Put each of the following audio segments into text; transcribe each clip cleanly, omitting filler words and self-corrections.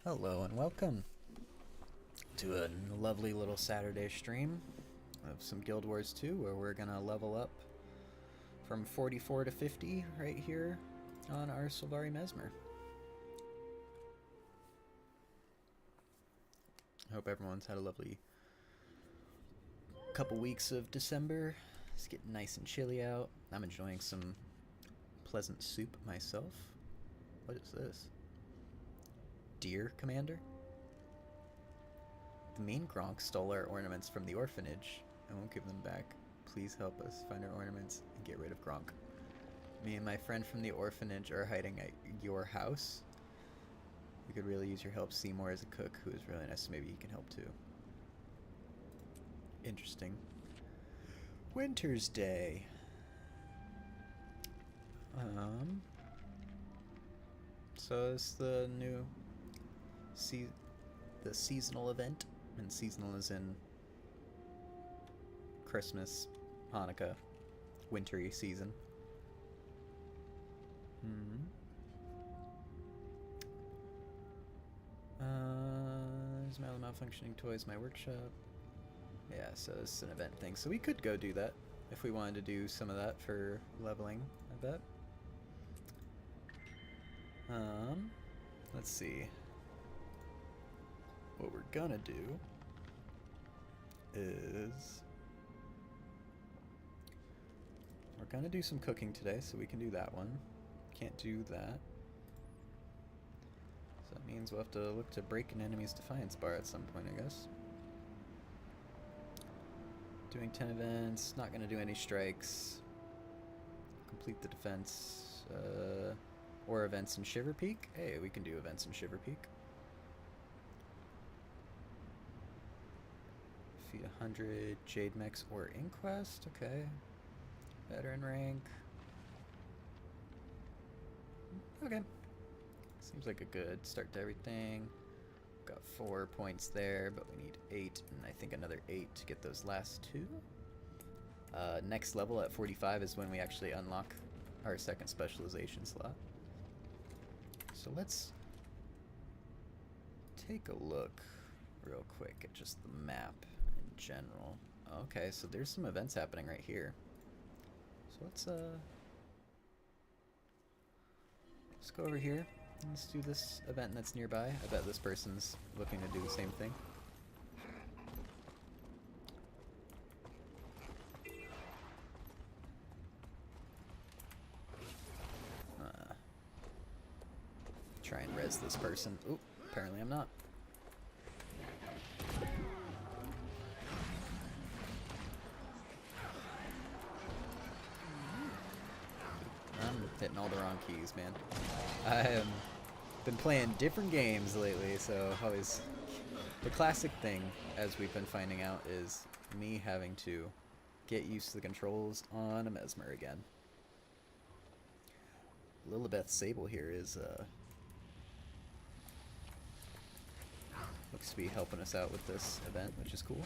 Hello and welcome to a lovely little Saturday stream of some Guild Wars 2 where we're gonna level up from 44 to 50 right here on our Sylvari Mesmer. I hope everyone's had a lovely couple weeks of December. It's getting nice and chilly out. I'm enjoying some pleasant soup myself. What is this? Dear Commander? The mean Gronk stole our ornaments from the orphanage. I won't give them back. Please help us find our ornaments and get rid of Gronk. Me and my friend from the orphanage are hiding at your house. We could really use your help. Seymour is a cook who is really nice. Maybe he can help too. Interesting. Winter's Day. So it's the new the seasonal event, and seasonal is in Christmas, Hanukkah, wintry season. Is my malfunctioning toys my workshop? Yeah, so it's an event thing. So we could go do that if we wanted to do some of that for leveling, I bet. Let's see. What we're gonna do is we're gonna do some cooking today, so we can do that one. Can't do that. So that means we'll have to look to break an enemy's defiance bar at some point, I guess. Doing 10 events, not gonna do any strikes. Complete the defense, or events in Shiver Peak. Hey, we can do events in Shiver Peak. Defeat 100 Jade Mechs or Inquest. Okay. Veteran rank. Okay. Seems like a good start to everything. Got 4 points there, but we need 8, and I think another 8 to get those last 2. Next level at 45 is when we actually unlock our second specialization slot. So let's take a look real quick at just the map in general. Okay, so there's some events happening right here. So let's go over here. Let's do this event that's nearby. I bet this person's looking to do the same thing. Try and res this person. Oop, apparently I'm not. I'm hitting all the wrong keys, man. I have been playing different games lately, so always the classic thing, as we've been finding out, is me having to get used to the controls on a Mesmer again. Lilibeth Sable here is looks to be helping us out with this event, which is cool.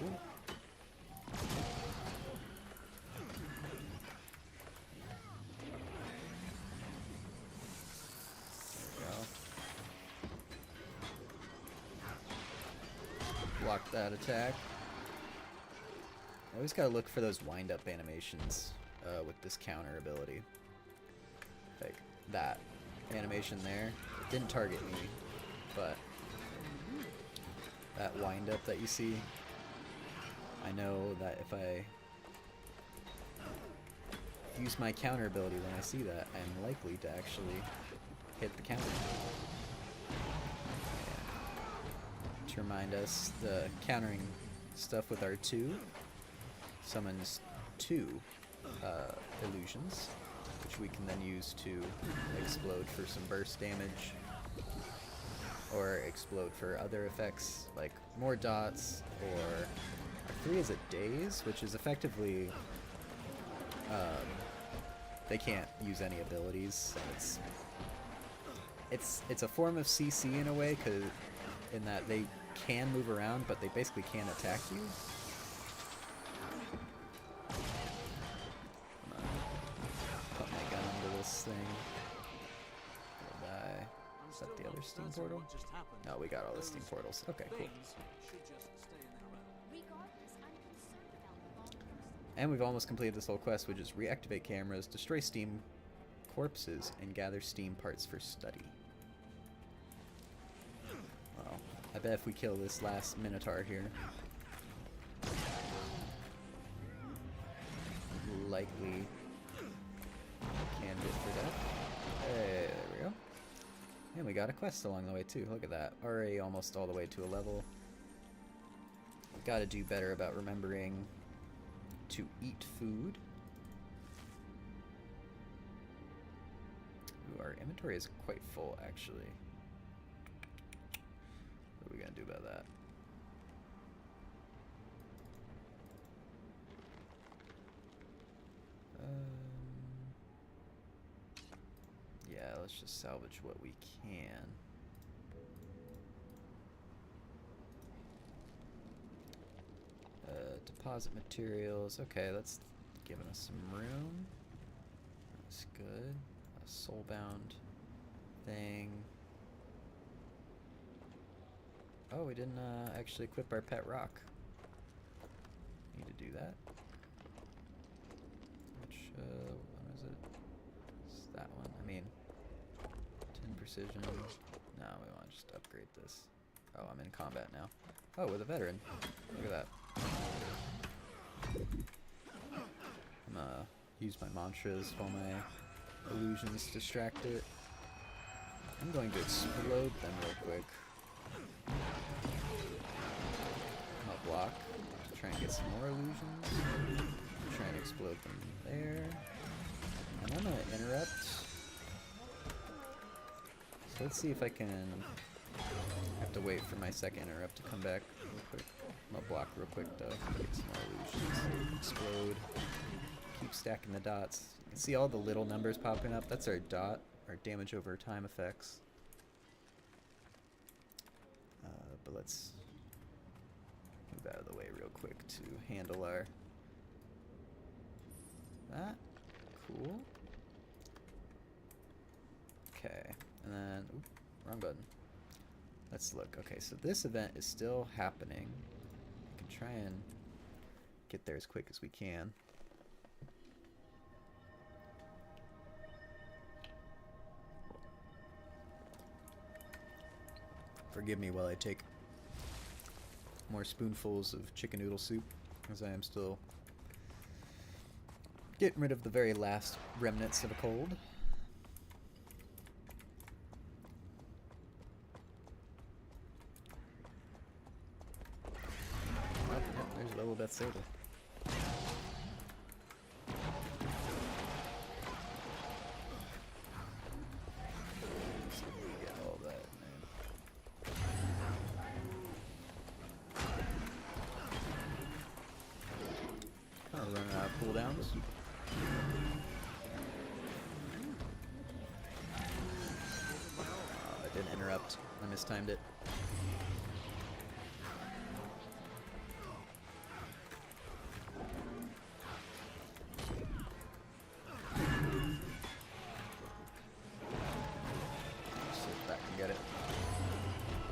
Ooh. Block that attack. I always gotta look for those wind-up animations with this counter ability. Like that animation there. It didn't target me, but that wind-up that you see, I know that if I use my counter ability when I see that, I'm likely to actually hit the counter. To remind us, the countering stuff with R2 summons 2 illusions, which we can then use to explode for some burst damage, or explode for other effects like more dots, or R3 is a daze, which is effectively they can't use any abilities. It's a form of CC in a way, in that they can move around, but they basically can't attack you. this thing. We'll die. Is that the other steam portal? No, we got all the steam portals. Okay, cool. And we've almost completed this whole quest, which is reactivate cameras, destroy steam corpses, and gather steam parts for study. Well, I bet if we kill this last Minotaur here, likely candidate for death. Hey, there we go. And we got a quest along the way too. Look at that. Already almost all the way to a level. We've got to do better about remembering to eat food. Ooh, our inventory is quite full actually. What are we gonna do about that? Yeah, let's just salvage what we can. Deposit materials. Okay, that's giving us some room. That's good. A soulbound thing. Oh, we didn't actually equip our pet rock. Need to do that. Which, what is it? It's that one. I mean, 10 precision. No, we want to just upgrade this. Oh, I'm in combat now. Oh, with a veteran. Look at that. I'm gonna use my mantras while my illusions distract it. I'm going to explode them real quick. I'll block to try and get some more illusions. Try and explode them there. And I'm gonna interrupt. So let's see if I can. I have to wait for my second interrupt to come back real quick. I'm gonna block real quick though. Get some more illusions. Explode. Keep stacking the dots. You can see all the little numbers popping up. That's our dot, our damage over time effects. But let's move out of the way real quick to handle our that. Cool. Okay, and then oop, wrong button. Let's look. Okay, so this event is still happening. We can try and get there as quick as we can. Forgive me while I take more spoonfuls of chicken noodle soup, as I am still getting rid of the very last remnants of a cold. Oh, yep, there's Level Bethsaida. Get all that, man. Kind of running out of cooldowns. I didn't interrupt. I mistimed it. See if that can get it.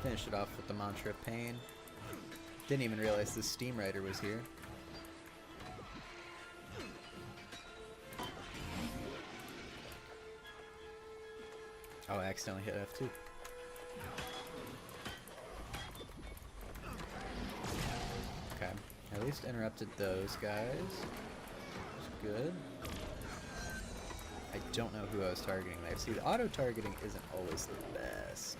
Finish it off with the Mantra of Pain. Didn't even realize the Steam Rider was here. Oh, I accidentally hit F2. Okay, at least interrupted those guys. That's good. I don't know who I was targeting there. See, the auto-targeting isn't always the best.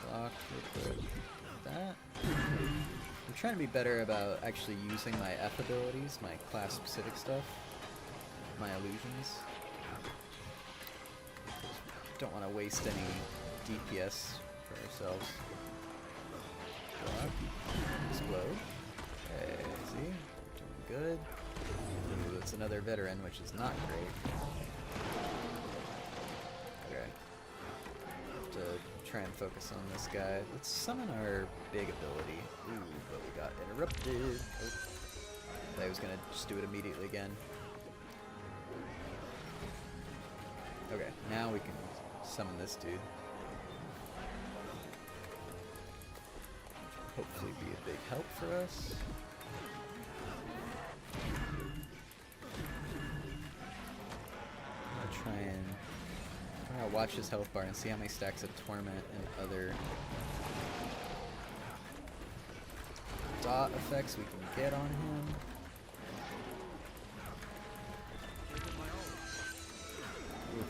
Block real quick. That. I'm trying to be better about actually using my F abilities, my class-specific stuff, my illusions. Don't want to waste any DPS for ourselves. Block. Explode. Okay, see? Doing good. Ooh, it's another veteran, which is not great. Okay. Have to try and focus on this guy. Let's summon our big ability. Ooh, but we got interrupted. Oh. thought I was gonna just do it immediately again. Okay, now we can summon this dude. Hopefully be a big help for us. I'm gonna try and watch his health bar and see how many stacks of Torment and other dot effects we can get on him. Ooh.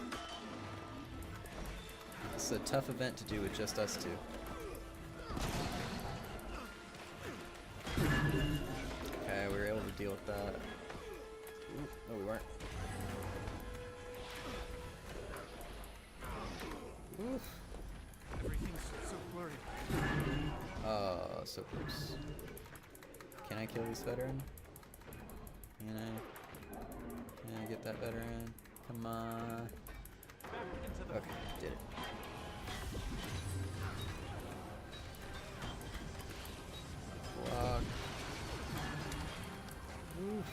It's a tough event to do with just us two. Okay, we were able to deal with that. Ooh, no, we weren't. Oof. Everything's so blurry. Oh, so close. Can I kill this veteran? Can I get that veteran? Come on. Okay, did it. Block. Oof.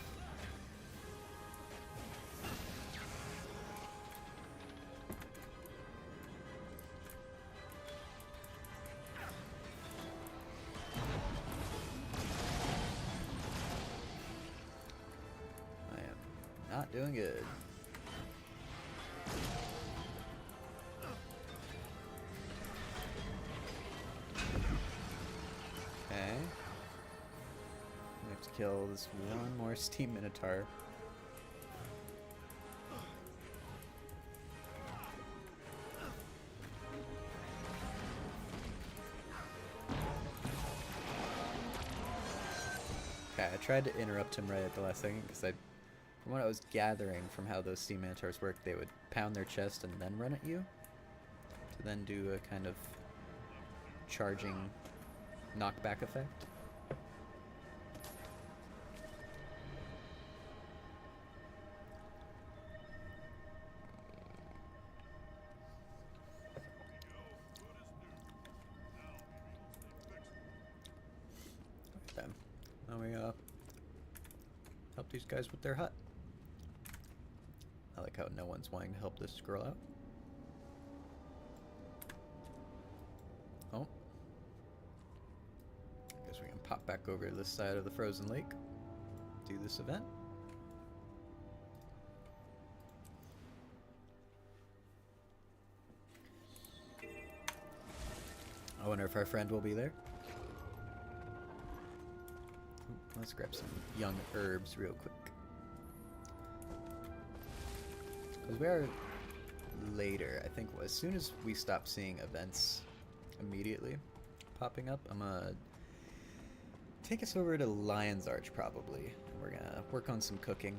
I am not doing good. Okay. We have to kill this one more Steam Minotaur. Okay, I tried to interrupt him right at the last second because from what I was gathering from how those Steam Minotaurs work, they would pound their chest and then run at you to then do a kind of charging knockback effect. Then we help these guys with their hut. I like how no one's wanting to help this girl out. Oh. Guess we can pop back over to this side of the frozen lake. Do this event. I wonder if our friend will be there. Let's grab some young herbs real quick. Because we are later, I think as soon as we stop seeing events immediately popping up, I'm gonna take us over to Lion's Arch probably. We're gonna work on some cooking.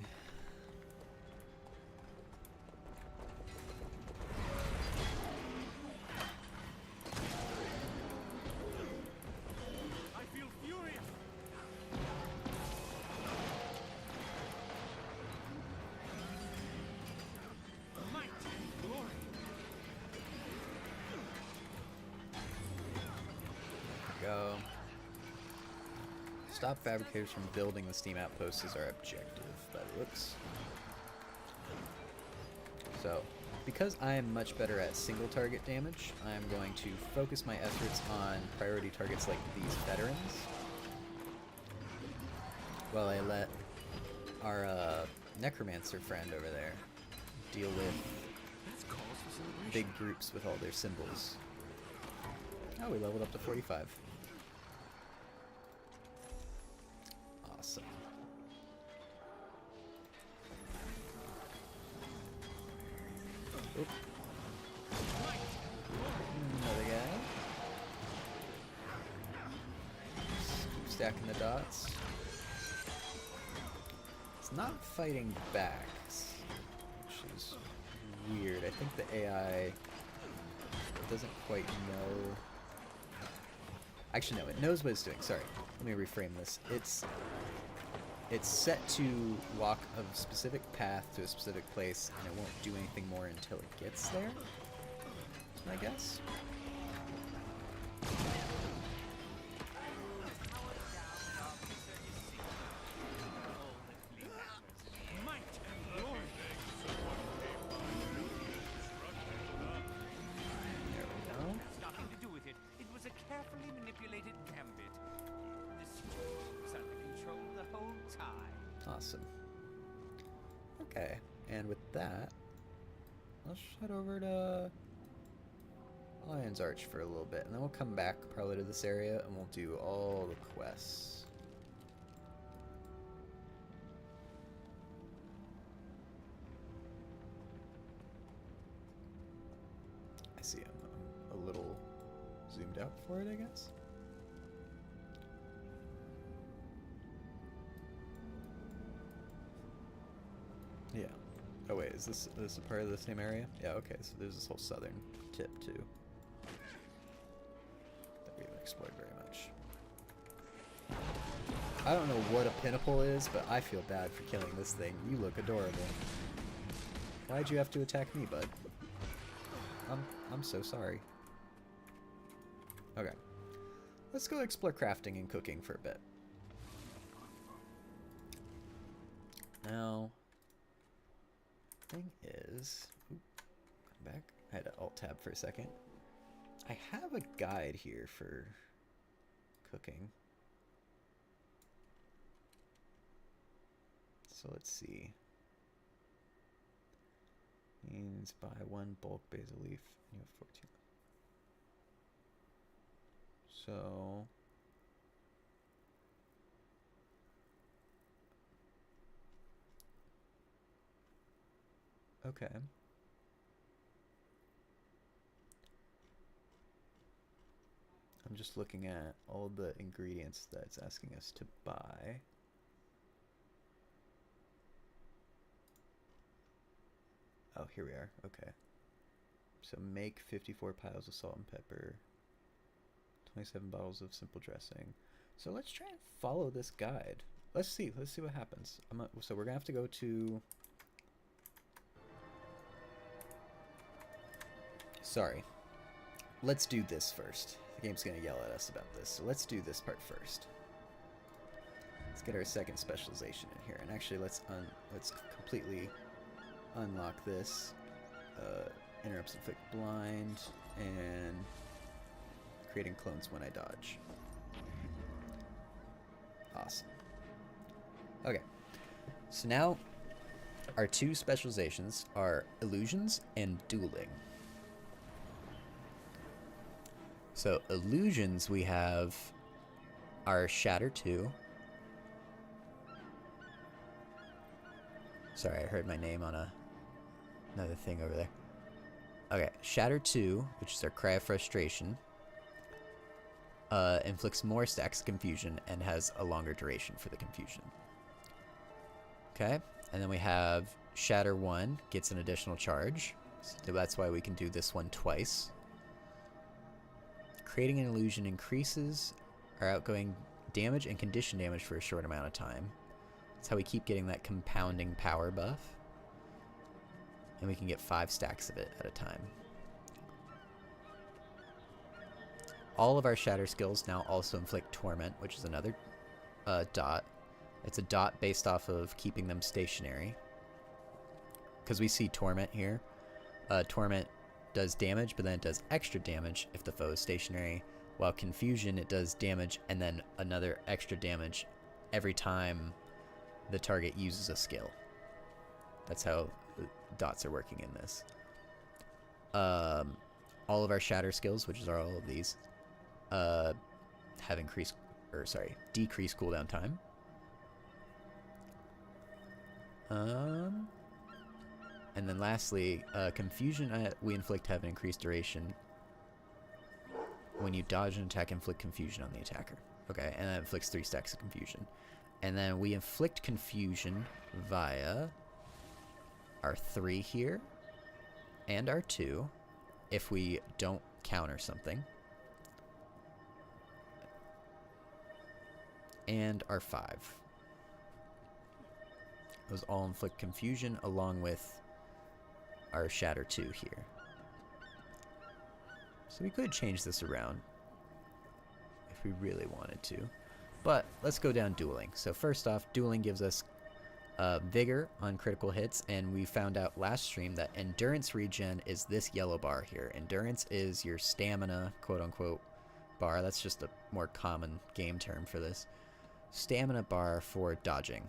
Go. Stop fabricators from building the steam outposts is our objective, by the looks. So, because I am much better at single target damage, I am going to focus my efforts on priority targets like these veterans, while I let our necromancer friend over there deal with big groups with all their symbols. Oh, we leveled up to 45. Awesome. Oop. Another guy. Keep stacking the dots. It's not fighting back, which is weird. I think the AI doesn't quite know. Actually, no, it knows what it's doing. Sorry, let me reframe this. It's set to walk a specific path to a specific place, and it won't do anything more until it gets there, I guess. Awesome. Okay, and with that, let's head over to Lion's Arch for a little bit, and then we'll come back probably to this area, and we'll do all the quests. I see I'm a little zoomed out for it, I guess. Yeah. Oh wait, is this a part of the same area? Yeah, okay, so there's this whole southern tip too that we haven't explored very much. I don't know what a pinnacle is, but I feel bad for killing this thing. You look adorable. Why'd you have to attack me, bud? I'm so sorry. Okay. Let's go explore crafting and cooking for a bit. Now, thing is, come back. I had to alt tab for a second. I have a guide here for cooking. So let's see. Means buy 1 bulk basil leaf and you have 14. So okay. I'm just looking at all the ingredients that it's asking us to buy. Oh, here we are. Okay. So make 54 piles of salt and pepper. 27 bottles of simple dressing. So let's try and follow this guide. Let's see what happens. So we're gonna have to go to... Sorry. Let's do this first. The game's gonna yell at us about this. So let's do this part first. Let's get our second specialization in here. And actually, let's completely unlock this. Interrupts inflict blind, and creating clones when I dodge. Awesome. Okay. So now our 2 specializations are illusions and dueling. So illusions, we have our Shatter 2. Sorry, I heard my name on another thing over there. Okay, Shatter 2, which is our Cry of Frustration, inflicts more stacks of confusion and has a longer duration for the confusion. Okay, and then we have Shatter 1, gets an additional charge, so that's why we can do this one twice. Creating an illusion increases our outgoing damage and condition damage for a short amount of time. That's how we keep getting that compounding power buff. And we can get 5 stacks of it at a time. All of our Shatter skills now also inflict Torment, which is another dot. It's a dot based off of keeping them stationary. Because we see Torment here. Torment does damage, but then it does extra damage if the foe is stationary. While Confusion, it does damage and then another extra damage every time the target uses a skill. That's how the dots are working in this. All of our Shatter skills, which is all of these, have decreased cooldown time. And then lastly, Confusion we inflict have an increased duration. When you dodge an attack, inflict Confusion on the attacker. Okay, and that inflicts 3 stacks of Confusion. And then we inflict Confusion via our 3 here and our 2 if we don't counter something. And our 5. Those all inflict Confusion along with our Shatter 2 here. So we could change this around if we really wanted to. But let's go down dueling. So first off, dueling gives us vigor on critical hits, and we found out last stream that endurance regen is this yellow bar here. Endurance is your stamina, quote-unquote, bar. That's just a more common game term for this. Stamina bar for dodging.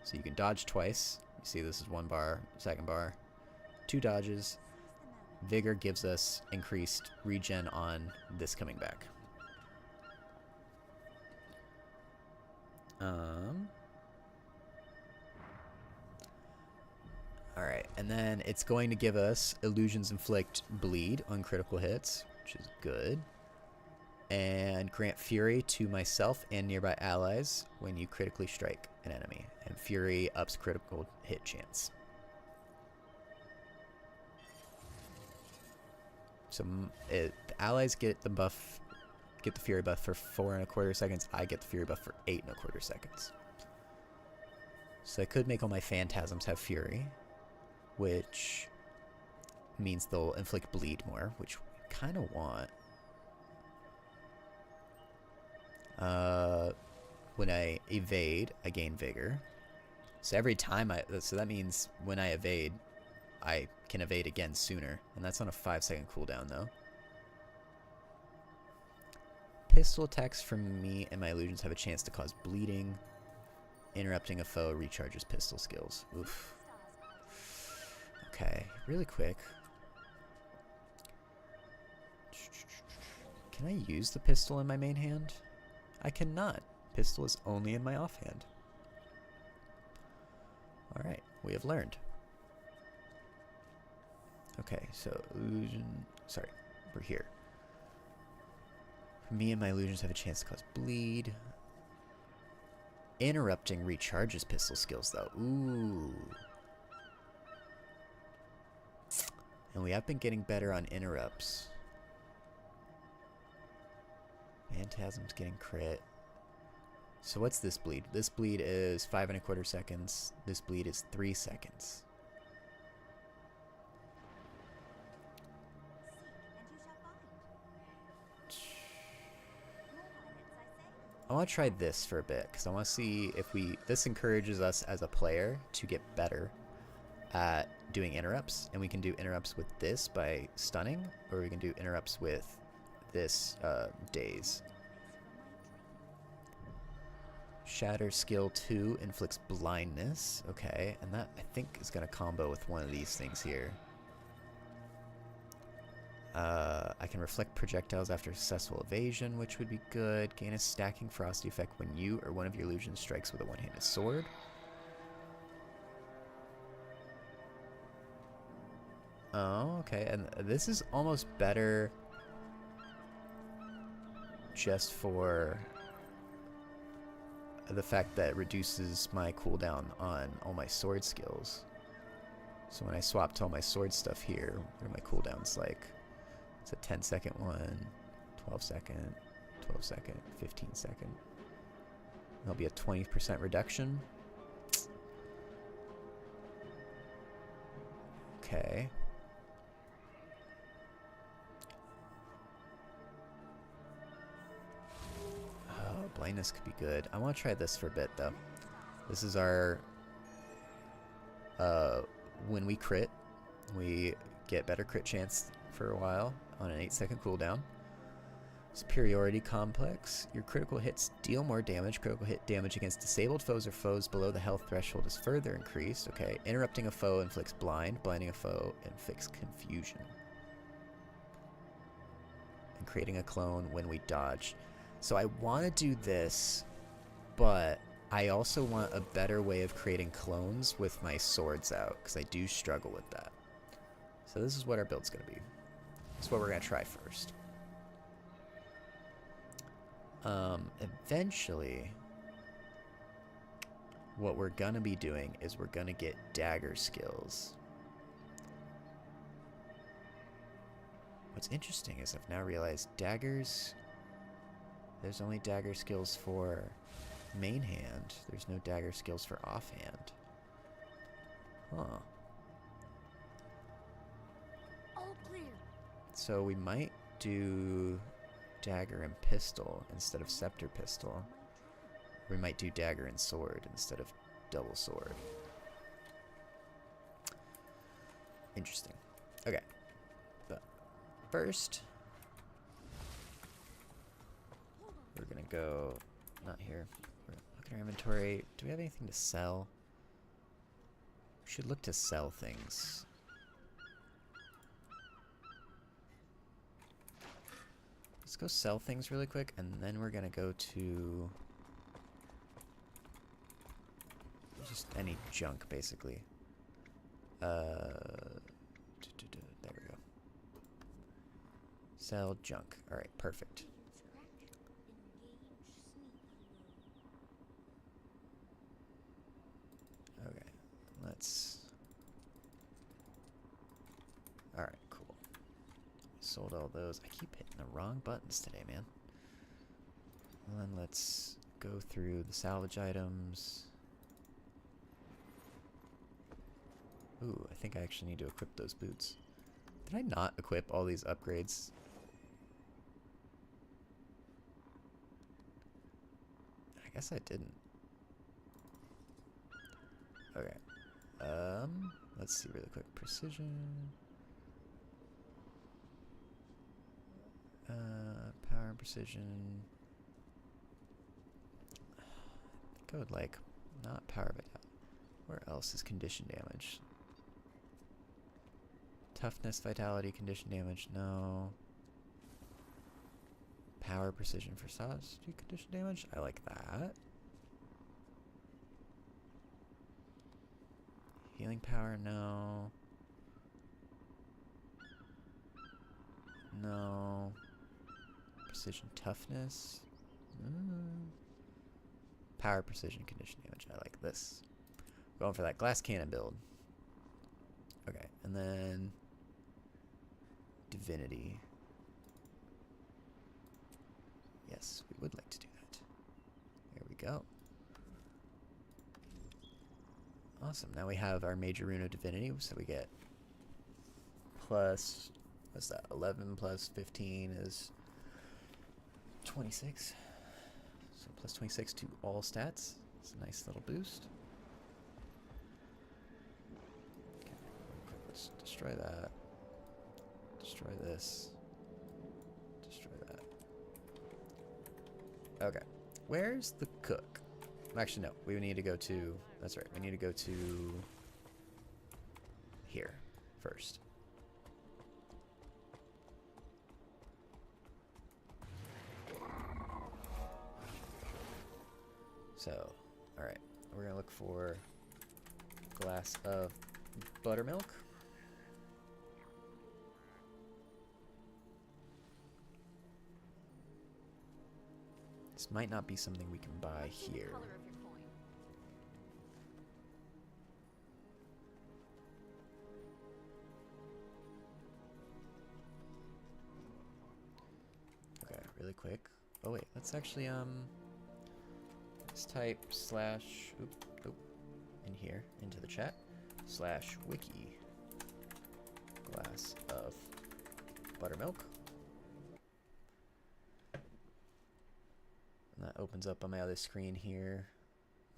So you can dodge twice. You see this is 1 bar, second bar. 2 dodges. Vigor gives us increased regen on this coming back. Alright, and then it's going to give us Illusions Inflict Bleed on critical hits, which is good. And grant Fury to myself and nearby allies when you critically strike an enemy. And Fury ups critical hit chance. So the allies get the buff, get the Fury buff for 4¼ seconds. I get the Fury buff for 8¼ seconds. So I could make all my Phantasms have Fury, which means they'll inflict bleed more, which we kind of want. When I evade, I gain Vigor. So every time so that means when I evade, I can evade again sooner. And that's on a 5-second cooldown, though. Pistol attacks from me and my illusions have a chance to cause bleeding. Interrupting a foe recharges pistol skills. Oof. Okay, really quick. Can I use the pistol in my main hand? I cannot. Pistol is only in my offhand. Alright, we have learned. Okay, so illusion... Sorry, we're here. Me and my illusions have a chance to cause bleed. Interrupting recharges pistol skills, though. Ooh. And we have been getting better on interrupts. Phantasm's getting crit. So what's this bleed? This bleed is 5¼ seconds. This bleed is 3 seconds. I want to try this for a bit because I want to see if this encourages us as a player to get better at doing interrupts, and we can do interrupts with this by stunning, or we can do interrupts with this daze. Shatter skill 2 inflicts blindness. Okay, and that I think is going to combo with one of these things here. I can reflect projectiles after successful evasion, which would be good. Gain a stacking frosty effect when you or one of your illusions strikes with a one-handed sword. Oh, okay, and this is almost better just for the fact that it reduces my cooldown on all my sword skills. So when I swap to all my sword stuff here, what are my cooldowns like? It's a 10-second one, 12-second, 12-second, 15-second. There'll be a 20% reduction. Okay. Oh, blindness could be good. I want to try this for a bit, though. This is our... when we crit, we get better crit chance for a while on an 8-second cooldown. Superiority complex. Your critical hits deal more damage. Critical hit damage against disabled foes or foes below the health threshold is further increased. Okay. Interrupting a foe inflicts blind. Blinding a foe inflicts confusion. And creating a clone when we dodge. So I want to do this, but I also want a better way of creating clones with my swords out, because I do struggle with that. So this is what our build's going to be. This is what we're going to try first. Eventually, what we're going to be doing is we're going to get dagger skills. What's interesting is I've now realized daggers, there's only dagger skills for main hand. There's no dagger skills for offhand. Huh. All clear. So we might do dagger and pistol instead of scepter pistol. We might do dagger and sword instead of double sword. Interesting. Okay. But first, we're gonna go, not here. Look at our inventory. Do we have anything to sell? We should look to sell things. Let's go sell things really quick, and then we're gonna go to just any junk, basically. There we go. Sell junk. Alright, perfect. Okay, let's... Alright, cool. Sold all those. I keep hitting the wrong buttons today, man. And then let's go through the salvage items. Ooh, I think I actually need to equip those boots. Did I not equip all these upgrades? I guess I didn't. Okay. Let's see really quick. Precision. Power and precision. I think I would like not power vitality. Where else is condition damage? Toughness, vitality, condition damage, no. Power, precision for sauce, do condition damage? I like that. Healing power, no. No. Precision, toughness. Power, precision, condition damage. I like this. Going for that glass cannon build. Okay, and then divinity. Yes, we would like to do that. There we go. Awesome. Now we have our major rune of divinity, so we get plus, what's that? 11 plus 15 is 26. So plus 26 to all stats. It's a nice little boost. Okay, let's destroy that. Destroy this. Destroy that. Okay. Where's the cook? Actually, no. We need to go to... That's right. We need to go to... here first. So, alright. We're going to look for a glass of buttermilk. This might not be something we can buy here. Okay, really quick. Oh wait, let's actually let's type slash in here into the chat slash wiki glass of buttermilk. And that opens up on my other screen here.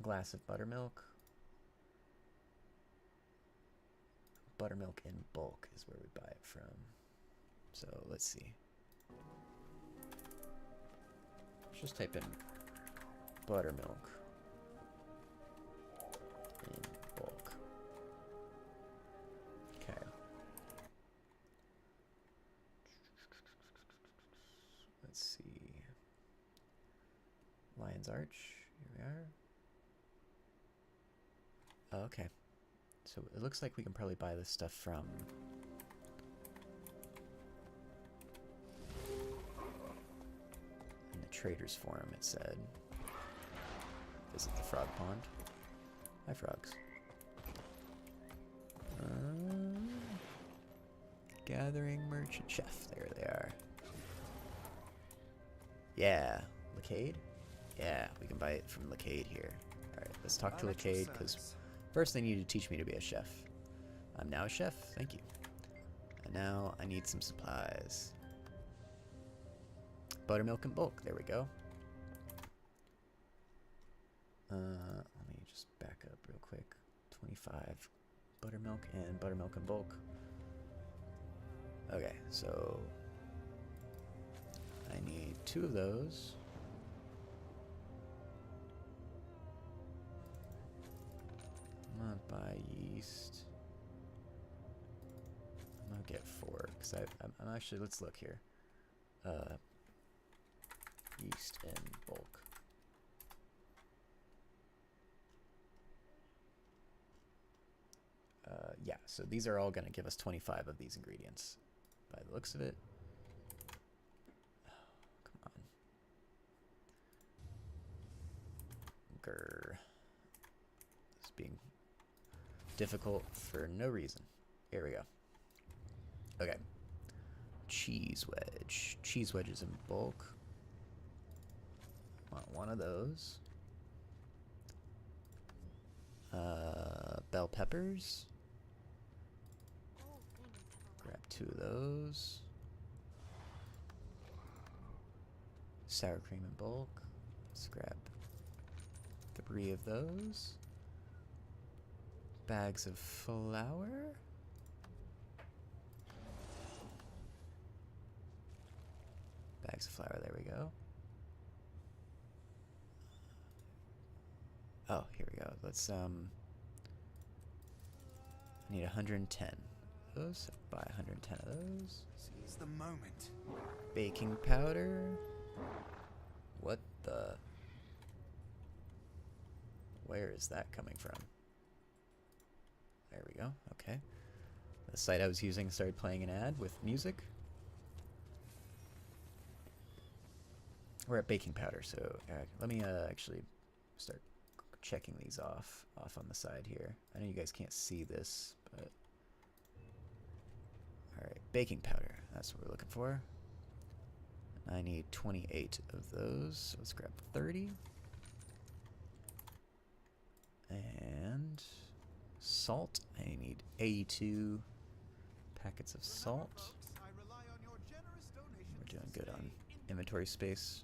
Glass of buttermilk. Buttermilk in bulk is where we buy it from. So let's see. Let's just type in buttermilk in bulk. Okay. Let's see. Lion's Arch. Here we are. Oh, okay. So it looks like we can probably buy this stuff from... in the Traders Forum, it said. Visit the frog pond. Hi, frogs. Gathering Merchant Chef. There they are. Yeah. Lacade? Yeah, we can buy it from Lacade here. Alright, let's talk to Lacade, because first they need to teach me to be a chef. I'm now a chef, thank you. And now I need some supplies. Buttermilk in bulk, there we go. Let me just back up real quick. 25 buttermilk and buttermilk in bulk. Okay, so I need 2 of those. I'm gonna buy yeast. I'm gonna get 4 because I'm actually, let's look here. Yeast in bulk. Yeah, so these are all going to give us 25 of these ingredients by the looks of it. Oh, come on. Grr. It's being difficult for no reason. Here we go. Okay. Cheese wedge. Cheese wedges in bulk. Want one of those. Bell peppers. All things have a Grab 2 of those. Sour cream in bulk. Let's grab 3 of those. Bags of flour. Bags of flour, there we go. Oh, here we go. Let's I need 110 of those. Buy 110 of those. Seize the moment. Baking powder. What the? Where is that coming from? There we go. Okay. The site I was using started playing an ad with music. We're at baking powder, so let me actually start checking these off on the side here. I know you guys can't see this, but all right, baking powder. That's what we're looking for. I need 28 of those. So let's grab 30. And salt. I need 82 packets of salt. We're doing good on inventory space.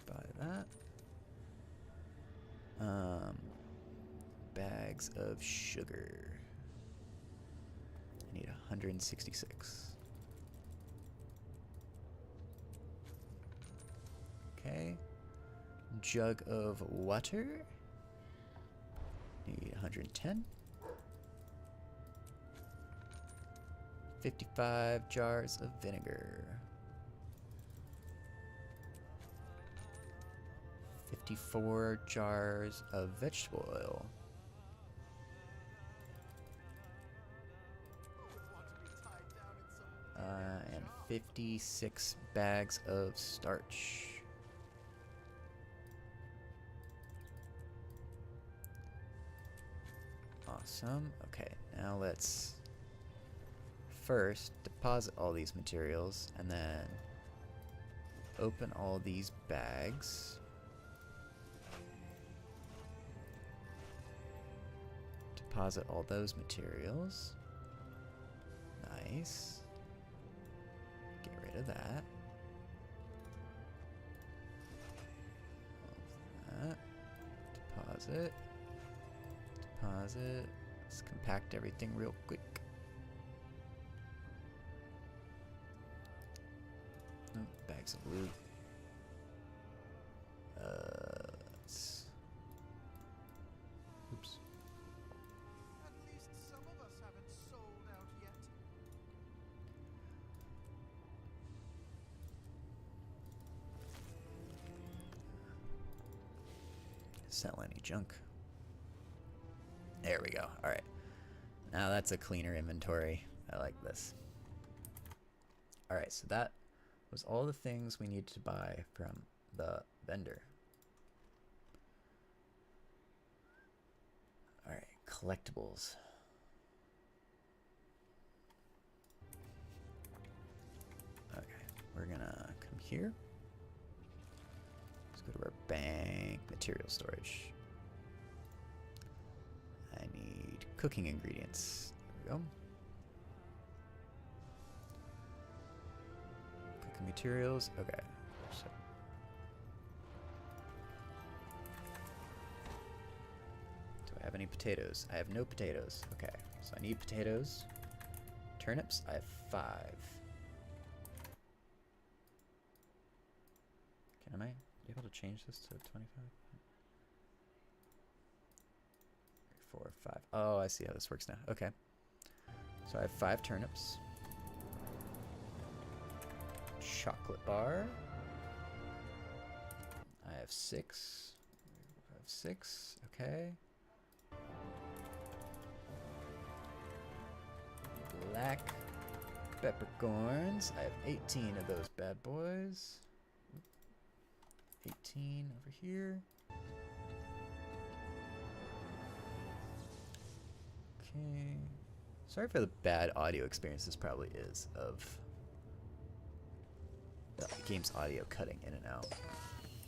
Buy that. Bags of sugar. I need 166. Okay. Jug of water. Need 110. 55 jars of vinegar. 54 jars of vegetable oil. And 56 bags of starch. Awesome. Okay, now let's first deposit all these materials and then open all these bags. Deposit all those materials. Nice. Get rid of that. All of that. Deposit. Deposit. Let's compact everything real quick. Oh, bags of loot. Let's... Oops. At least some of us haven't sold out yet. Sell any junk. There we go. All right. Now that's a cleaner inventory. I like this. All right, so that was all the things we needed to buy from the vendor. All right, collectibles. Okay, we're gonna come here. Let's go to our bank material storage. I need cooking ingredients. There we go. Cooking materials. Okay. So do I have any potatoes? I have no potatoes. Okay. So I need potatoes. Turnips. I have 5. Am I able to change this to 25? 4, 5. Oh, I see how this works now. Okay. So I have 5 turnips. Chocolate bar. I have 6. I have 6. Okay. Black peppercorns. I have 18 of those bad boys. 18 over here. Okay. Sorry for the bad audio experience this probably is of the game's audio cutting in and out.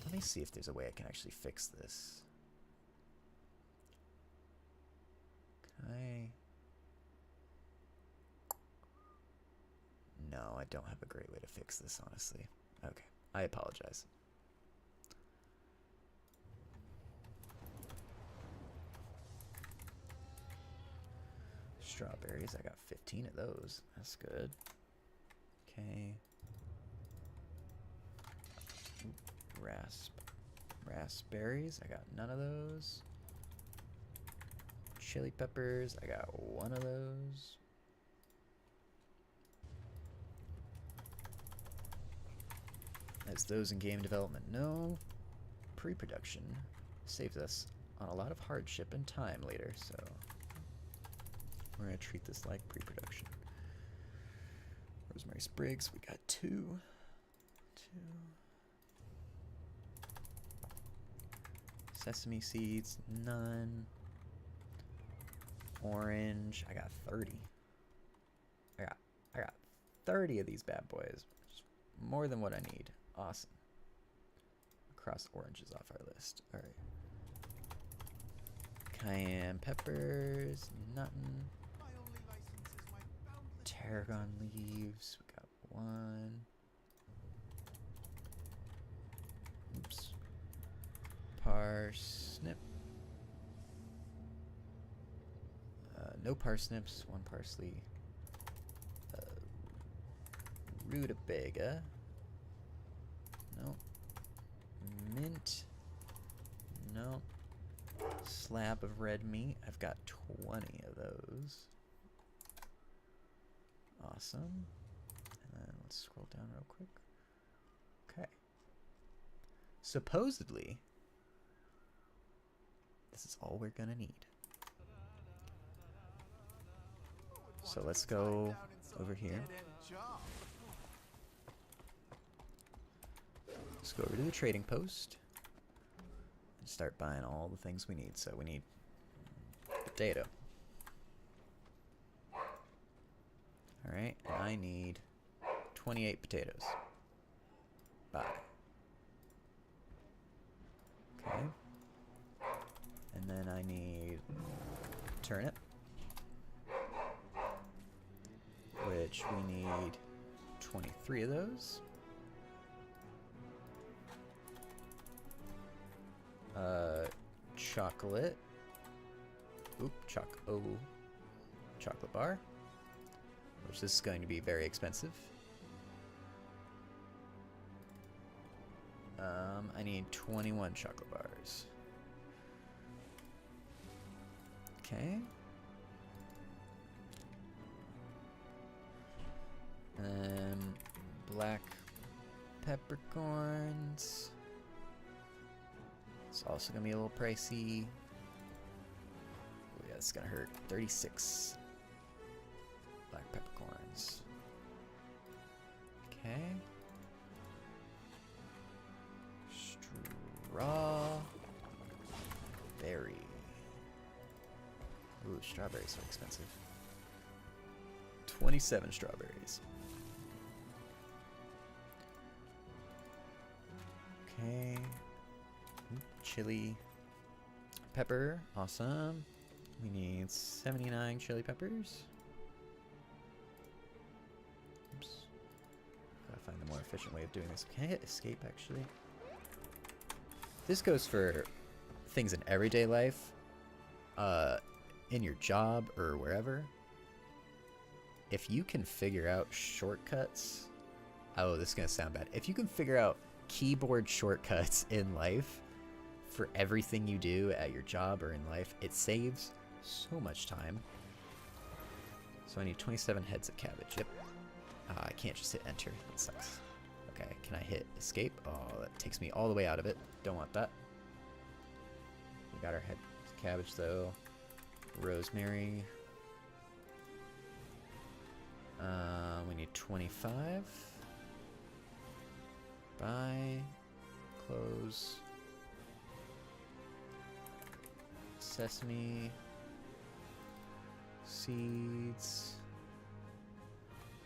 Let me see if there's a way I can actually fix this. Can I? No, I don't have a great way to fix this, honestly. Okay, I apologize. Strawberries, I got 15 of those. That's good. Okay. Raspberries, I got none of those. Chili peppers, I got 1 of those. As those in game development know, pre-production saves us on a lot of hardship and time later, so we're going to treat this like pre-production. Rosemary sprigs, we got 2. Sesame seeds, none. Orange, I got 30. I got 30 of these bad boys. More than what I need. Awesome. Cross oranges off our list. Alright. Cayenne peppers, nothing. My only license is my boundless Tarragon leaves, we got 1. Oops. Parsnip. No parsnips, 1 parsley. Rutabaga. No. Mint. No. Slab of red meat. I've got 20 of those. Awesome. And then let's scroll down real quick. Okay. Supposedly, this is all we're gonna need. So let's go over here. Let's go over to the trading post and start buying all the things we need. So we need potato. Alright, and I need 28 potatoes. Buy. Okay. And then I need turnip, which we need 23 of those. Chocolate. Oop, chocolate bar, which this is going to be very expensive. I need 21 chocolate bars. Okay. Black peppercorns. It's also gonna be a little pricey. Oh yeah, it's gonna hurt. 36 black peppercorns. Okay. Strawberry. Ooh, strawberries are expensive. 27 strawberries. Okay. Chili pepper. Awesome. We need 79 chili peppers. Oops. Gotta find the more efficient way of doing this. Can I hit escape, actually? This goes for things in everyday life, in your job or wherever. If you can figure out shortcuts, oh, this is gonna sound bad. If you can figure out keyboard shortcuts in life for everything you do at your job or in life, it saves so much time. So I need 27 heads of cabbage. Yep. I can't just hit enter. That sucks. Okay, can I hit escape? Oh, that takes me all the way out of it. Don't want that. We got our head of cabbage though. Rosemary. We need 25. Buy. Close. Sesame. Seeds.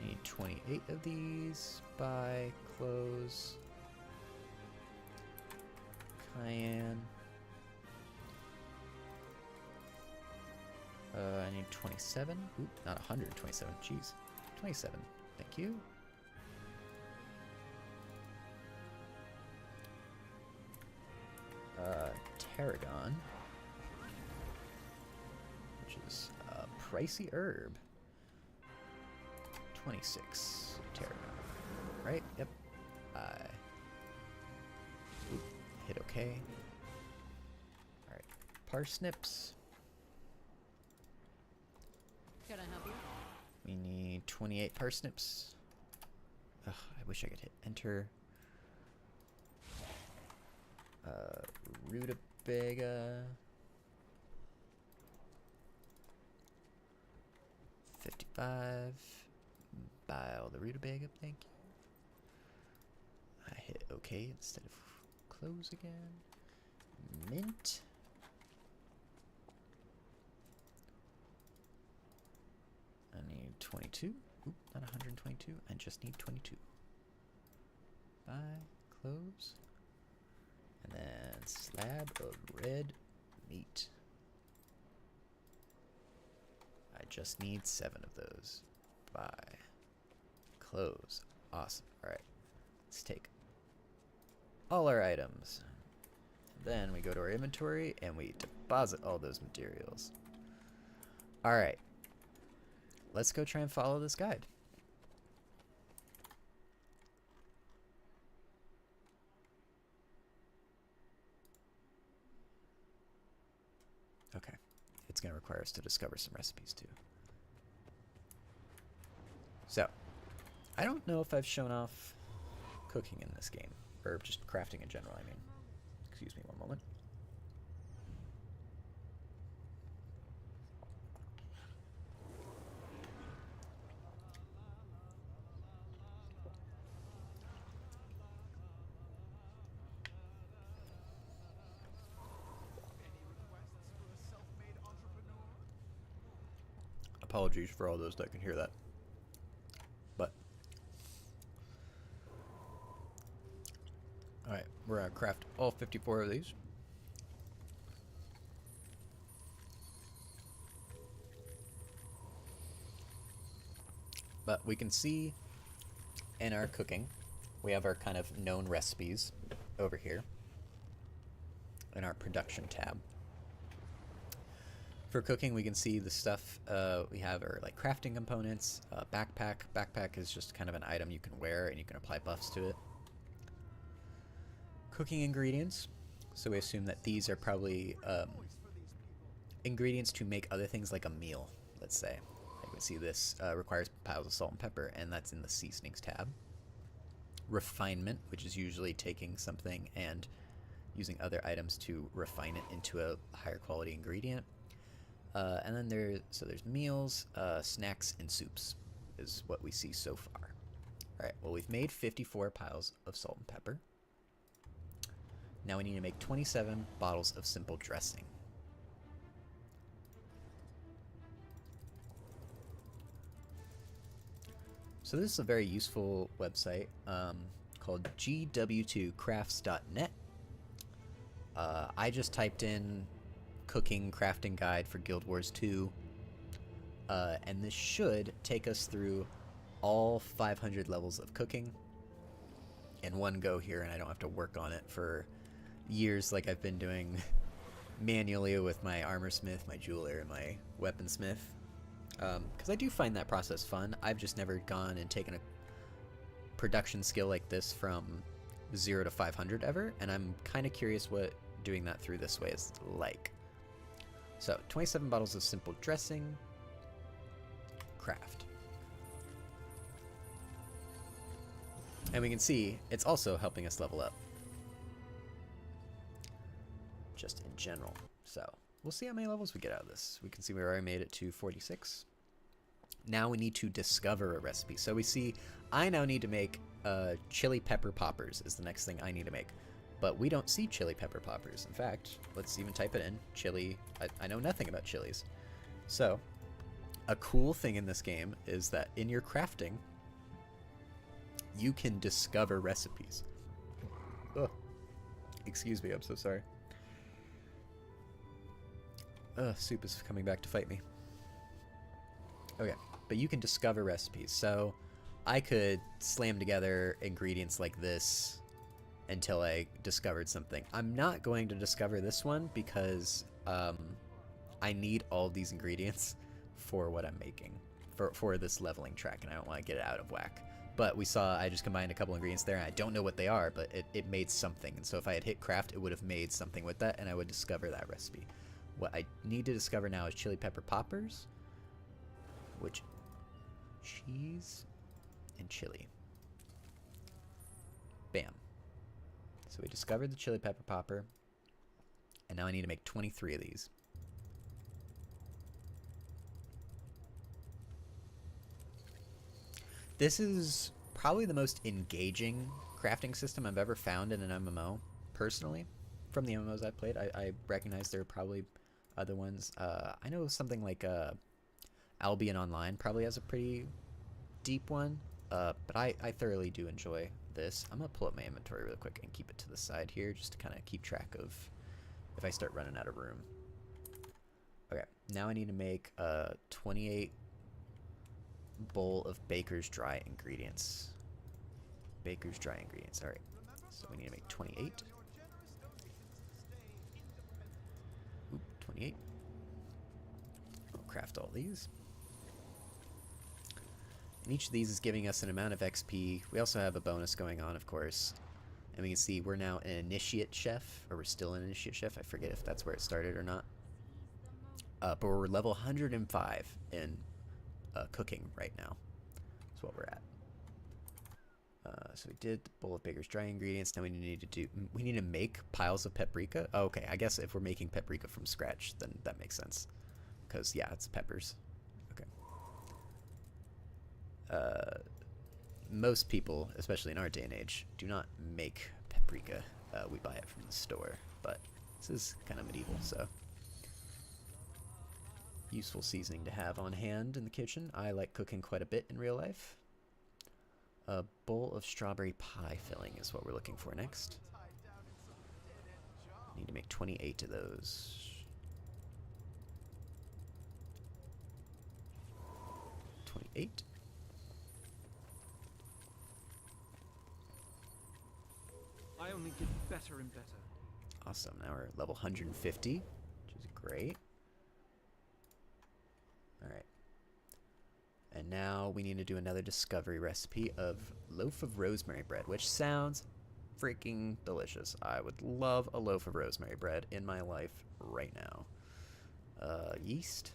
I need 28 of these. Buy. Close. Cayenne. I need 27. Oop, not 127. Jeez. 27. Thank you. Tarragon. Which is a pricey herb. 26. Tarragon. Right? Yep. Oop, hit OK. Alright. Parsnips. Can I help you? We need 28 parsnips. Ugh, I wish I could hit enter. Rutabaga. 55. Buy all the rutabaga, thank you. I hit OK instead of close again. Mint. I need 22. Oop, not 122. I just need 22. Buy, close. And then slab of red meat. I just need 7 of those. Buy, close. Awesome. Alright. Let's take all our items. Then we go to our inventory and we deposit all those materials. Alright. Let's go try and follow this guide. Okay. It's going to require us to discover some recipes too. So, I don't know if I've shown off cooking in this game, or just crafting in general, I mean. Excuse me one moment. Apologies for all those that can hear that. But alright, we're gonna craft all 54 of these. But we can see in our cooking, we have our kind of known recipes over here in our production tab. For cooking, we can see the stuff we have are like crafting components, backpack. Backpack is just kind of an item you can wear and you can apply buffs to it. Cooking ingredients. So we assume that these are probably ingredients to make other things like a meal, let's say. You can see this requires piles of salt and pepper, and that's in the seasonings tab. Refinement, which is usually taking something and using other items to refine it into a higher quality ingredient. And then there's meals, snacks, and soups is what we see so far. Alright, well we've made 54 piles of salt and pepper. Now we need to make 27 bottles of simple dressing. So this is a very useful website called gw2crafts.net. I just typed in cooking crafting guide for Guild Wars 2, and this should take us through all 500 levels of cooking in one go here, and I don't have to work on it for years like I've been doing manually with my armor smith, my jeweler, and my weaponsmith, because I do find that process fun. I've just never gone and taken a production skill like this from 0 to 500 ever, and I'm kind of curious what doing that through this way is like. So 27 bottles of simple dressing. Craft. And we can see it's also helping us level up. Just in general. So we'll see how many levels we get out of this. We can see we already made it to 46. Now we need to discover a recipe. So we see I now need to make chili pepper poppers is the next thing I need to make. But we don't see chili pepper poppers. In fact, let's even type it in. Chili. I know nothing about chilies. So a cool thing in this game is that in your crafting, you can discover recipes. Ugh. Excuse me, I'm so sorry. Soup is coming back to fight me. Okay, but you can discover recipes. So I could slam together ingredients like this until I discovered something. I'm not going to discover this one because I need all these ingredients for what I'm making, for this leveling track, and I don't want to get it out of whack. But we saw I just combined a couple ingredients there, and I don't know what they are, but it made something. And so if I had hit craft, it would have made something with that, and I would discover that recipe. What I need to discover now is chili pepper poppers, which cheese and chili. Bam. So we discovered the chili pepper popper, and now I need to make 23 of these. This is probably the most engaging crafting system I've ever found in an MMO, personally. From the MMOs I've played, I recognize there are probably other ones. I know something like Albion Online probably has a pretty deep one, but I thoroughly do enjoy this. I'm going to pull up my inventory real quick and keep it to the side here just to kind of keep track of if I start running out of room. Okay, now I need to make 28 bowl of Baker's Dry ingredients. Baker's Dry ingredients, alright. So we need to make 28. Oop, 28. I'll craft all these. And each of these is giving us an amount of XP. We also have a bonus going on, of course. And we can see we're now an Initiate Chef, or we're still an Initiate Chef. I forget if that's where it started or not. But we're level 105 in cooking right now. That's what we're at. So we did the bowl of Baker's Dry ingredients. Now we need to make piles of paprika. Oh, okay, I guess if we're making paprika from scratch, then that makes sense. Because, yeah, it's peppers. Okay. Most people, especially in our day and age, do not make paprika. We buy it from the store. But this is kind of medieval, so useful seasoning to have on hand in the kitchen. I like cooking quite a bit in real life. A bowl of strawberry pie filling is what we're looking for next. Need to make 28 of those. 28. I only get better and better. Awesome. Now we're level 150, which is great. Alright. And now we need to do another discovery recipe of loaf of rosemary bread, which sounds freaking delicious. I would love a loaf of rosemary bread in my life right now. Yeast.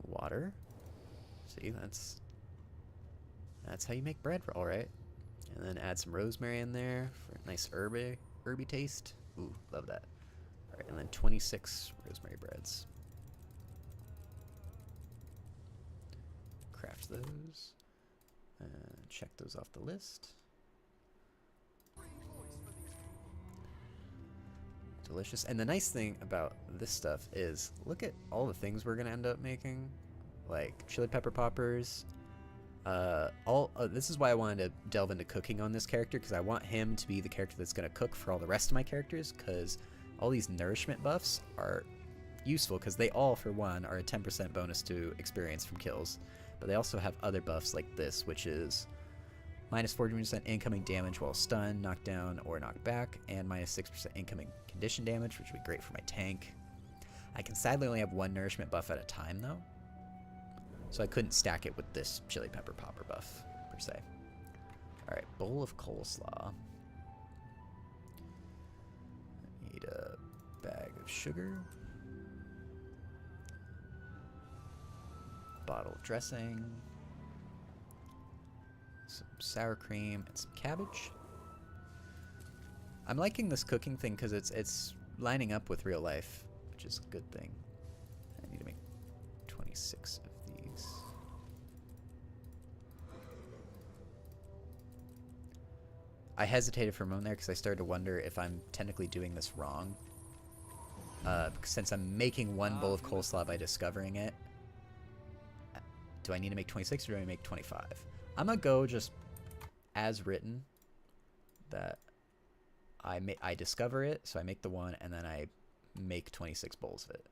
Water. See, that's how you make bread, alright. And then add some rosemary in there for a nice herby taste. Ooh, love that. Alright, and then 26 rosemary breads. Craft those. And check those off the list. Delicious. And the nice thing about this stuff is, look at all the things we're going to end up making. Like chili pepper poppers. This is why I wanted to delve into cooking on this character, because I want him to be the character that's going to cook for all the rest of my characters, because all these nourishment buffs are useful, because they all, for one, are a 10% bonus to experience from kills. But they also have other buffs like this, which is minus 40% incoming damage while stunned, knocked down, or knocked back, and minus 6% incoming condition damage, which would be great for my tank. I can sadly only have one nourishment buff at a time, though, so I couldn't stack it with this chili pepper popper buff, per se. Alright, bowl of coleslaw. I need a bag of sugar. bottle of dressing, some sour cream, and some cabbage. I'm liking this cooking thing because it's lining up with real life, which is a good thing. I need to make 26 of these. I hesitated for a moment there because I started to wonder if I'm technically doing this wrong. Since I'm making one bowl of coleslaw by discovering it, do I need to make 26 or do I make 25? I'm gonna go just as written, that I discover it, so I make the one, and then I make 26 bowls of it.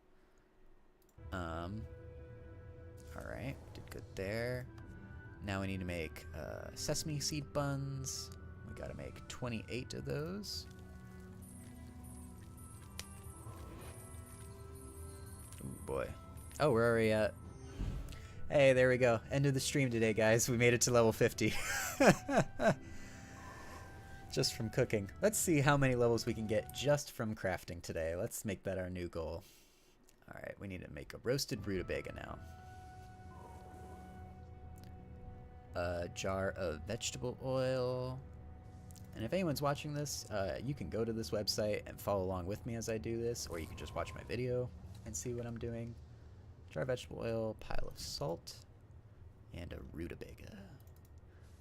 Alright, did good there. Now we need to make sesame seed buns. We gotta make 28 of those. Ooh, boy. Oh, we're already at... Hey, there we go. End of the stream today, guys. We made it to level 50. Just from cooking. Let's see how many levels we can get just from crafting today. Let's make that our new goal. Alright, we need to make a roasted rutabaga now. A jar of vegetable oil. And if anyone's watching this, you can go to this website and follow along with me as I do this, or you can just watch my video and see what I'm doing. Jar of vegetable oil, pile of salt, and a rutabaga.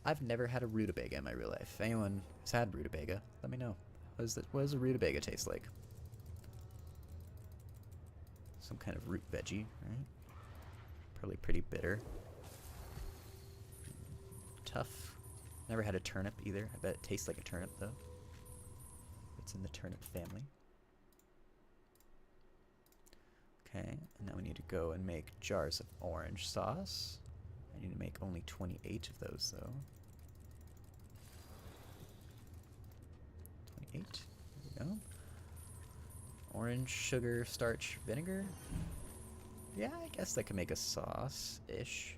I've never had a rutabaga in my real life. If anyone has had rutabaga, let me know. What does a rutabaga taste like? Some kind of root veggie, right? Probably pretty bitter. Tough. Never had a turnip either. I bet it tastes like a turnip though. It's in the turnip family. Okay, and now we need to go and make jars of orange sauce. I need to make only 28 of those though. 28. There we go. Orange, sugar, starch, vinegar. Yeah, I guess that could make a sauce-ish.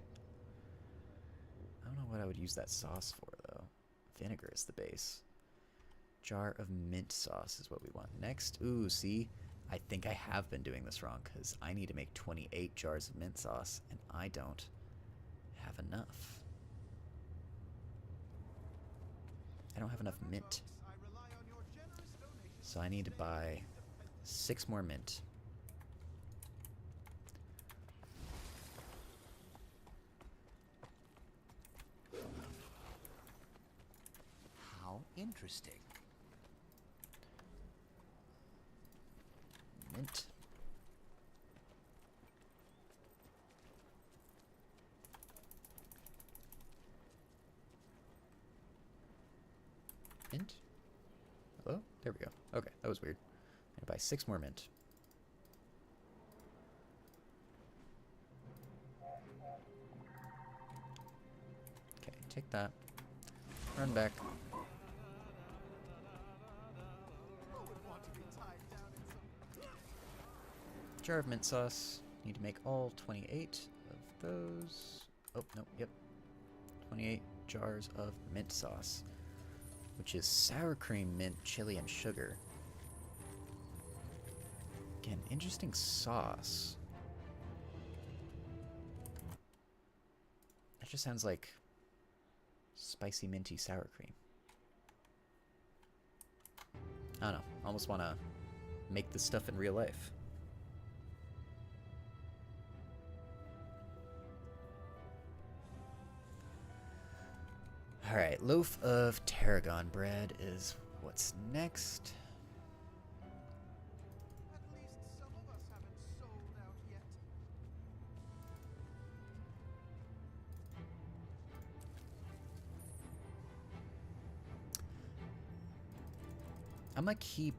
I don't know what I would use that sauce for though. Vinegar is the base. Jar of mint sauce is what we want next. Ooh, see? I think I have been doing this wrong because I need to make 28 jars of mint sauce and I don't have enough. I don't have enough mint. So I need to buy 6 more mint. How interesting. Mint. Mint? Hello? There we go. Okay, that was weird. I'm gonna buy 6 more mint. Okay, take that. Run back. Jar of mint sauce. Need to make all 28 of those. Oh, no, yep. 28 jars of mint sauce, which is sour cream, mint, chili, and sugar. Again, interesting sauce. That just sounds like spicy, minty sour cream. I don't know. I almost want to make this stuff in real life. Alright, loaf of tarragon bread is what's next. At least some of us haven't sold out yet. I'm gonna keep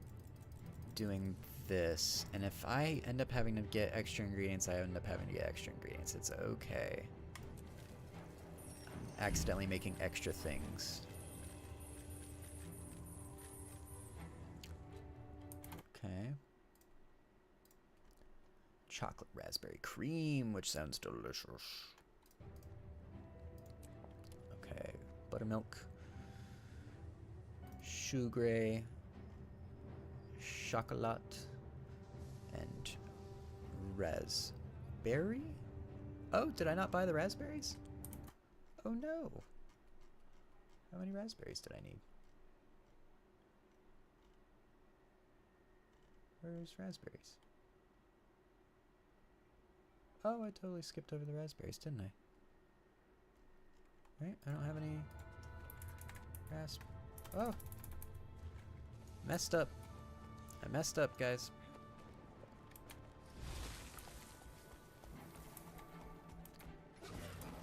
doing this, and if I end up having to get extra ingredients, I end up having to get extra ingredients. It's okay. I'm accidentally making extra things. Okay. Chocolate raspberry cream, which sounds delicious. Okay, buttermilk, sugar, chocolate, and raspberry. Oh, did I not buy the raspberries? Oh no. How many raspberries did I need? Where's raspberries? Oh, I totally skipped over the raspberries, didn't I? Right? I don't have any Oh! Messed up. I messed up, guys.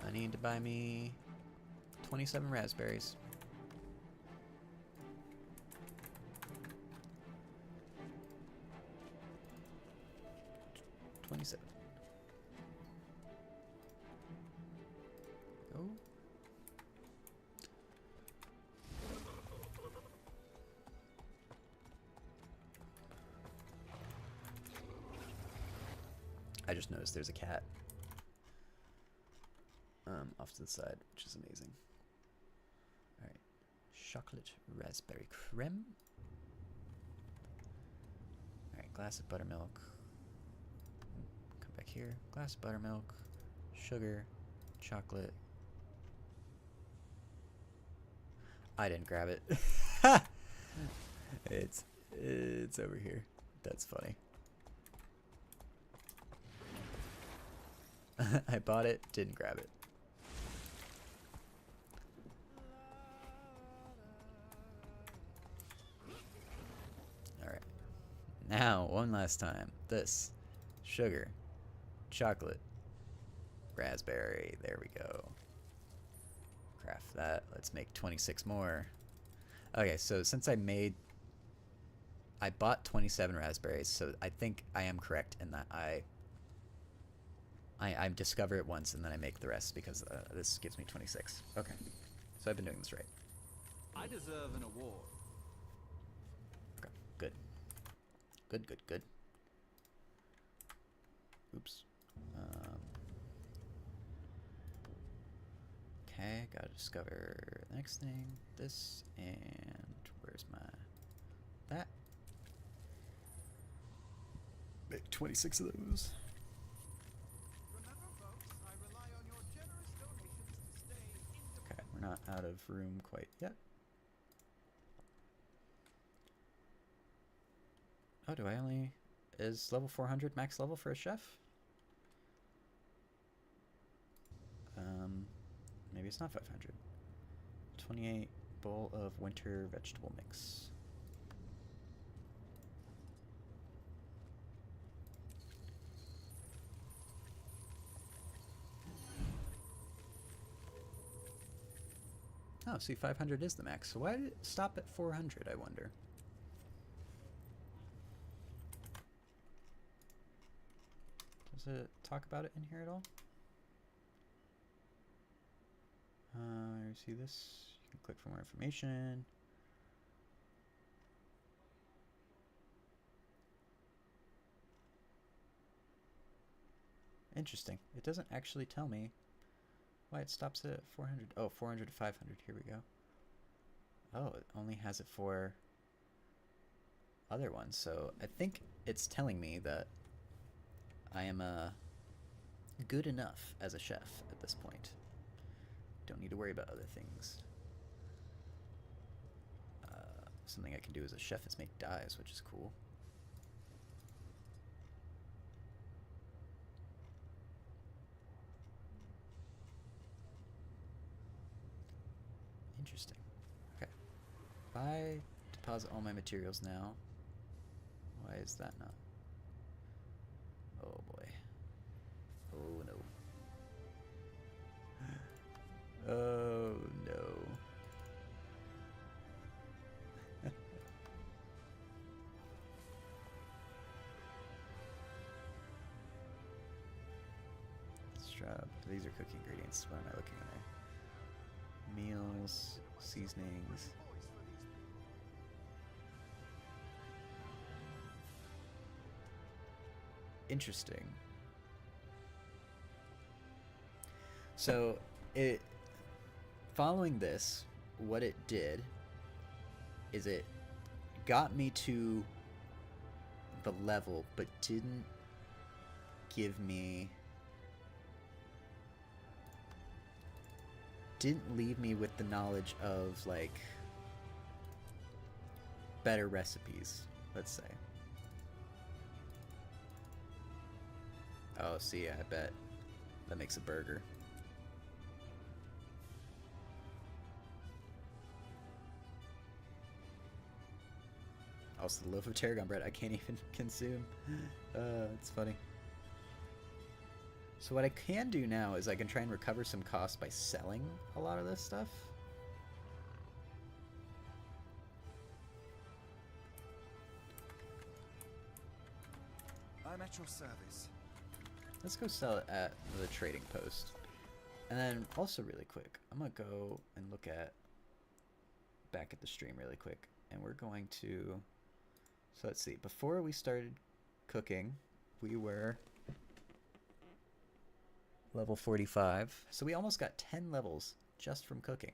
I need to buy me 27 raspberries. 27. Go. I just noticed there's a cat off to the side, which is amazing. Alright. Chocolate raspberry creme. Alright, glass of buttermilk. Come back here. Glass of buttermilk. Sugar. Chocolate. I didn't grab it. It's over here. That's funny. I bought it, didn't grab it. Alright. Now, one last time. This. Sugar. Chocolate. Raspberry. There we go. Craft that. Let's make 26 more. Okay, so since I bought 27 raspberries, so I think I am correct in that I discover it once and then I make the rest because this gives me 26. Okay, so I've been doing this right. I deserve an award. Okay, good. Good, good, good. Oops. Okay, gotta discover the next thing. This, and where's my... that? Make 26 of those. Remember, folks, I rely on your generous donations to stay independent. Okay, we're not out of room quite yet. Oh, do I only... is level 400 max level for a chef? Maybe it's not 500. 28 bowl of winter vegetable mix. Oh, see, 500 is the max. So why did it stop at 400, I wonder? Does it talk about it in here at all? You see this? You can click for more information. Interesting. It doesn't actually tell me why it stops at 400. Oh, 400 to 500. Here we go. Oh, it only has it for other ones. So I think it's telling me that I am good enough as a chef at this point. Don't need to worry about other things. Something I can do as a chef is make dyes, which is cool. Interesting. Okay. If I deposit all my materials now, why is that not? Oh boy. Oh no. Oh no. Strap. These are cooking ingredients. What am I looking at? Meals, seasonings. Interesting. So it following this, what it did is it got me to the level but didn't give me didn't leave me with the knowledge of, like, better recipes, let's say. Oh, see, I bet that makes a burger. Also, the loaf of tarragon bread I can't even consume. It's funny. So what I can do now is I can try and recover some costs by selling a lot of this stuff. I'm at your service. Let's go sell it at the trading post. And then also really quick, I'm gonna go and look at back at the stream really quick. And we're going to, so let's see, before we started cooking, we were level 45. So we almost got 10 levels just from cooking.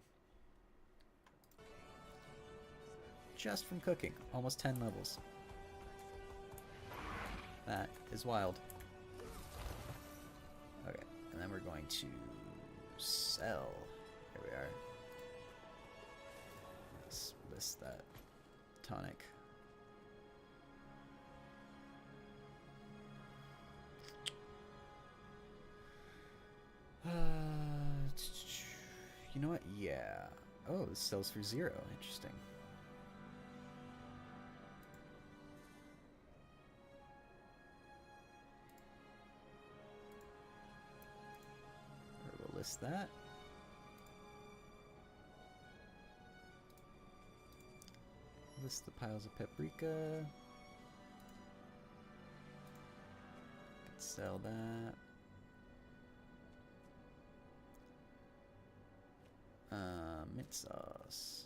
Just from cooking, almost 10 levels. That is wild. Okay, and then we're going to sell. Here we are. Let's list that tonic. You know what? Yeah. Oh, this sells for 0. Interesting. We'll list that. List the piles of paprika. Sell that. Mint sauce.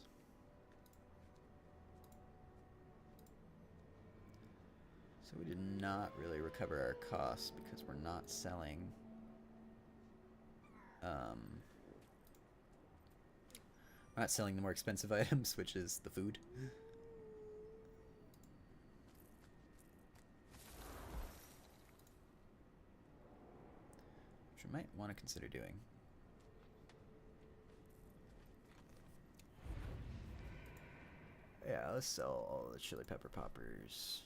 So we did not really recover our costs because we're not selling we're not selling the more expensive items, which is the food. Which we might want to consider doing. Yeah, let's sell all the chili pepper poppers.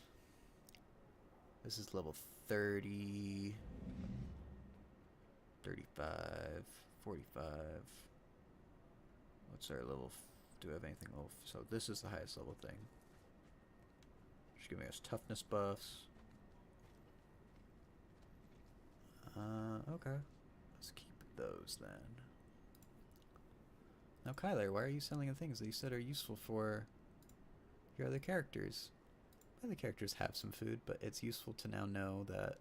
This is level 30, 35, 45. What's our level? Do we have anything level? So this is the highest level thing. Just giving us toughness buffs. Okay. Let's keep those then. Now, Kyler, why are you selling the things that you said are useful for your other characters? My other characters have some food, but it's useful to now know that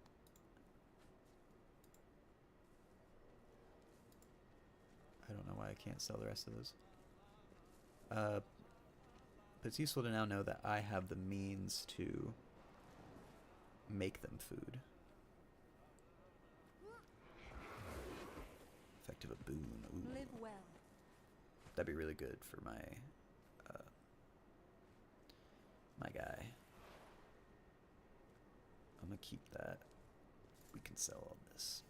I don't know why I can't sell the rest of those. But it's useful to now know that I have the means to make them food. Effective a boon. Ooh. Live well. That'd be really good for my my guy. I'm gonna keep that. We can sell all this.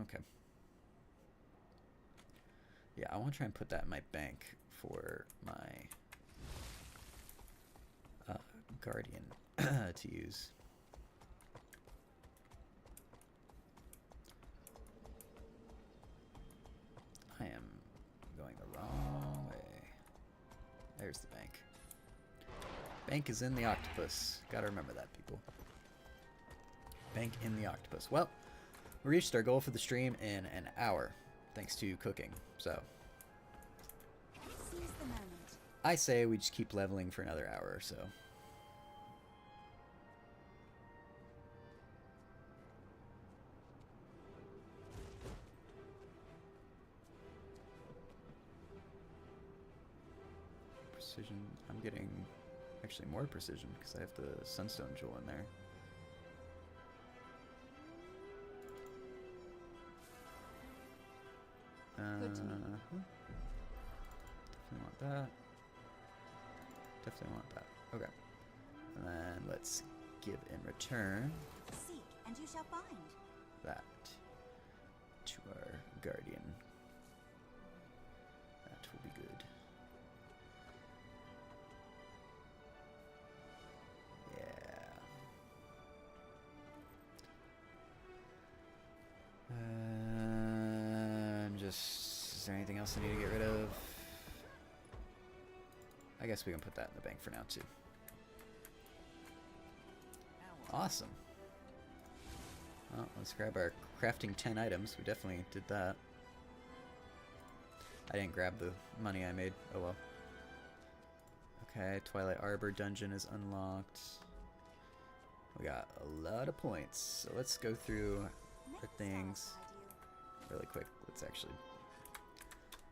Okay. Yeah, I want to try and put that in my bank for my guardian to use. I am going the wrong way. There's the bank. Bank is in the octopus. Gotta remember that, people. Bank in the octopus. Well, we reached our goal for the stream in an hour, thanks to cooking. So, Seize the moment. I say we just keep leveling for another hour or so. Precision. I'm getting actually more precision because I have the sunstone jewel in there. Good to me. Definitely want that. Definitely want that. Okay. And then let's give in return Seek, and you shall find. that to our guardian. That will be good. Yeah. Is there anything else I need to get rid of? I guess we can put that in the bank for now too. Awesome. Well, let's grab our crafting 10 items. We definitely did that. I didn't grab the money I made. Oh well. Okay, Twilight Arbor dungeon is unlocked. We got a lot of points. So let's go through our things really quick. Let's actually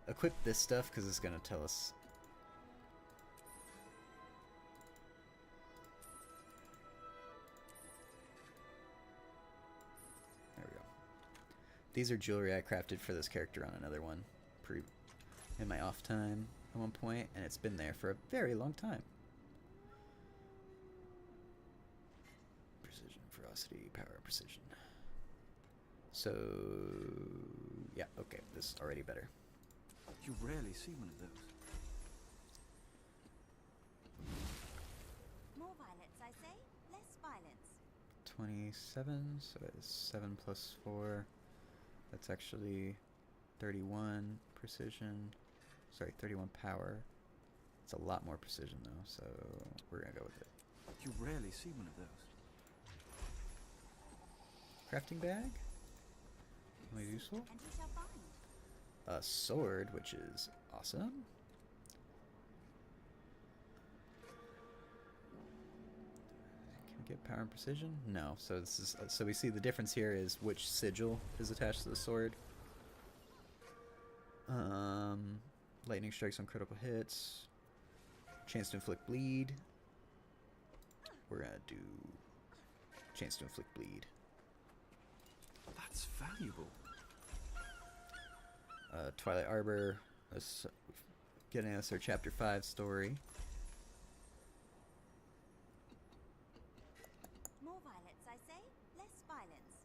equip this stuff because it's going to tell us. There we go. These are jewelry I crafted for this character on another one in my off time at one point, and it's been there for a very long time. Precision, ferocity, power, precision. So, yeah, okay, this is already better. You rarely see one of those. More violence, I say. Less violence. 27, so it's 7 plus 4. That's actually 31 precision. Sorry, 31 power. It's a lot more precision though, so we're gonna go with it. You rarely see one of those. Crafting bag? Really useful. And you shall find. A sword, which is awesome. Can we get power and precision? No. So this is so we see the difference here is which sigil is attached to the sword. Lightning strikes on critical hits. Chance to inflict bleed. We're gonna do chance to inflict bleed. That's valuable. Twilight Arbor, getting us our Chapter 5 story. More violence, I say. Less violence.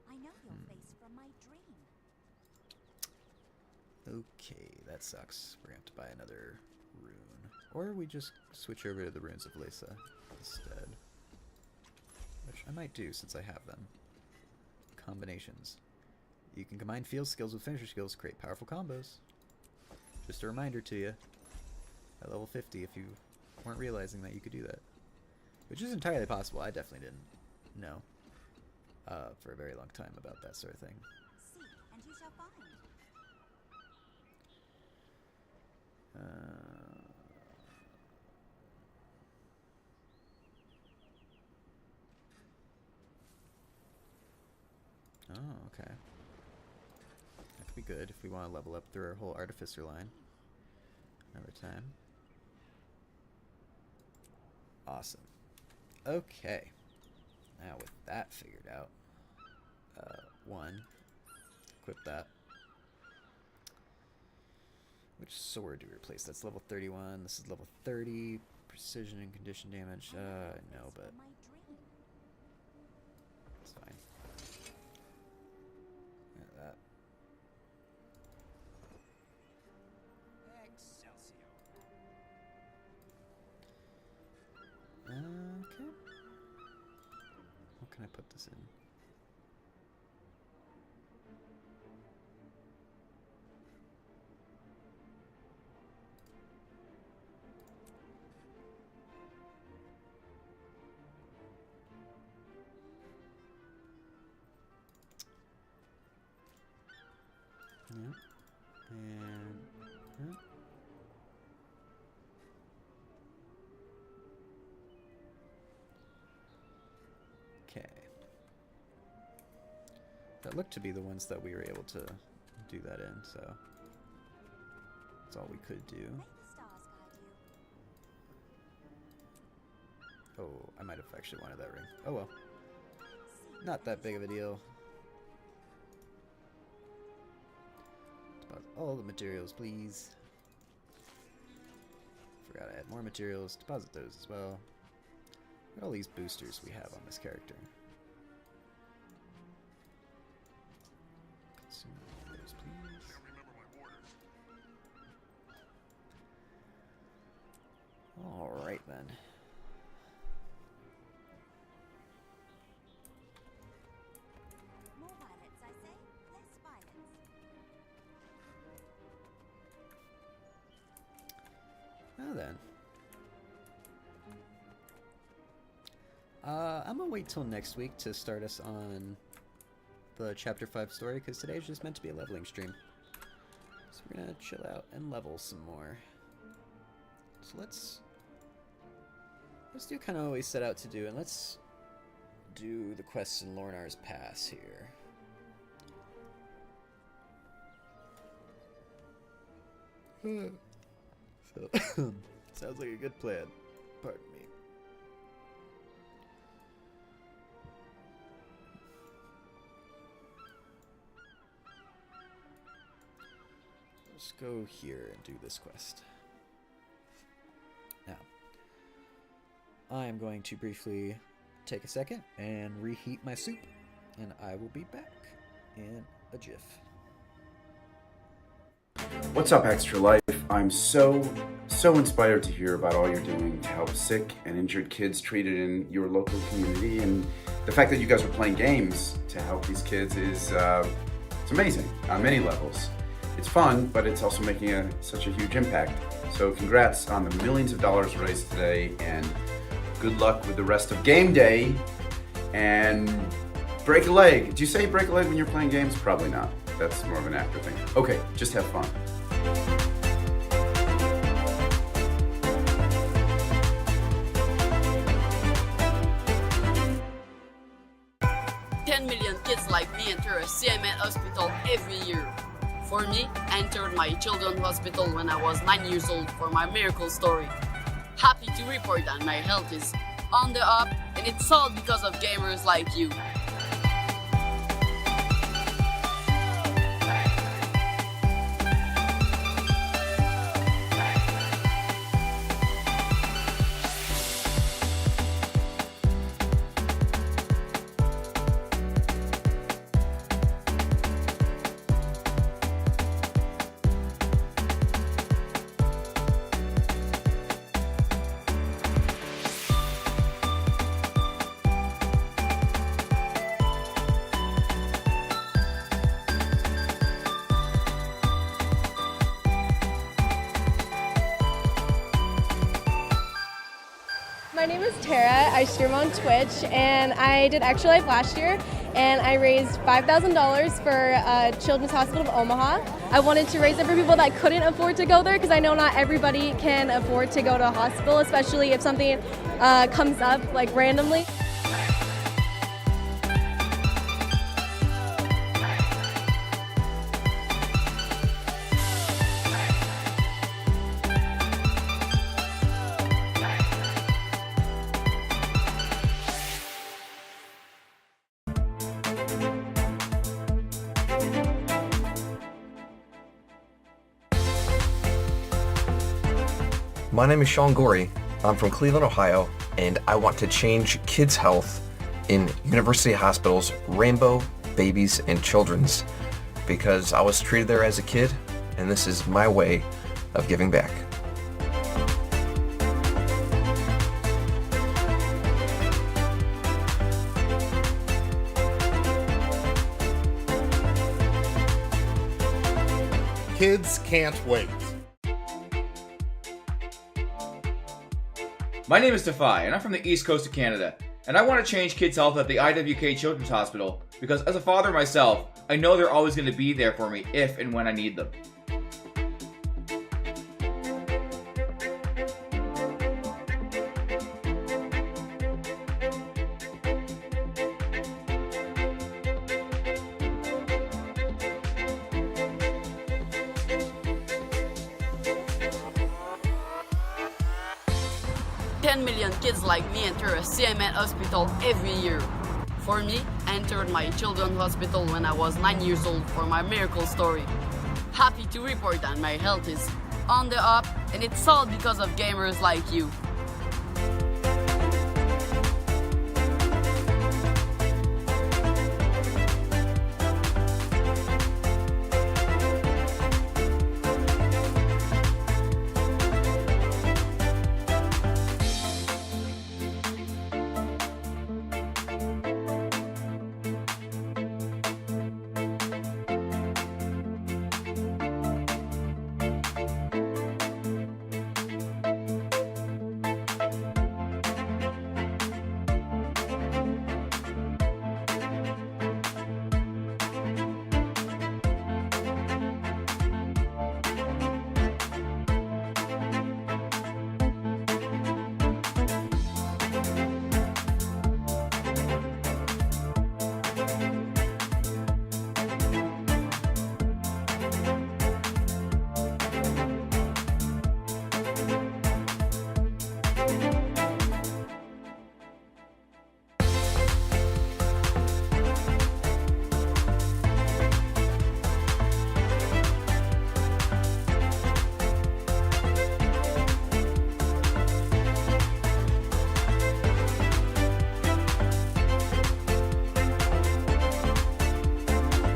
I know your face from my dream. Okay, that sucks. We're gonna have to buy another rune. Or we just switch over to the runes of Lisa instead. Which I might do since I have them. Combinations. You can combine field skills with finisher skills to create powerful combos. Just a reminder to you. At level 50 if you weren't realizing that you could do that. Which is entirely possible. I definitely didn't know for a very long time about that sort of thing. Seek, and you shall find. Oh, okay. That could be good if we want to level up through our whole artificer line another time. Awesome. Okay. Now with that figured out, equip that. Which sword do we replace? That's level 31. This is level 30. Precision and condition damage. No, but From my dream. it's fine. Yeah, that. Excelsior. Okay. What can I put this in? Yeah. And okay. That looked to be the ones that we were able to do that in, so that's all we could do. May the stars guide you. Oh, I might have actually wanted that ring. Oh well. not that big of a deal. Deposit all the materials, please. Forgot I had more materials. Deposit those as well. Look at all these boosters we have on this character. Consume all those, please. Alright then. More violence, I say. Less violence. Now then. I'm gonna wait till next week to start us on the Chapter 5 story, because today's just meant to be a leveling stream. So we're gonna chill out and level some more. So let's do kind of what we set out to do, and let's do the quests in Lornar's Pass here. So, sounds like a good plan. Pardon me. Let's go here and do this quest. Now, I am going to briefly take a second and reheat my soup, and I will be back in a jiff. What's up, Extra Life? I'm so inspired to hear about all you're doing to help sick and injured kids treated in your local community, and the fact that you guys are playing games to help these kids is it's amazing on many levels. It's fun, but it's also making such a huge impact. So congrats on the millions of dollars raised today, and good luck with the rest of game day. And break a leg. Do you say break a leg when you're playing games? Probably not. That's more of an actor thing. Okay, just have fun. Million kids like me enter a CMN hospital every year. For me, I entered my children's hospital when I was 9 years old for my miracle story. Happy to report that my health is on the up, and it's all because of gamers like you. My name is Tara. I stream on Twitch, and I did Extra Life last year, and I raised $5,000 for Children's Hospital of Omaha. I wanted to raise it for people that couldn't afford to go there, because I know not everybody can afford to go to a hospital, especially if something comes up like randomly. My name is Sean Gorey. I'm from Cleveland, Ohio, and I want to change kids' health in university hospitals, Rainbow, Babies, and Children's, because I was treated there as a kid, and this is my way of giving back. Kids can't wait. My name is Defy, and I'm from the East Coast of Canada, and I want to change kids' health at the IWK Children's Hospital, because as a father myself, I know they're always going to be there for me if and when I need them. $10 million kids like me enter a CMN hospital every year. For me, I entered my children's hospital when I was 9 years old for my miracle story. Happy to report that my health is on the up, and it's all because of gamers like you.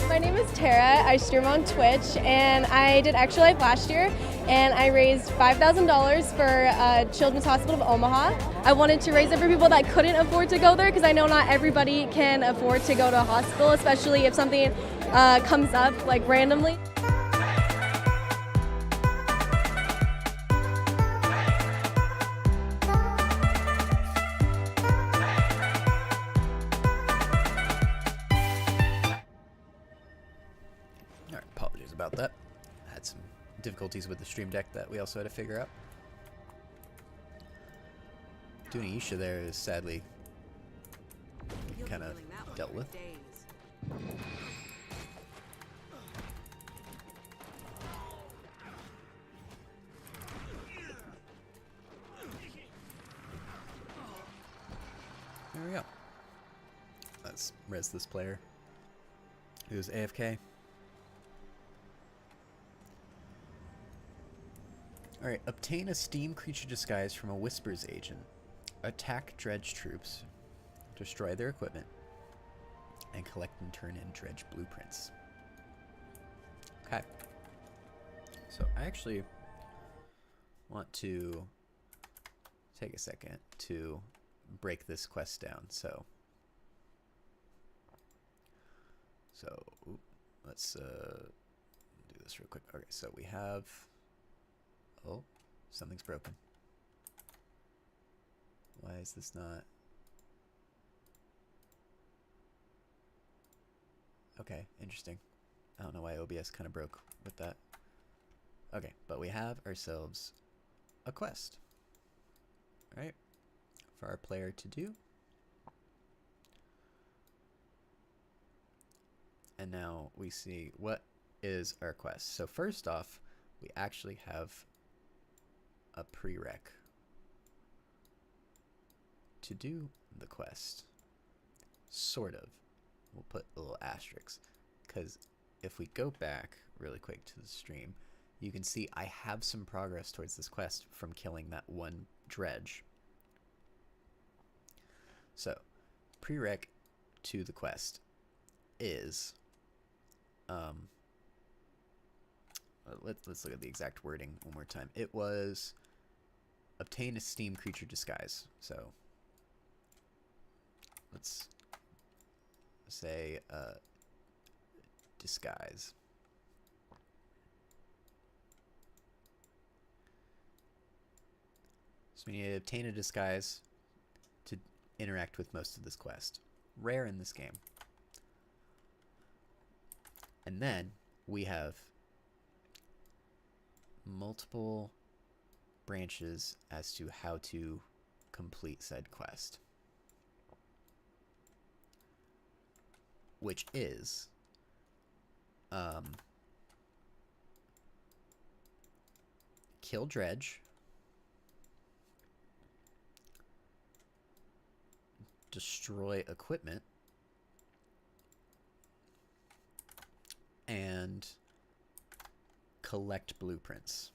My name is Tara. I stream on Twitch, and I did Extra Life last year, and I raised $5,000 for Children's Hospital of Omaha. I wanted to raise it for people that couldn't afford to go there, because I know not everybody can afford to go to a hospital, especially if something comes up like randomly. Alright, apologies about that. I had some difficulties with the stream deck that we also had to figure out. Doing Isha there is sadly kind of dealt with. There we go. Let's res this player who's AFK. Alright, obtain a steam creature disguise from a Whispers agent. Attack Dredge troops, destroy their equipment, and collect and turn in Dredge blueprints. Okay. So I actually want to take a second to break this quest down. So let's do this real quick. Okay, so we have... Oh, something's broken. Why is this not... Okay, interesting. I don't know why OBS kind of broke with that. Okay, but we have ourselves a quest, right, for our player to do. And now we see what is our quest. So first off, we actually have a prereq to do the quest. Sort of. We'll put a little asterisk, because if we go back really quick to the stream, you can see I have some progress towards this quest from killing that one dredge. So, prereq to the quest is let's look at the exact wording one more time. It was obtain a steam creature disguise. So let's say disguise. So we need to obtain a disguise to interact with most of this quest. Rare in this game. And then we have multiple branches as to how to complete said quest, which is kill dredge, destroy equipment, collect blueprints.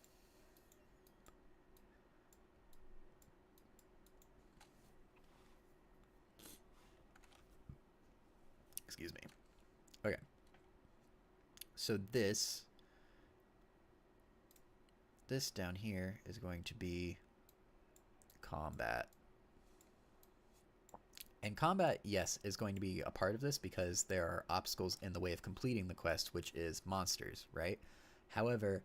Excuse me. Okay. So this down here is going to be combat. And combat, yes, is going to be a part of this because there are obstacles in the way of completing the quest, which is monsters, right? However,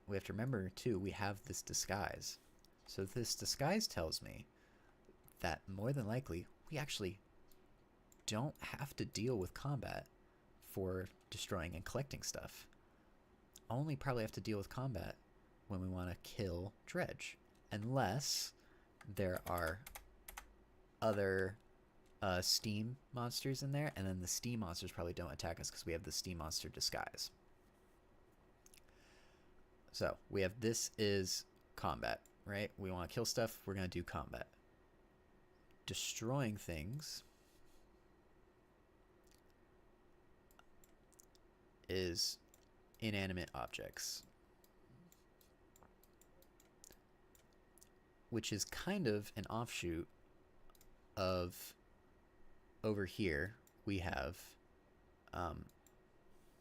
we have to remember, too, we have this disguise. So this disguise tells me that more than likely, we actually don't have to deal with combat for destroying and collecting stuff. Only probably have to deal with combat when we want to kill Dredge. Unless there are other steam monsters in there, and then the steam monsters probably don't attack us because we have the steam monster disguise. So we have this is combat, right? We want to kill stuff, we're going to do combat. Destroying things is inanimate objects, which is kind of an offshoot of over here we have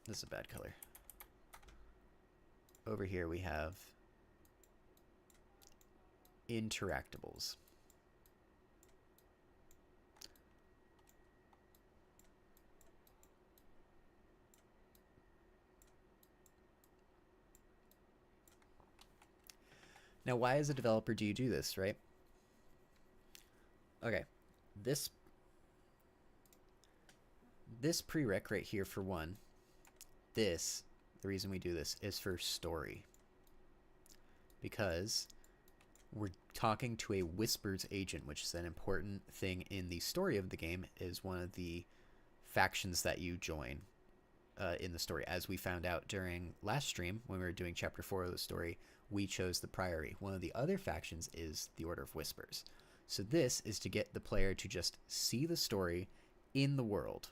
this is a bad color. Over here we have interactables. Now, why as a developer do you do this, right? Okay, this prereq right here, for one, the reason we do this is for story. Because we're talking to a Whispers agent, which is an important thing in the story of the game, is one of the factions that you join in the story. As we found out during last stream, when we were doing Chapter 4 of the story, we chose the Priory. One of the other factions is the Order of Whispers. So this is to get the player to just see the story in the world.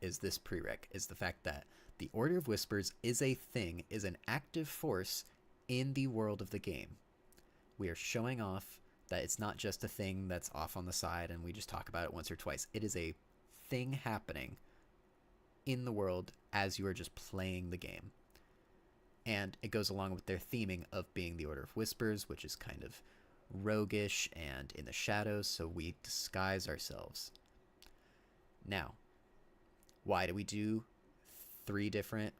Is this prereq, is the fact that the Order of Whispers is a thing, is an active force in the world of the game. We are showing off that it's not just a thing that's off on the side and we just talk about it once or twice. It is a thing happening in the world as you are just playing the game. And it goes along with their theming of being the Order of Whispers, which is kind of roguish and in the shadows, so we disguise ourselves. Now, why do we do 3 different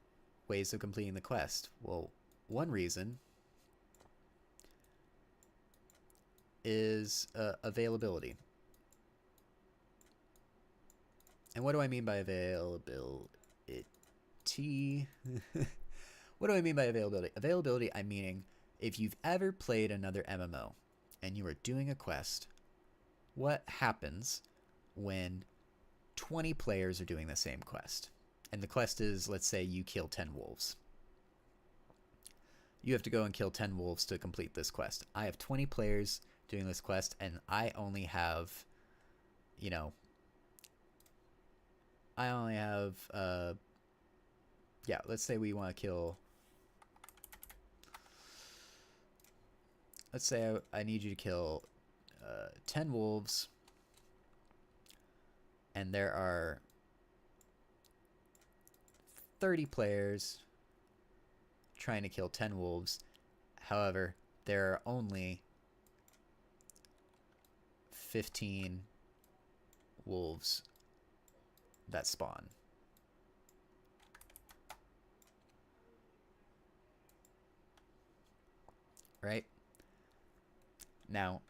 ways of completing the quest? Well, one reason is availability. And what do I mean by availability? What do I mean by availability? Availability, I'm meaning if you've ever played another MMO and you are doing a quest, what happens when 20 players are doing the same quest? And the quest is, let's say you kill 10 wolves. You have to go and kill 10 wolves to complete this quest. I have 20 players doing this quest, and I only have, let's say we want to kill, let's say I need you to kill 10 wolves, and there are 30 players trying to kill 10 wolves. However, there are only 15 wolves that spawn. Right? Now,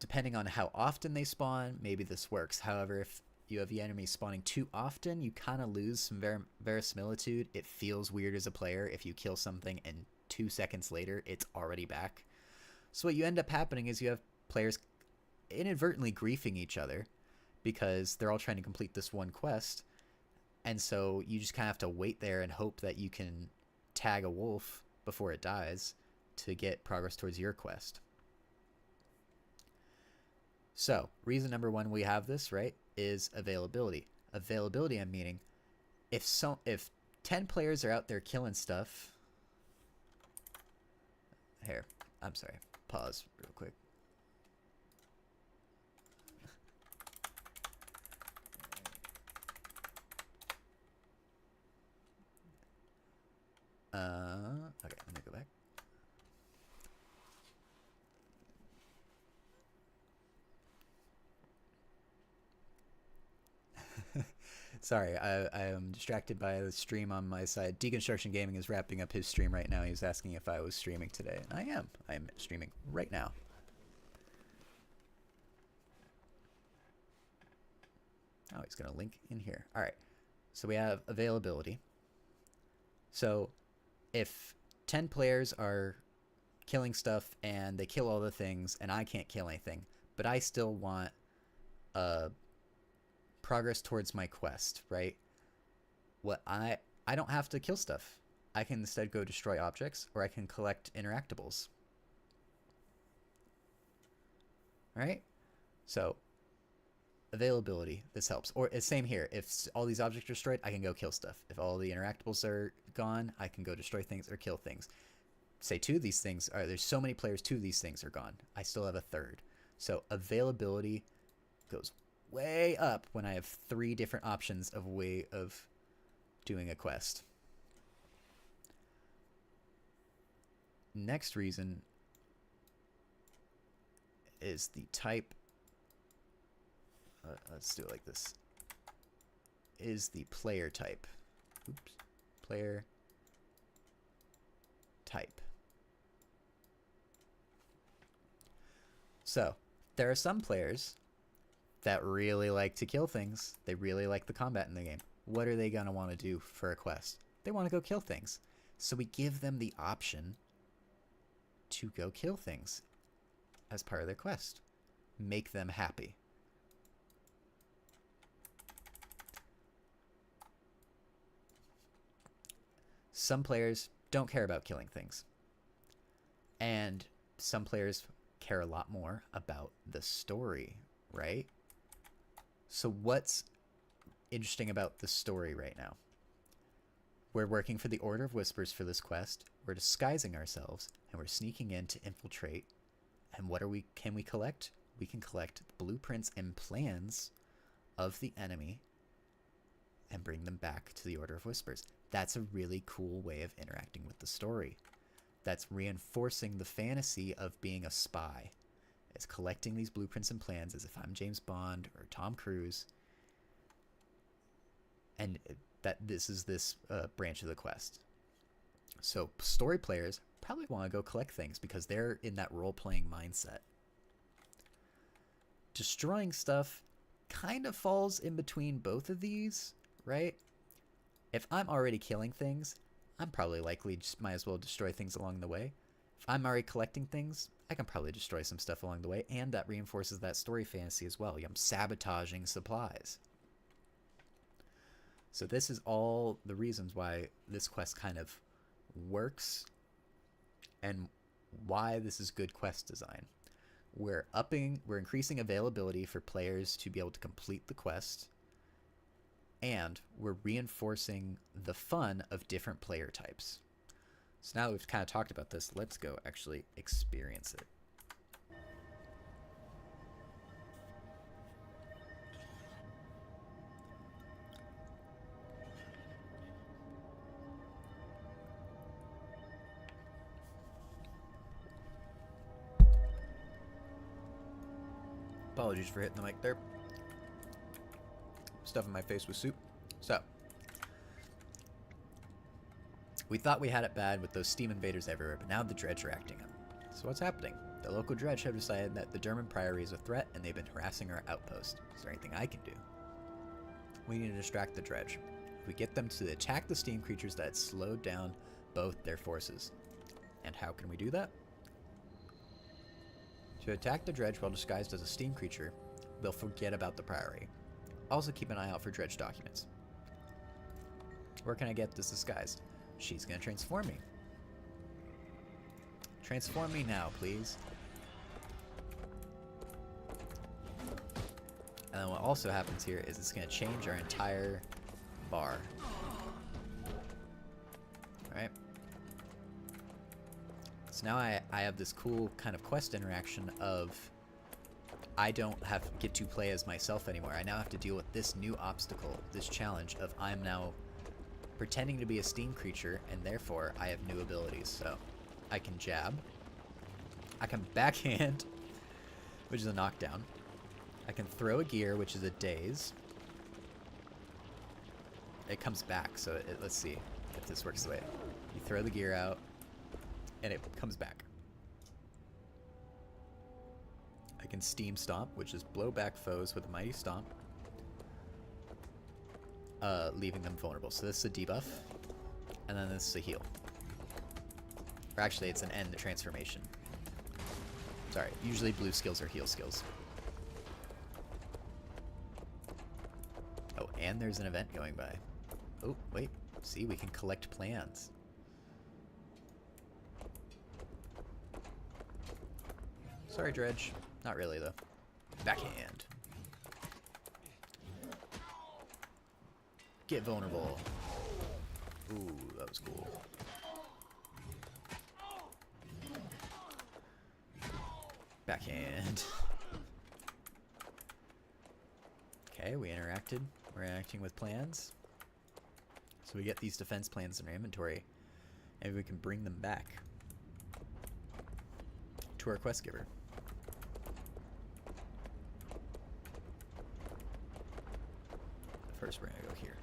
depending on how often they spawn, maybe this works. However, if you have the enemy spawning too often, you kind of lose some verisimilitude. It feels weird as a player if you kill something and 2 seconds later it's already back. So what you end up happening is you have players inadvertently griefing each other because they're all trying to complete this one quest, and so you just kind of have to wait there and hope that you can tag a wolf before it dies to get progress towards your quest. So, reason number 1 we have this, right, is availability. Availability, I'm meaning, if 10 players are out there killing stuff. Here, I'm sorry. Pause real quick. Okay, let me go back. Sorry, I am distracted by the stream on my side. Deconstruction Gaming is wrapping up his stream right now. He's asking if I was streaming today, and I am. I am streaming right now. Oh, he's going to link in here. All right, so we have availability. So if 10 players are killing stuff and they kill all the things and I can't kill anything, but I still want progress towards my quest, right? What I don't have to kill stuff. I can instead go destroy objects, or I can collect interactables. All right? So availability, this helps. Or it's same here. If all these objects are destroyed, I can go kill stuff. If all the interactables are gone, I can go destroy things or kill things. Say 2 of these things are, there's so many players, 2 of these things are gone. I still have a third. So availability goes way up when I have 3 different options of way of doing a quest. Next reason is the type. Let's do it like this. Is the player type. Oops. Player type. So, there are some players that really like to kill things. They really like the combat in the game. What are they going to want to do for a quest? They want to go kill things. So we give them the option to go kill things as part of their quest. Make them happy. Some players don't care about killing things. And some players care a lot more about the story, right? So what's interesting about the story right now? We're working for the Order of Whispers for this quest. We're disguising ourselves, and we're sneaking in to infiltrate. And what can we collect? We can collect blueprints and plans of the enemy and bring them back to the Order of Whispers. That's a really cool way of interacting with the story. That's reinforcing the fantasy of being a spy. It's collecting these blueprints and plans as if I'm James Bond or Tom Cruise. And that this is this branch of the quest. So story players probably want to go collect things because they're in that role-playing mindset. Destroying stuff kind of falls in between both of these, right? If I'm already killing things, I'm probably likely just might as well destroy things along the way. If I'm already collecting things, I can probably destroy some stuff along the way, and that reinforces that story fantasy as well. I'm sabotaging supplies. So this is all the reasons why this quest kind of works and why this is good quest design. We're increasing availability for players to be able to complete the quest, and we're reinforcing the fun of different player types. So now that we've kind of talked about this, let's go actually experience it. Apologies for hitting the mic there. Stuffing my face with soup. So, we thought we had it bad with those steam invaders everywhere, but now the dredge are acting up. So what's happening? The local dredge have decided that the German Priory is a threat, and they've been harassing our outpost. Is there anything I can do? We need to distract the dredge. If we get them to attack the steam creatures, that slowed down both their forces. And how can we do that? To attack the dredge while disguised as a steam creature, they'll forget about the Priory. Also keep an eye out for dredge documents. Where can I get this disguise? She's gonna transform me. Transform me now, please. And then what also happens here is it's gonna change our entire bar. So now I have this cool kind of quest interaction of I don't get to play as myself anymore. I now have to deal with this new obstacle, this challenge of I'm now pretending to be a steam creature, and therefore I have new abilities. So I can jab, I can backhand, which is a knockdown, I can throw a gear, which is a daze. It comes back, so let's see if this works the way. You throw the gear out, and it comes back. I can steam stomp, which is blow back foes with a mighty stomp, leaving them vulnerable. So this is a debuff, and then this is a heal. Or actually, it's an end the transformation. Sorry, usually blue skills are heal skills. Oh, and there's an event going by. Oh, wait. See, we can collect plans. Sorry, Dredge. Not really, though. Backhand. Get vulnerable. Ooh, that was cool. Backhand. Okay, we interacted. We're interacting with plans. So we get these defense plans in our inventory, and we can bring them back to our quest giver. First, we're gonna go here.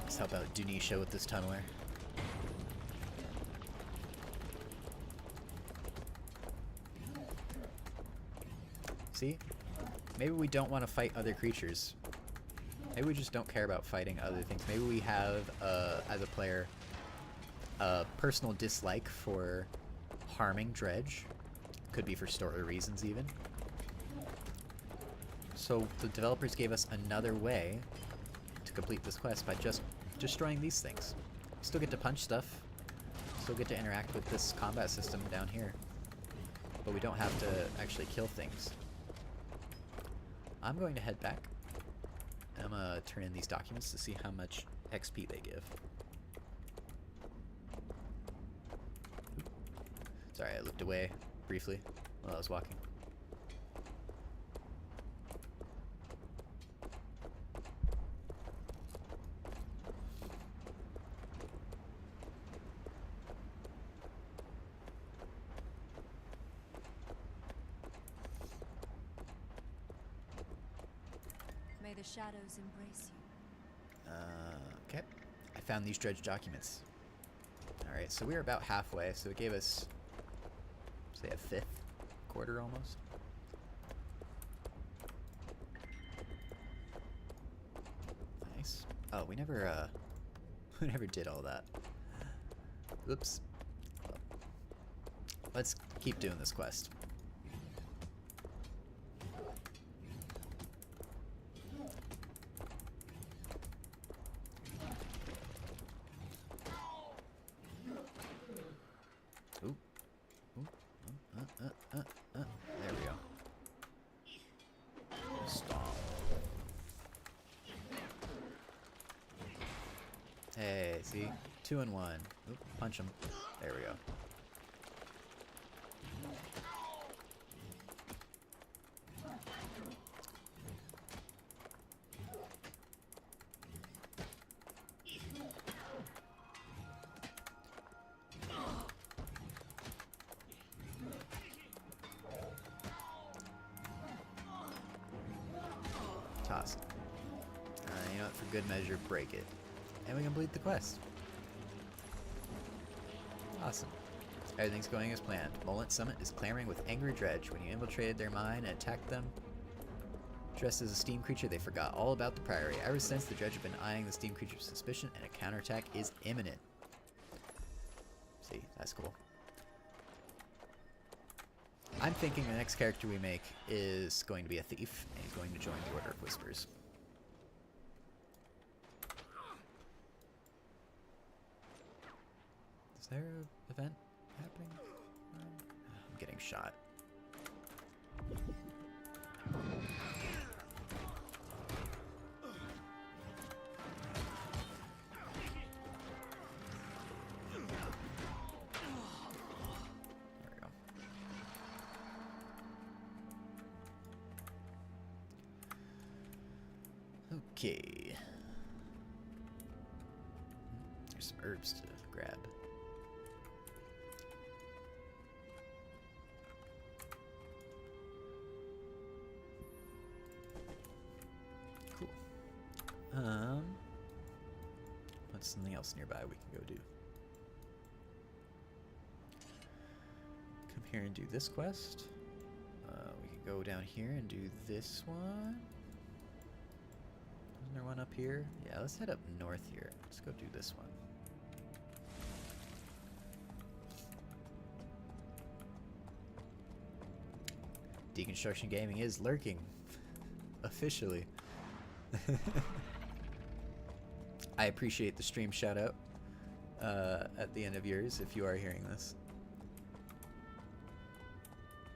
Let's help out Dunisha with this tunneler. See? Maybe we don't want to fight other creatures. Maybe we just don't care about fighting other things. Maybe we have, as a player, a personal dislike for harming Dredge. Could be for story reasons, even. So the developers gave us another way to complete this quest by just destroying these things. Still get to punch stuff. Still get to interact with this combat system down here. But we don't have to actually kill things. I'm going to head back. I'm gonna turn in these documents to see how much XP they give. Sorry, I looked away briefly while I was walking. May the shadows embrace you. Okay. I found these Dredge documents. Alright, so we were about halfway, so it gave us, say, a fifth quarter almost. Nice. Oh, we never we never did all that. Oops. Well, let's keep doing this quest. There we go. Stomp. Hey, see? 2 and 1. Oop, punch him. There we go. Toss it. You know what? For good measure, break it. And we complete the quest. Awesome. Everything's going as planned. Molent Summit is clamoring with angry Dredge. When you infiltrated their mine and attacked them, dressed as a steam creature, they forgot all about the Priory. Ever since, the Dredge have been eyeing the steam creature's suspicion, and a counterattack is imminent. See, that's cool. I'm thinking the next character we make is going to be a thief, and he's going to join the Order of Whispers. Is there an event happening? I'm getting shot. Okay. There's some herbs to grab. Cool. What's something else nearby we can go do? Come here and do this quest. We can go down here and do this one. Isn't there one up here? Yeah, let's head up north here. Let's go do this one. Deconstruction Gaming is lurking. Officially. I appreciate the stream shout out at the end of yours if you are hearing this.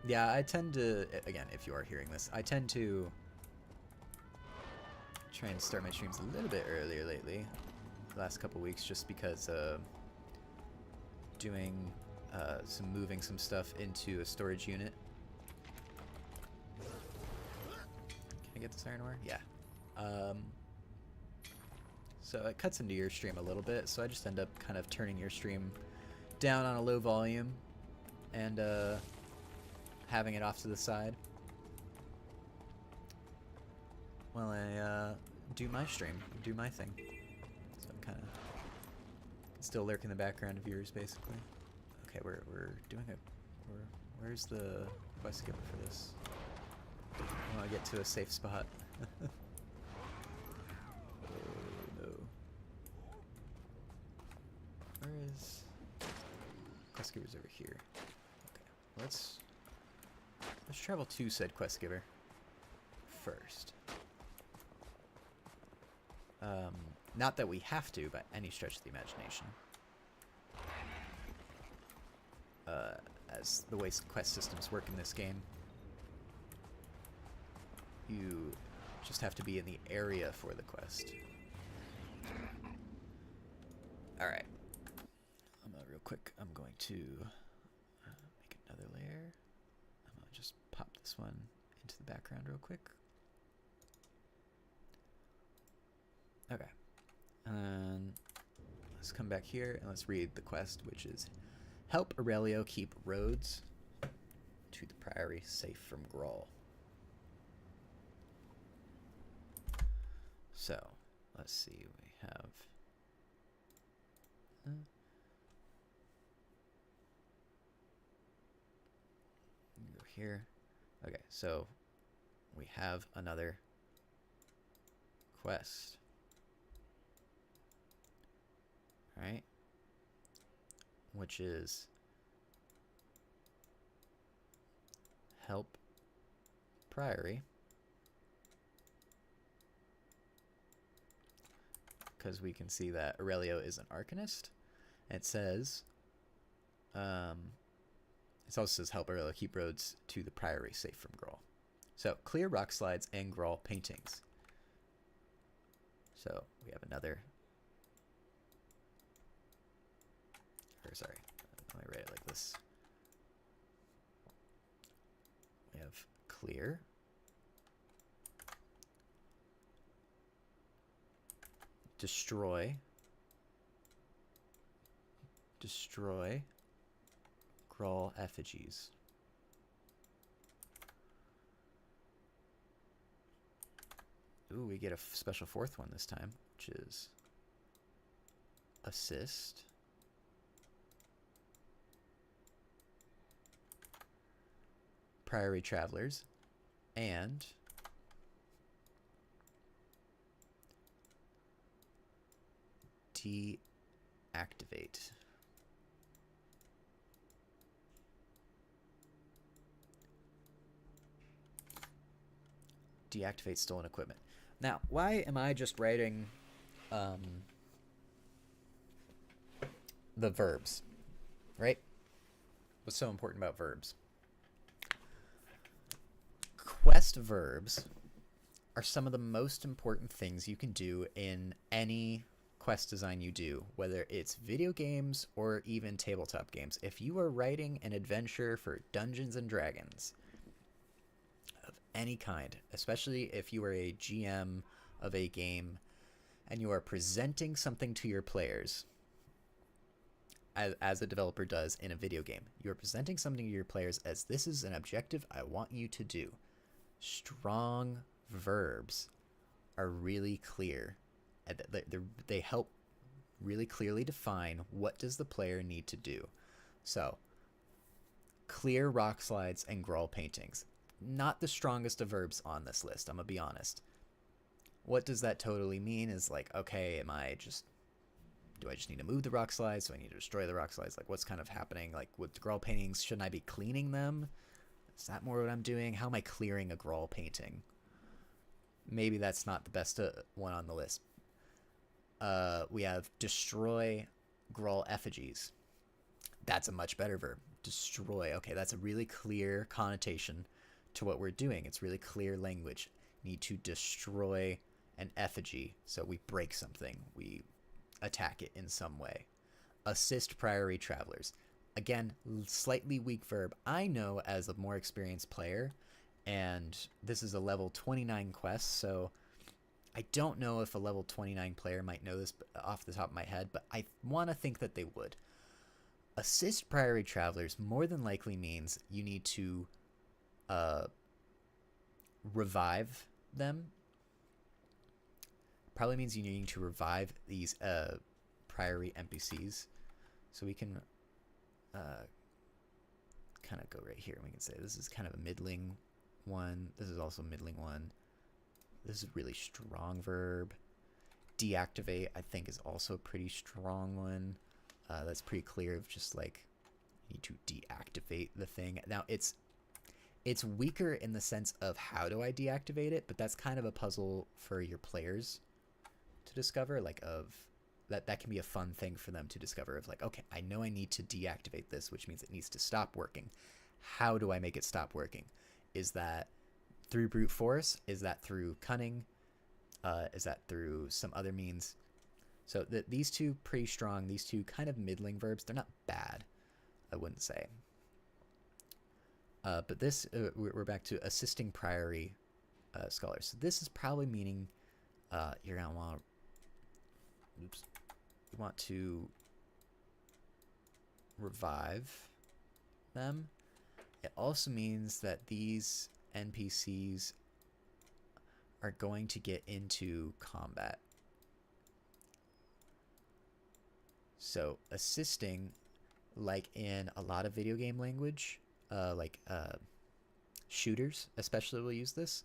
Yeah, I tend to, again, if you are hearing this, I tend to try and start my streams a little bit earlier lately, the last couple weeks, just because doing moving some stuff into a storage unit. Can I get this iron ore? Yeah. So it cuts into your stream a little bit, so I just end up kind of turning your stream down on a low volume and having it off to the side while I do my stream, do my thing. So I'm kind of still lurk in the background of yours, basically. Okay, we're doing where's the quest giver for this? I want to get to a safe spot. Oh no. Where is quest giver's over here? Okay, let's travel to said quest giver first. Not that we have to by any stretch of the imagination. As the way quest systems work in this game, you just have to be in the area for the quest. Alright. Real quick, I'm going to make another layer. I'm going to just pop this one into the background real quick. Okay. And let's come back here and let's read the quest, which is help Aurelio keep roads to the Priory safe from Grawl. So, let's see, we have go here. Okay, so we have another quest. Right? Which is help Priory, because we can see that Aurelio is an Arcanist. It says, it also says help Aurelio keep roads to the Priory safe from Grawl. So clear rock slides and Grawl paintings. So we have another. Or sorry, let me write it like this. We have clear. Destroy. Destroy. Grawl effigies. Ooh, we get a special fourth one this time, which is assist. Priory Travelers, and deactivate. Deactivate stolen equipment. Now, why am I just writing the verbs, right? What's so important about verbs? Quest verbs are some of the most important things you can do in any quest design you do, whether it's video games or even tabletop games. If you are writing an adventure for Dungeons and Dragons of any kind, especially if you are a GM of a game and you are presenting something to your players, as a developer does in a video game, you're presenting something to your players as this is an objective I want you to do. Strong verbs are really clear. They help really clearly define what does the player need to do. So, clear rock slides and growl paintings. Not the strongest of verbs on this list, I'm gonna be honest. What does that totally mean is like, okay, do I just need to move the rock slides? Do I need to destroy the rock slides? Like, what's kind of happening? Like, with the growl paintings, shouldn't I be cleaning them? Is that more what I'm doing? How am I clearing a growl painting? Maybe that's not the best one on the list. We have destroy growl effigies. That's a much better verb. Destroy. Okay, that's a really clear connotation to what we're doing. It's really clear language. Need to destroy an effigy. So we break something. We attack it in some way. Assist priority travelers. Again, slightly weak verb. I know as a more experienced player, and this is a level 29 quest, so I don't know if a level 29 player might know this off the top of my head, but I want to think that they would. Assist priority travelers more than likely means you need to revive them. Probably means you need to revive these priority NPCs. So we can kind of go right here and we can say this is kind of a middling one. This is also a middling one. This is a really strong verb. Deactivate, I think, is also a pretty strong one. That's pretty clear of just like you need to deactivate the thing. Now it's weaker in the sense of how do I deactivate it, but that's kind of a puzzle for your players to discover. Like that can be a fun thing for them to discover of like, okay, I know I need to deactivate this, which means it needs to stop working. How do I make it stop working? Is that through brute force? Is that through cunning? Is that through some other means? So these two pretty strong. These two kind of middling verbs. They're not bad, I wouldn't say. But this, we're back to assisting priority scholars. So this is probably meaning you're gonna want. Oops. You want to revive them. It also means that these NPCs are going to get into combat. So assisting, like in a lot of video game language, shooters especially will use this.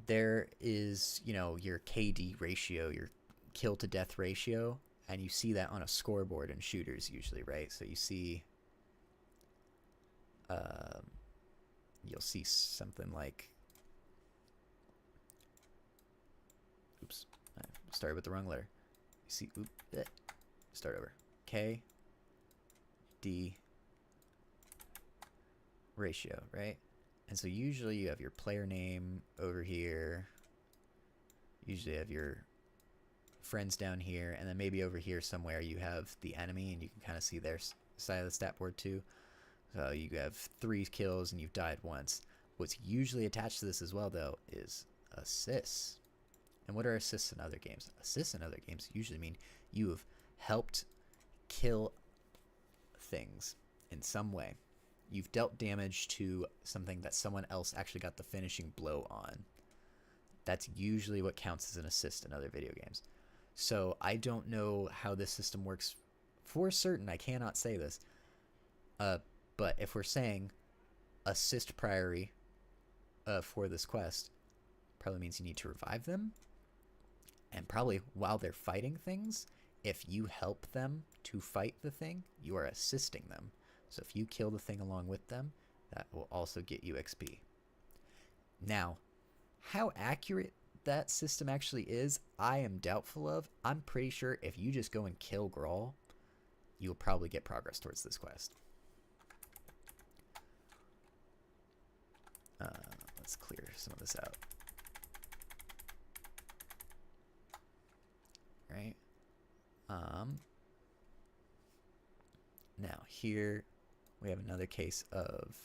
There is, your KD ratio, your kill to death ratio, and you see that on a scoreboard in shooters usually, right? So you see, you'll see something like, oops, I started with the wrong letter. You see, start over. K, D, ratio, right? And so usually you have your player name over here. Usually you have your friends down here. And then maybe over here somewhere you have the enemy and you can kind of see their side of the stat board too. So you have 3 kills and you've died once. What's usually attached to this as well though is assists. And what are assists in other games? Assists in other games usually mean you have helped kill things in some way. You've dealt damage to something that someone else actually got the finishing blow on. That's usually what counts as an assist in other video games. So I don't know how this system works for certain. I cannot say this. But if we're saying assist priority for this quest, probably means you need to revive them. And probably while they're fighting things, if you help them to fight the thing, you are assisting them. So if you kill the thing along with them, that will also get you XP. Now, how accurate that system actually is, I am doubtful of. I'm pretty sure if you just go and kill Grawl, you'll probably get progress towards this quest. Let's clear some of this out. Right? Now here we have another case of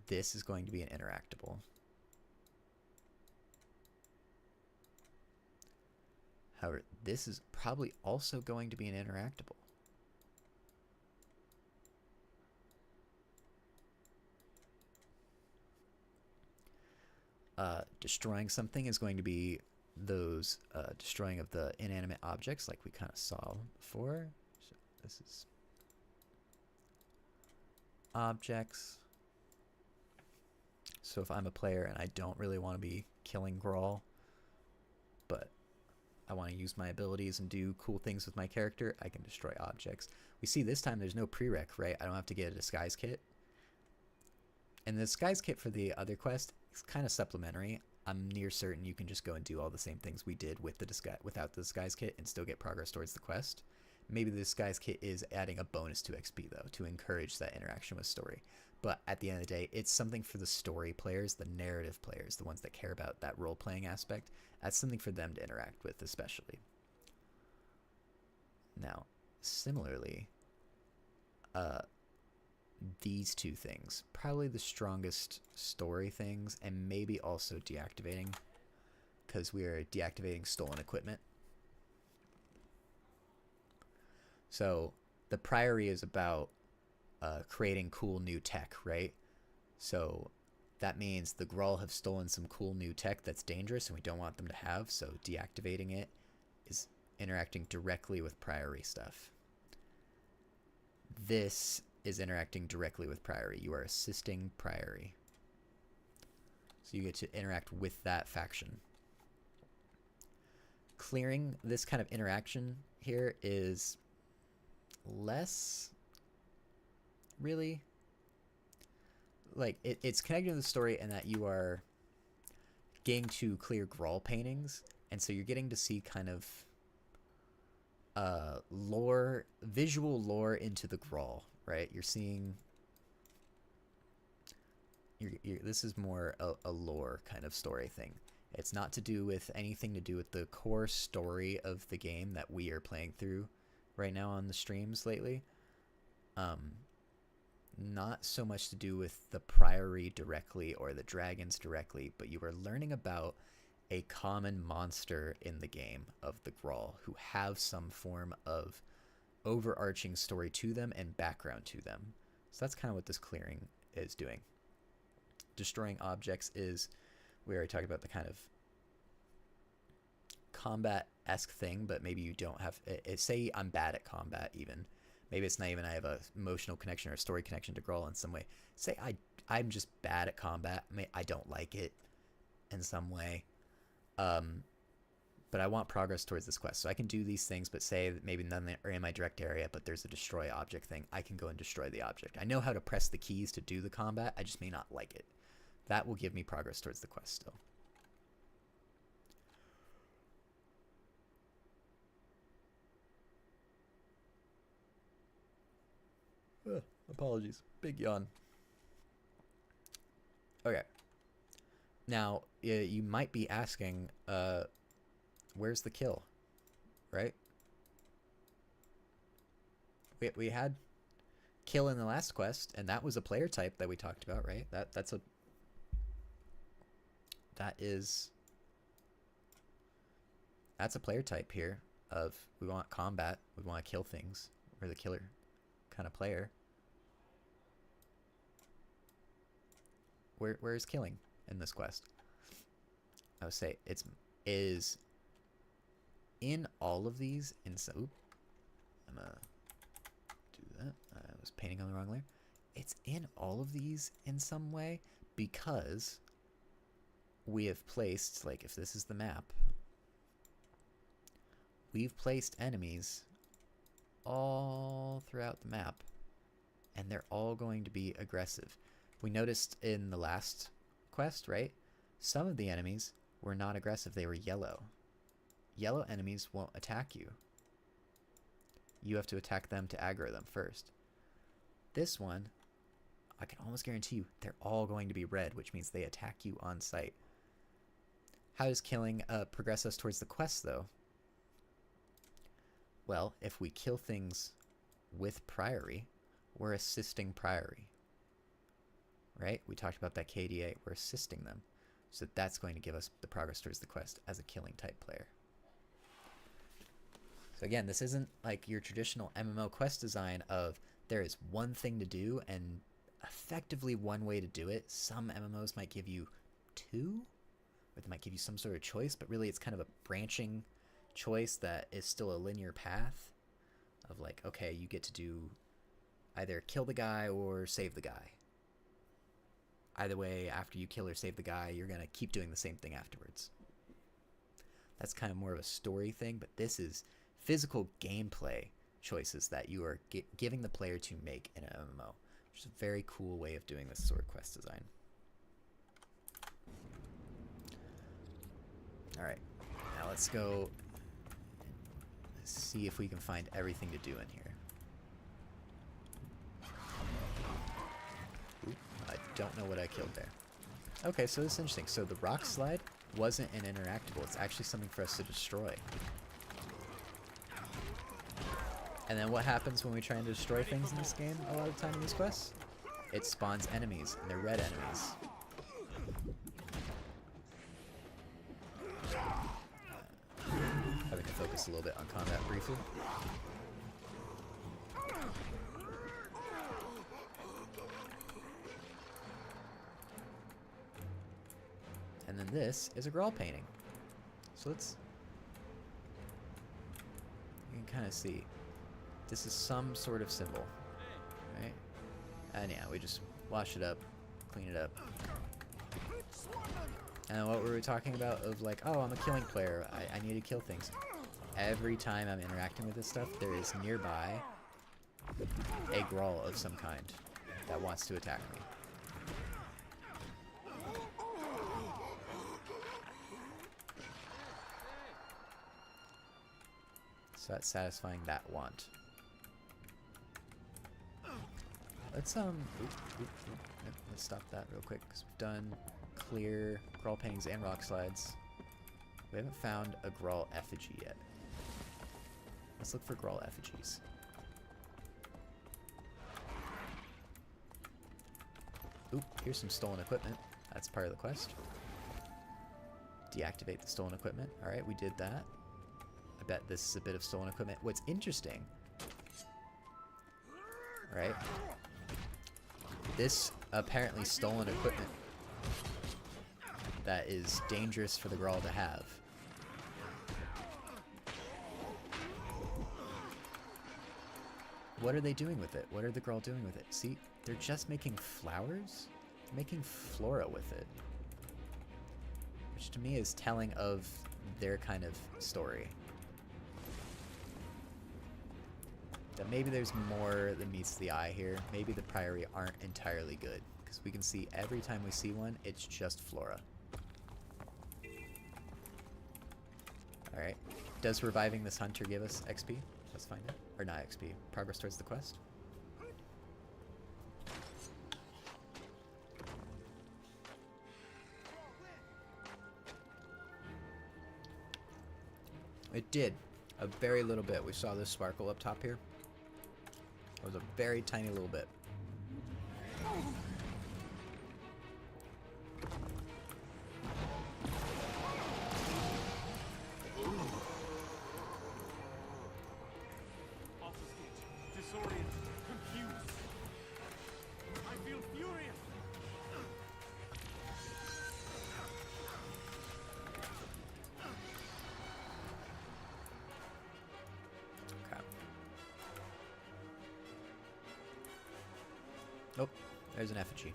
this is going to be an interactable. However, this is probably also going to be an interactable. Destroying something is going to be those destroying of the inanimate objects like we kind of saw before. So this is objects. So if I'm a player and I don't really want to be killing Grawl, but I want to use my abilities and do cool things with my character, I can destroy objects. We see this time there's no prereq, right? I don't have to get a disguise kit. And the disguise kit for the other quest is kind of supplementary. I'm near certain you can just go and do all the same things we did with the without the disguise kit and still get progress towards the quest. Maybe the disguise kit is adding a bonus to XP though, to encourage that interaction with story. But at the end of the day, it's something for the story players, the narrative players, the ones that care about that role-playing aspect. That's something for them to interact with especially. Now, similarly, these two things, probably the strongest story things, and maybe also deactivating, because we are deactivating stolen equipment. So the Priory is about creating cool new tech, right? So that means the Grawl have stolen some cool new tech that's dangerous and we don't want them to have, so deactivating it is interacting directly with Priory stuff. This is interacting directly with Priory. You are assisting Priory. So you get to interact with that faction. Clearing this kind of interaction here is less really like it's connected to the story in that you are getting to clear Grawl paintings, and so you're getting to see kind of lore, visual lore into the Grawl, right? You're seeing this is more a lore kind of story thing. It's not to do with anything to do with the core story of the game that we are playing through right now on the streams lately. Not so much to do with the Priory directly or the dragons directly, but you are learning about a common monster in the game of the Grawl who have some form of overarching story to them and background to them. So that's kind of what this clearing is doing. Destroying objects is, we already talked about the kind of combat-esque thing, but maybe you don't have, say I'm bad at combat even. Maybe it's not even I have a emotional connection or a story connection to Grawl in some way. Say I'm just bad at combat. I don't like it in some way. But I want progress towards this quest. So I can do these things, but say that maybe none are in my direct area, but there's a destroy object thing. I can go and destroy the object. I know how to press the keys to do the combat. I just may not like it. That will give me progress towards the quest still. Apologies. Big yawn. Okay. Now, you might be asking, where's the kill? Right? We had kill in the last quest, and that was a player type that we talked about, right? That's a player type here of we want combat, we want to kill things. We're the killer kind of player. Where's killing in this quest? I would say is in all of these. I'm gonna do that. I was painting on the wrong layer. It's in all of these in some way because we have placed, like if this is the map, we've placed enemies all throughout the map, and they're all going to be aggressive. We noticed in the last quest, right? Some of the enemies were not aggressive. They were yellow. Yellow enemies won't attack you. You have to attack them to aggro them first. This one, I can almost guarantee you, they're all going to be red, which means they attack you on sight. How does killing progress us towards the quest, though? Well, if we kill things with Priory, we're assisting Priory. Right? We talked about that KDA. We're assisting them. So that's going to give us the progress towards the quest as a killing type player. So again, this isn't like your traditional MMO quest design of there is one thing to do and effectively one way to do it. Some MMOs might give you two, or they might give you some sort of choice, but really it's kind of a branching choice that is still a linear path of like, okay, you get to do either kill the guy or save the guy. Either way, after you kill or save the guy, you're going to keep doing the same thing afterwards. That's kind of more of a story thing, but this is physical gameplay choices that you are giving the player to make in an MMO, which is a very cool way of doing this sword quest design. Alright, now let's go and see if we can find everything to do in here. Oop, I don't know what I killed there. Okay, so this is interesting. So the rock slide wasn't an interactable, it's actually something for us to destroy. And then what happens when we try and destroy things in this game a lot of the time in these quests? It spawns enemies, and they're red enemies. Having to focus a little bit on combat briefly. And then this is a Grawl painting. So let's... You can kind of see. This is some sort of symbol, right? And yeah, we just wash it up, clean it up. And what were we talking about of like, oh, I'm a killing player, I need to kill things. Every time I'm interacting with this stuff, there is nearby a Grawl of some kind that wants to attack me. So that's satisfying that want. Let's let's stop that real quick because we've done clear Grawl paintings and rock slides. We haven't found a Grawl effigy yet. Let's look for Grawl effigies. Oop, here's some stolen equipment. That's part of the quest. Deactivate the stolen equipment. Alright, we did that. I bet this is a bit of stolen equipment. What's interesting, right? This apparently stolen equipment that is dangerous for the Grawl to have. What are they doing with it? What are the Grawl doing with it? See, they're just making flowers? They're making flora with it. Which to me is telling of their kind of story. That maybe there's more than meets the eye here. Maybe the Priory aren't entirely good. Because we can see every time we see one, it's just flora. Alright. Does reviving this hunter give us XP? Let's find out. Or not XP. Progress towards the quest. It did. A very little bit. We saw this sparkle up top here. It was a very tiny little bit. Disoriented, confused. I feel furious. Okay. Oh, there's an effigy.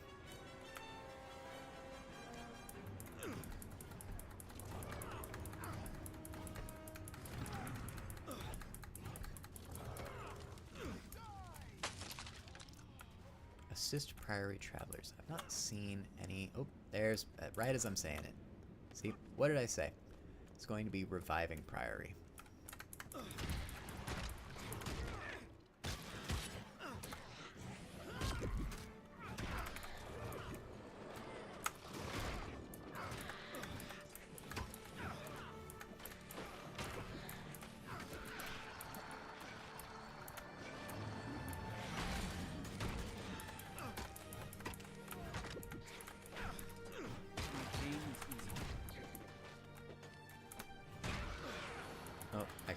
Assist Priory Travelers. I've not seen any... Oh, there's... right as I'm saying it. See? What did I say? It's going to be reviving Priory.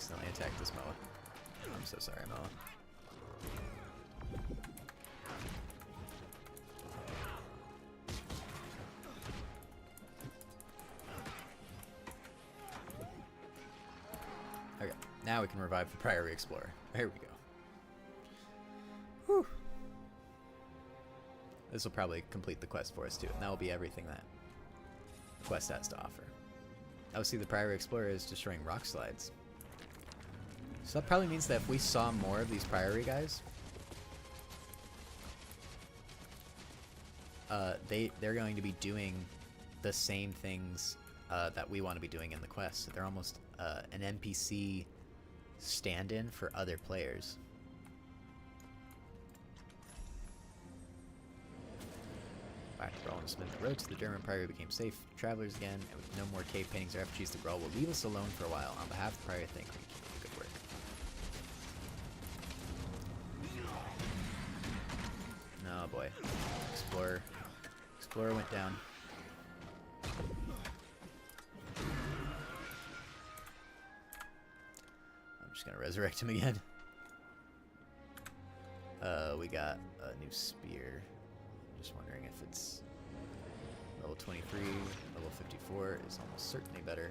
accidentally attacked this Moa. I'm so sorry, Moa. Okay, now we can revive the Priory Explorer. There we go. Whew. This will probably complete the quest for us too, and that will be everything that the quest has to offer. Oh, see, the Priory Explorer is destroying rock slides. So that probably means that if we saw more of these Priory guys, they're going to be doing the same things that we want to be doing in the quest. So they're almost an NPC stand-in for other players. Back to Grawl and Smith. The road to the German Priory became safe for travelers again, and with no more cave paintings or effigies, the Grawl will leave us alone for a while. On behalf of the Priory, thank you. Good work. Oh boy. Explorer went down. I'm just gonna resurrect him again. We got a new spear. Just wondering if it's level 23, level 54 is almost certainly better.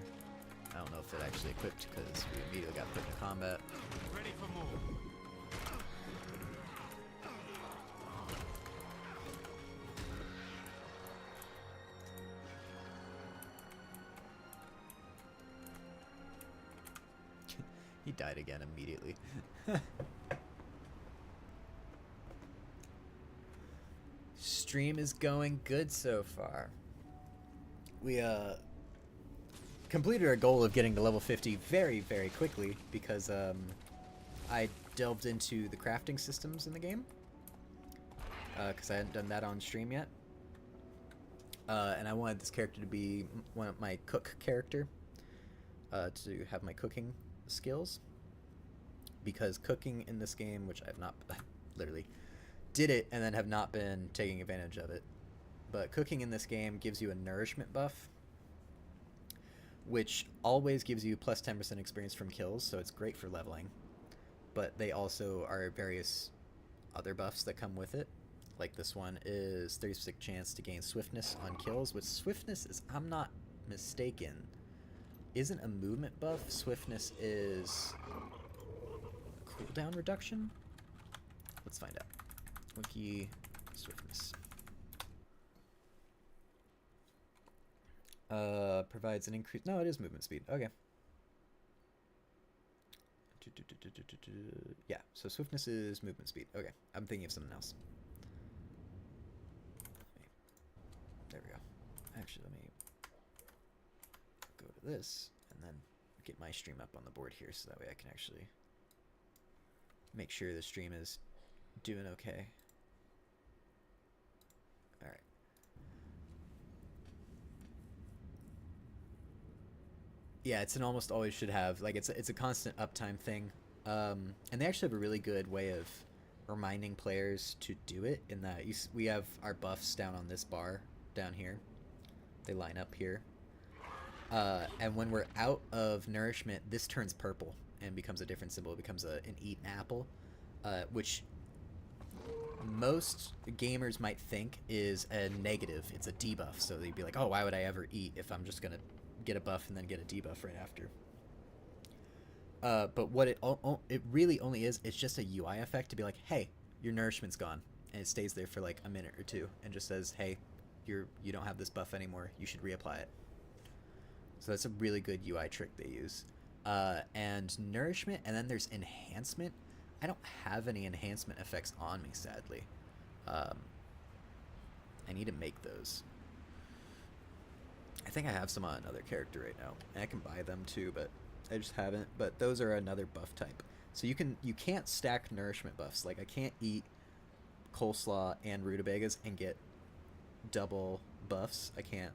I don't know if it actually equipped because we immediately got put into combat. Ready for more. He died again immediately. Stream is going good so far. We completed our goal of getting to level 50 very, very quickly because I delved into the crafting systems in the game because I hadn't done that on stream yet. And I wanted this character to be my cook character to have my cooking skills, because cooking in this game, which I have not literally did it and then have not been taking advantage of it, but cooking in this game gives you a nourishment buff, which always gives you plus 10% experience from kills, so it's great for leveling, but they also are various other buffs that come with it. Like this one is 30% chance to gain swiftness on kills, which swiftness is, I'm not mistaken, isn't a movement buff. Swiftness is a cooldown reduction? Let's find out. Wiki swiftness. Provides an increase. No, it is movement speed. Okay. Yeah, so swiftness is movement speed. Okay, I'm thinking of something else. There we go. Actually, let me go to this and then get my stream up on the board here so that way I can actually make sure the stream is doing okay. Alright. Yeah, it's an almost always should have. Like, it's a constant uptime thing. And they actually have a really good way of reminding players to do it in that we have our buffs down on this bar down here. They line up here. And when we're out of nourishment, this turns purple and becomes a different symbol. It becomes an eat an apple, which most gamers might think is a negative. It's a debuff. So they'd be like, oh, why would I ever eat if I'm just going to get a buff and then get a debuff right after? But what it really only is, it's just a UI effect to be like, hey, your nourishment's gone. And it stays there for like a minute or two and just says, hey, you don't have this buff anymore. You should reapply it. So that's a really good UI trick they use. And nourishment, and then there's enhancement. I don't have any enhancement effects on me, sadly. I need to make those. I think I have some on another character right now. And I can buy them too, but I just haven't. But those are another buff type. So you can't stack nourishment buffs. Like, I can't eat coleslaw and rutabagas and get double buffs. I can't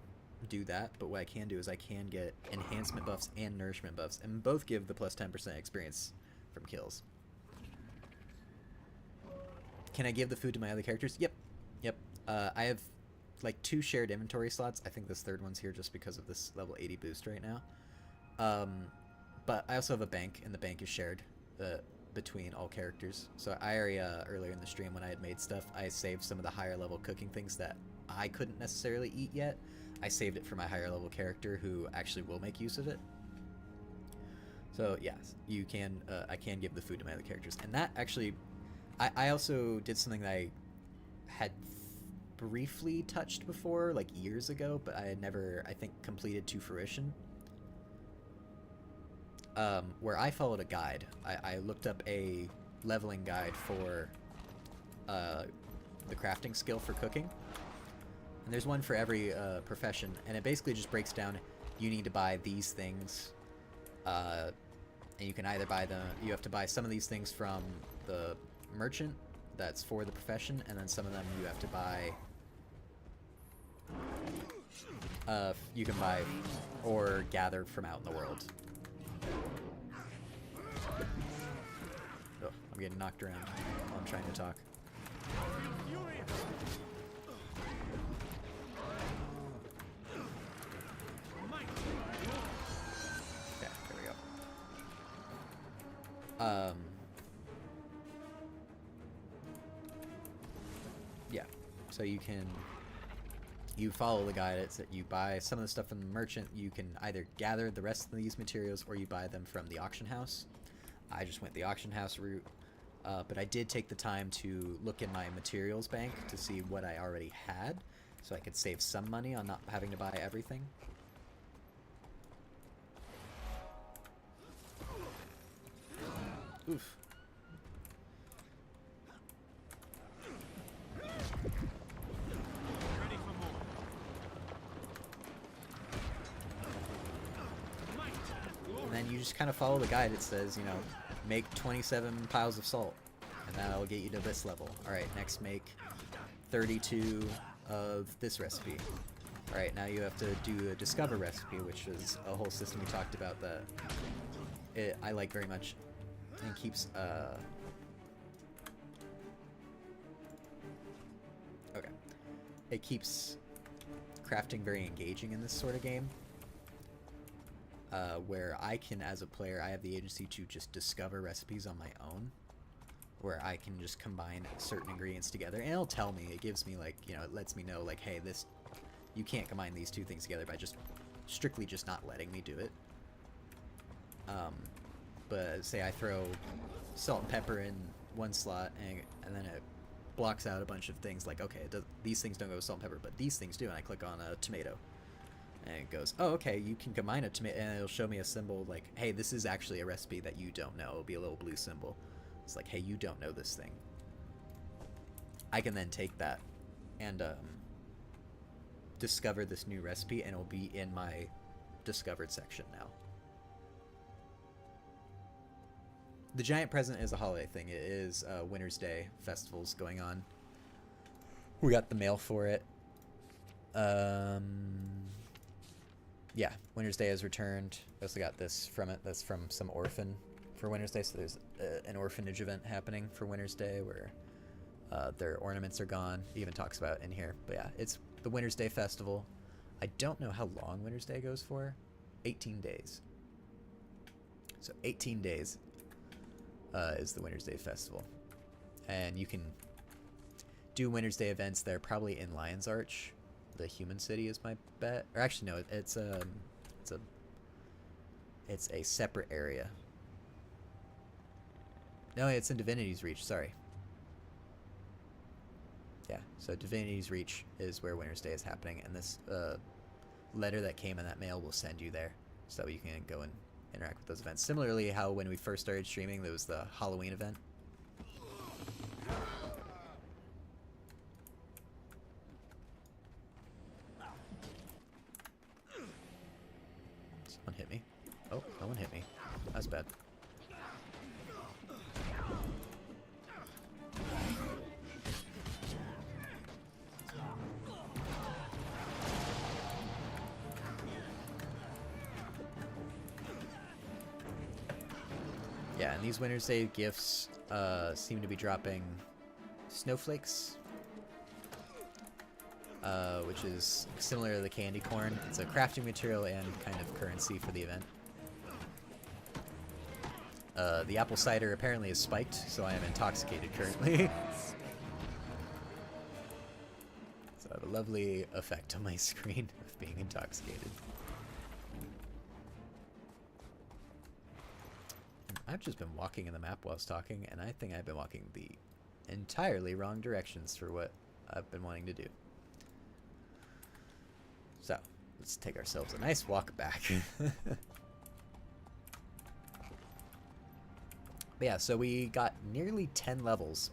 do that, but what I can do is I can get enhancement buffs and nourishment buffs, and both give the plus 10% experience from kills. Can I give the food to my other characters? Yep. I have like 2 shared inventory slots. I think this third one's here just because of this level 80 boost right now. but I also have a bank, and the bank is shared between all characters. So I already, earlier in the stream when I had made stuff, I saved some of the higher level cooking things that I couldn't necessarily eat yet. I saved it for my higher level character who actually will make use of it. So yes, you can. I can give the food to my other characters, and that actually, I also did something that I had briefly touched before, like years ago, but I had never, I think, completed to fruition. Where I followed a guide. I looked up a leveling guide for the crafting skill for cooking. And there's one for every profession, and it basically just breaks down, you need to buy these things, and you can either buy them, you have to buy some of these things from the merchant that's for the profession, and then some of them you have to buy, you can buy or gather from out in the world. Oh, I'm getting knocked around while I'm trying to talk. Okay, there we go. Yeah, so you follow the guide. It's that you buy some of the stuff from the merchant. You can either gather the rest of these materials or you buy them from the auction house. I just went the auction house route, but I did take the time to look in my materials bank to see what I already had, so I could save some money on not having to buy everything. Oof. And then you just kind of follow the guide. It says, you know, make 27 piles of salt, and that'll get you to this level. Alright, next make 32 of this recipe. Alright, now you have to do a discover recipe, which is a whole system we talked about that I like very much, and keeps, okay. It keeps crafting very engaging in this sort of game. Where I can, as a player, I have the agency to just discover recipes on my own, where I can just combine certain ingredients together, and it'll tell me, it gives me, like, you know, it lets me know, like, hey, this, you can't combine these two things together by just strictly just not letting me do it. But say I throw salt and pepper in one slot, and then it blocks out a bunch of things, like, okay, these things don't go with salt and pepper, but these things do, and I click on a tomato. And it goes, oh, okay, you can combine a tomato, and it'll show me a symbol like, hey, this is actually a recipe that you don't know. It'll be a little blue symbol. It's like, hey, you don't know this thing. I can then take that and discover this new recipe, and it'll be in my discovered section now. The giant present is a holiday thing. It is Winter's Day festivals going on. We got the mail for it. Yeah, Winter's Day has returned. I also got this from it. That's from some orphan for Winter's Day. So there's an orphanage event happening for Winter's Day where their ornaments are gone. It even talks about it in here. But yeah, it's the Winter's Day festival. I don't know how long Winter's Day goes for. 18 days. So 18 days is the Winter's Day festival. And you can do Winter's Day events there, probably in Lion's Arch. The human city is my bet. Or actually, no, it's a separate area. No, it's in Divinity's Reach. Sorry. Yeah, so Divinity's Reach is where Winter's Day is happening, and this letter that came in that mail will send you there, so you can go and interact with those events. Similarly, how when we first started streaming, there was the Halloween event. Someone hit me. Oh, no one hit me. That's bad. Yeah, and these Winter's Day gifts seem to be dropping snowflakes, which is similar to the candy corn. It's a crafting material and kind of currency for the event. The apple cider apparently is spiked, so I am intoxicated currently. So I have a lovely effect on my screen of being intoxicated. I've just been walking in the map whilst talking, and I think I've been walking the entirely wrong directions for what I've been wanting to do. So, let's take ourselves a nice walk back. But yeah, so we got nearly 10 levels.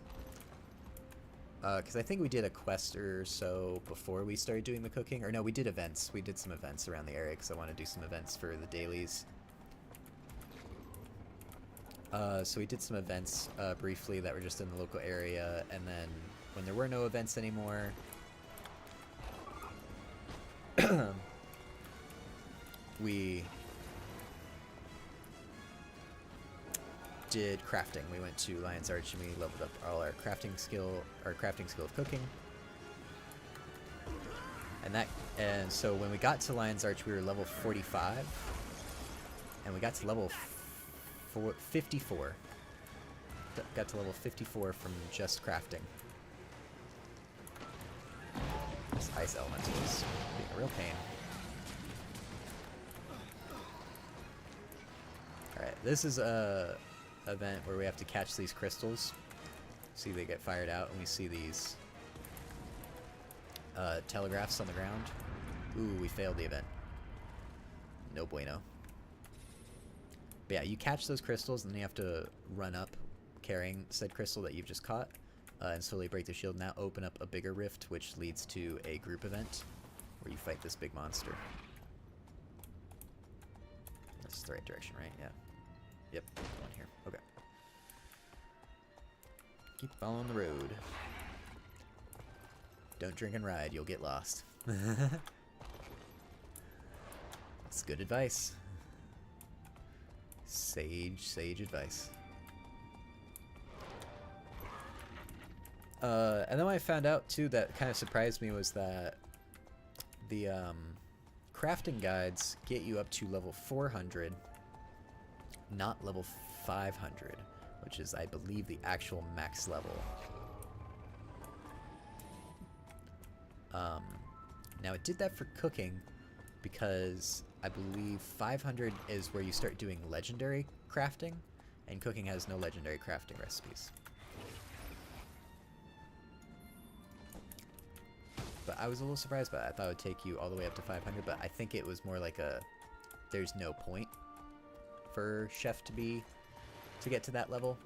Because I think we did a quest or so before we started doing the cooking. Or no, we did events. We did some events around the area because I want to do some events for the dailies. So we did some events briefly that were just in the local area. And then when there were no events anymore, we did crafting. We went to Lion's Arch and we leveled up all our crafting skill of cooking. And so when we got to Lion's Arch, we were level 45, and we got to level 54. Got to level 54 from just crafting. This ice elemental is being a real pain. Alright, this is a event where we have to catch these crystals. See, they get fired out, and we see these telegraphs on the ground. Ooh, we failed the event. No bueno. But yeah, you catch those crystals, and then you have to run up carrying said crystal that you've just caught, and slowly break the shield. Now open up a bigger rift, which leads to a group event where you fight this big monster. That's the right direction, right? Yeah. Yep, going here. Okay. Keep following the road. Don't drink and ride, you'll get lost. That's good advice. Sage advice. And then what I found out too that kind of surprised me was that the crafting guides get you up to level 400, not level 500, which is, I believe, the actual max level. Now it did that for cooking because I believe 500 is where you start doing legendary crafting, and cooking has no legendary crafting recipes. But I was a little surprised by that. I thought it would take you all the way up to 500, but I think it was more like a there's no point for chef to get to that level,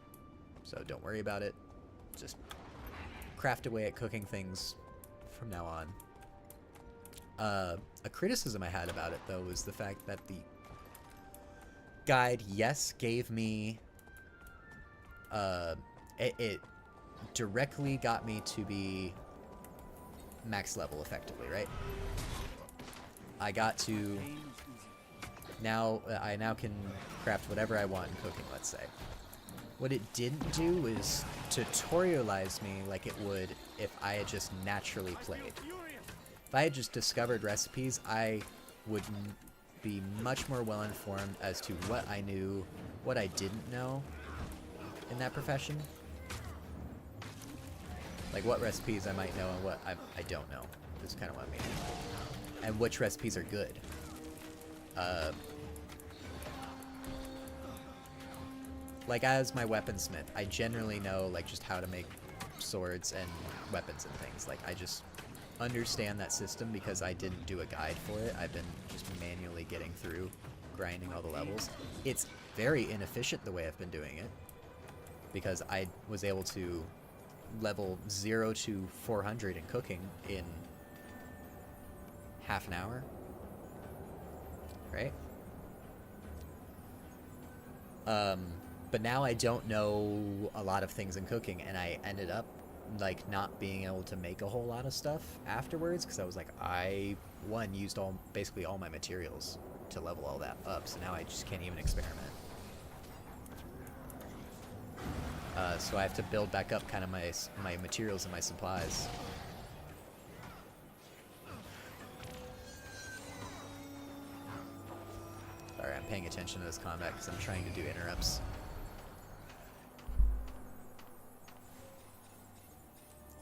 so don't worry about it. Just craft away at cooking things from now on. A criticism I had about it though was the fact that the guide, yes, gave me it directly got me to be max level effectively, right? I got to I now can craft whatever I want in cooking, let's say. What it didn't do was tutorialize me like it would if I had just naturally played. If I had just discovered recipes, I would be much more well informed as to what I knew, what I didn't know in that profession. Like what recipes I might know and what I don't know, is kind of what I mean. And which recipes are good. Like as my weaponsmith, I generally know like just how to make swords and weapons and things. Like I just understand that system because I didn't do a guide for it. I've been just manually getting through, grinding all the levels. It's very inefficient the way I've been doing it because I was able to level 0 to 400 in cooking in half an hour, right? But now I don't know a lot of things in cooking, and I ended up like not being able to make a whole lot of stuff afterwards because I was like, I used basically all my materials to level all that up, so now I just can't even experiment. So I have to build back up kind of my materials and my supplies. Sorry, I'm paying attention to this combat because I'm trying to do interrupts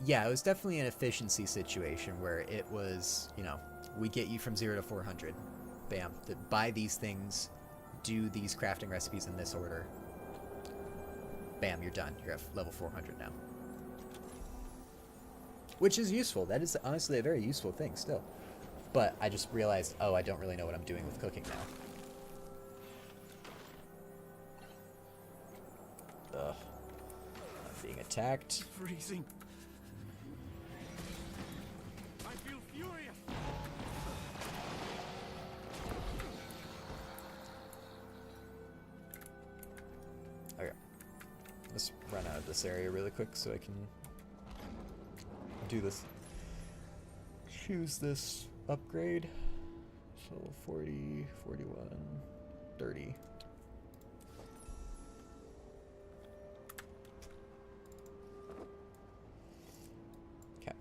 Yeah, it was definitely an efficiency situation where it was, you know, we get you from 0 to 400. Bam. Buy these things, do these crafting recipes in this order. Bam, you're done. You're at level 400 now. Which is useful. That is honestly a very useful thing still. But I just realized, oh, I don't really know what I'm doing with cooking now. Ugh. I'm being attacked. Freezing. I feel furious. Okay. Let's run out of this area really quick so I can do this. Choose this upgrade. So 40, 41, 30. Okay.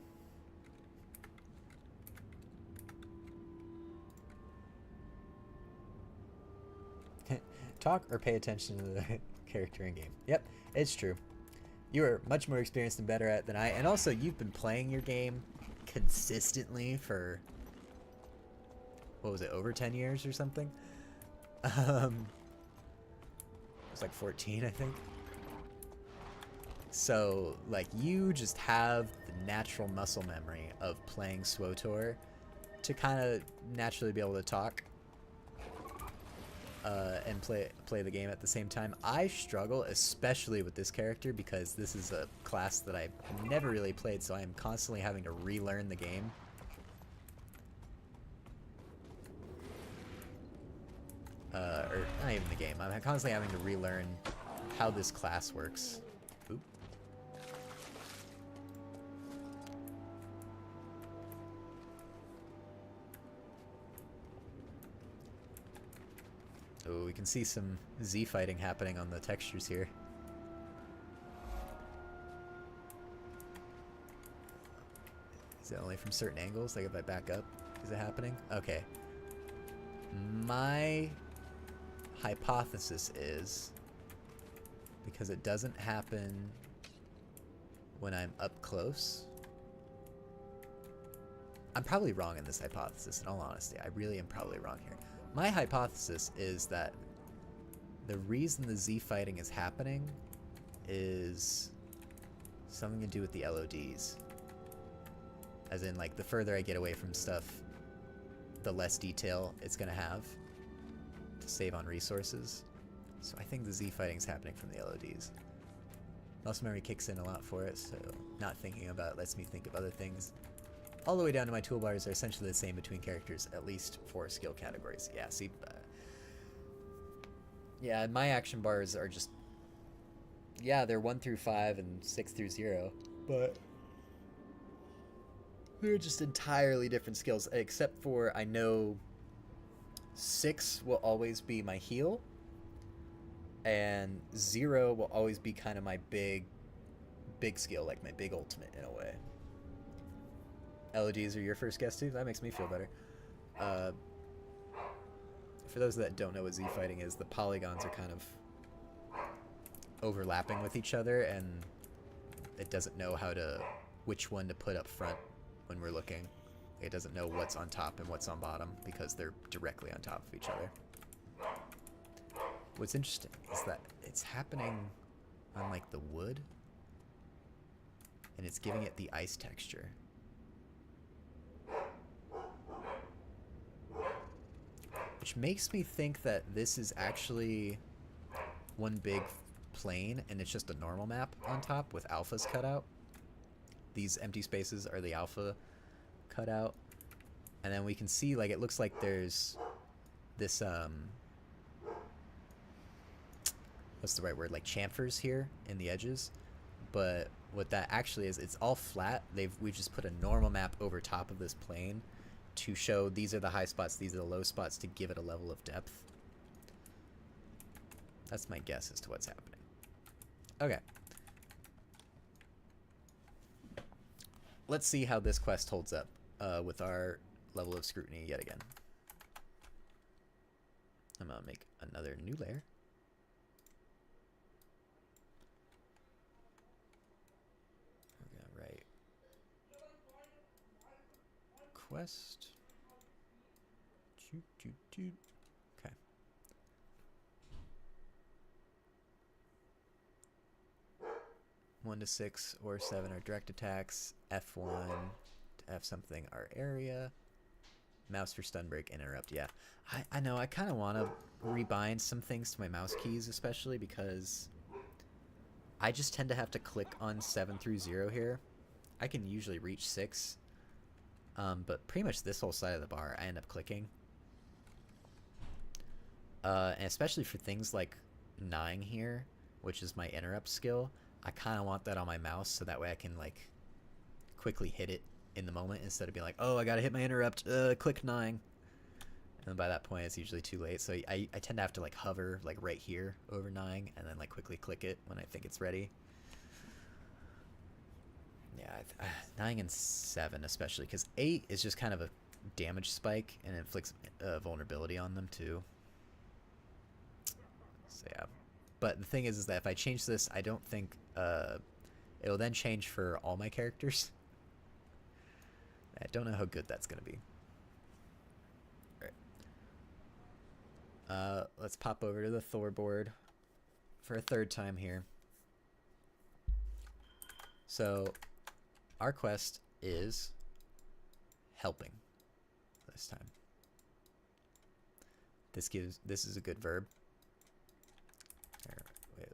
Talk or pay attention to the character in game. Yep, it's true. You are much more experienced and better at it than I, and also you've been playing your game consistently for, what was it, over 10 years or something? It was like 14, I think. So, like, you just have the natural muscle memory of playing SWTOR to kind of naturally be able to talk and play the game at the same time. I struggle, especially with this character, because this is a class that I've never really played, so I am constantly having to relearn the game. Or not even the game. I'm constantly having to relearn how this class works. Oop. Oh, we can see some Z fighting happening on the textures here. Is it only from certain angles? Like if I back up, is it happening? Okay. My hypothesis is, because it doesn't happen when I'm up close. I'm probably wrong in this hypothesis, in all honesty. I really am probably wrong here. My hypothesis is that the reason the Z fighting is happening is something to do with the LODs. As in, like, the further I get away from stuff, the less detail it's going to have to save on resources. So I think the Z fighting is happening from the LODs. Muscle memory kicks in a lot for it, so not thinking about it lets me think of other things. All the way down to my toolbars are essentially the same between characters, at least for skill categories. Yeah, see, yeah, my action bars are just, yeah, they're 1 through 5 and 6 through 0, but they're just entirely different skills, except for I know 6 will always be my heal, and 0 will always be kind of my big skill, like my big ultimate in a way. LODs are your first guess too? That makes me feel better. For those that don't know what Z fighting is, the polygons are kind of overlapping with each other, and it doesn't know which one to put up front when we're looking. It doesn't know what's on top and what's on bottom because they're directly on top of each other. What's interesting is that it's happening on like the wood, and it's giving it the ice texture. Which makes me think that this is actually one big plane and it's just a normal map on top with alphas cut out. These empty spaces are the alpha cut out. And then we can see, like, it looks like there's this, what's the right word? Like chamfers here in the edges. But what that actually is, it's all flat. We just put a normal map over top of this plane to show these are the high spots, these are the low spots, to give it a level of depth. That's my guess as to what's happening. Okay. Let's see how this quest holds up with our level of scrutiny yet again. I'm gonna make another new layer. We're gonna write quest. Okay. 1 to 6 or 7 are direct attacks. F1 to F something are area. Mouse for stun break and interrupt. Yeah, I know. I kind of want to rebind some things to my mouse keys, especially because I just tend to have to click on 7 through 0 here. I can usually reach 6, but pretty much this whole side of the bar I end up clicking. And especially for things like 9 here, which is my interrupt skill, I kind of want that on my mouse so that way I can like quickly hit it in the moment instead of being like, oh, I gotta hit my interrupt, click 9. And by that point it's usually too late, so I tend to have to like hover like right here over 9 and then like quickly click it when I think it's ready. Yeah, 9 and 7 especially, because 8 is just kind of a damage spike and inflicts vulnerability on them too. So yeah, but the thing is that if I change this, I don't think it'll then change for all my characters. I don't know how good that's gonna be. Alright. Let's pop over to the Thor board for a third time here. So our quest is helping this time. This is a good verb.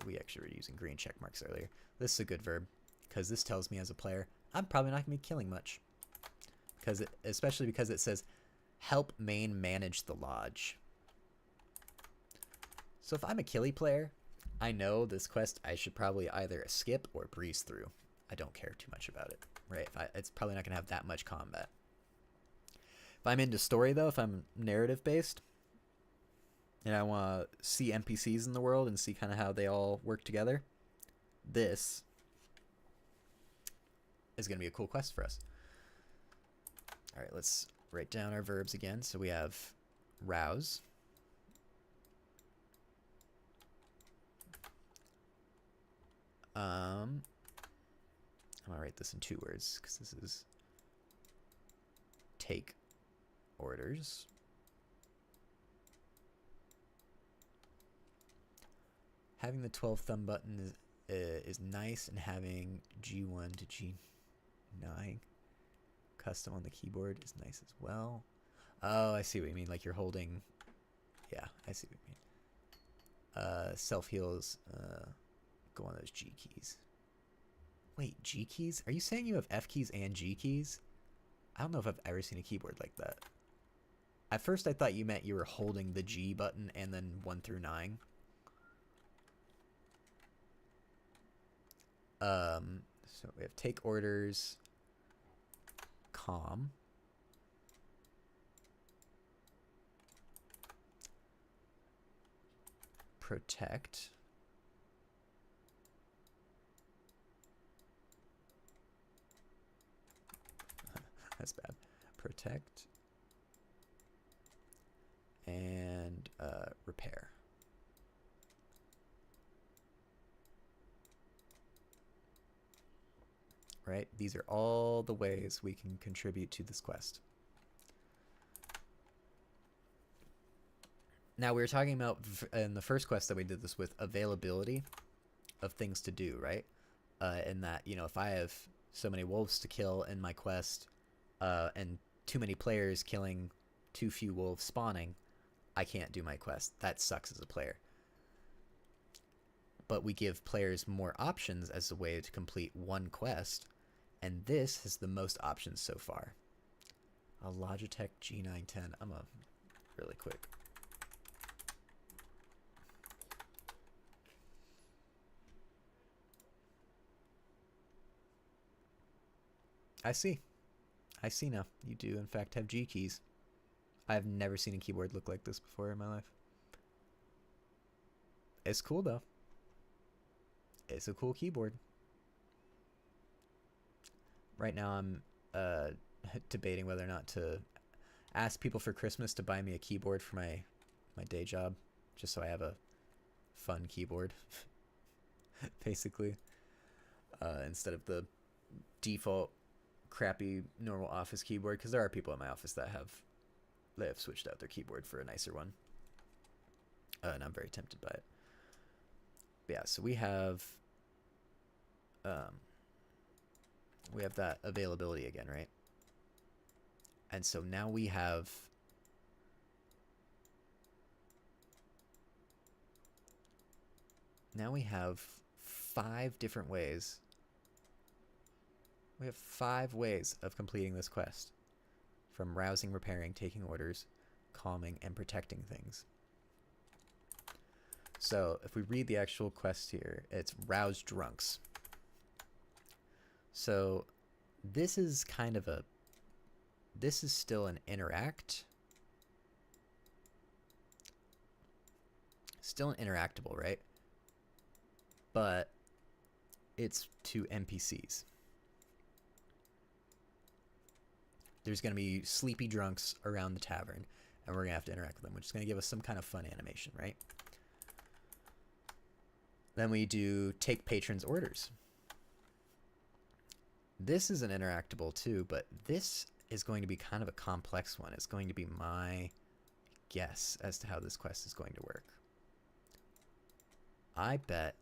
We actually were using green check marks earlier. This is a good verb because this tells me as a player I'm probably not gonna be killing much. Especially because it says help main manage the lodge. So if I'm a killy player, I know this quest I should probably either skip or breeze through. I don't care too much about it, right? It's probably not gonna have that much combat. If I'm into story though, if I'm narrative based, and I want to see NPCs in the world and see kind of how they all work together, this is going to be a cool quest for us. All right, let's write down our verbs again. So we have rouse, I'm going to write this in 2 words because this is take orders. Having the 12 thumb button is nice, and having G1 to G9 custom on the keyboard is nice as well. Oh, I see what you mean. Like you're holding... Yeah, I see what you mean. Self-heals go on those G keys. Wait, G keys? Are you saying you have F keys and G keys? I don't know if I've ever seen a keyboard like that. At first I thought you meant you were holding the G button and then 1 through 9. So we have take orders, calm, protect, that's bad, protect, and repair. Right? These are all the ways we can contribute to this quest. Now, we were talking about, in the first quest that we did this with, availability of things to do, right? And that, you know, if I have so many wolves to kill in my quest, and too many players killing too few wolves spawning, I can't do my quest. That sucks as a player. But we give players more options as a way to complete one quest, and this has the most options so far. A Logitech G910. I'm a really quick. I see. I see now. You do in fact have G keys. I've never seen a keyboard look like this before in my life. It's cool though. It's a cool keyboard. Right now I'm debating whether or not to ask people for Christmas to buy me a keyboard for my day job, just so I have a fun keyboard, basically, instead of the default crappy normal office keyboard, because there are people in my office that have switched out their keyboard for a nicer one. And I'm very tempted by it. But yeah, so we have that availability again, right? And so now we have five different ways. We have 5 ways of completing this quest. From rousing, repairing, taking orders, calming, and protecting things. So if we read the actual quest here, it's rouse drunks. So this is kind of this is still an interact. Still an interactable, right? But it's to NPCs. There's going to be sleepy drunks around the tavern, and we're going to have to interact with them, which is going to give us some kind of fun animation, right? Then we do take patrons' orders. This is an interactable too, but this is going to be kind of a complex one. It's going to be my guess as to how this quest is going to work. I bet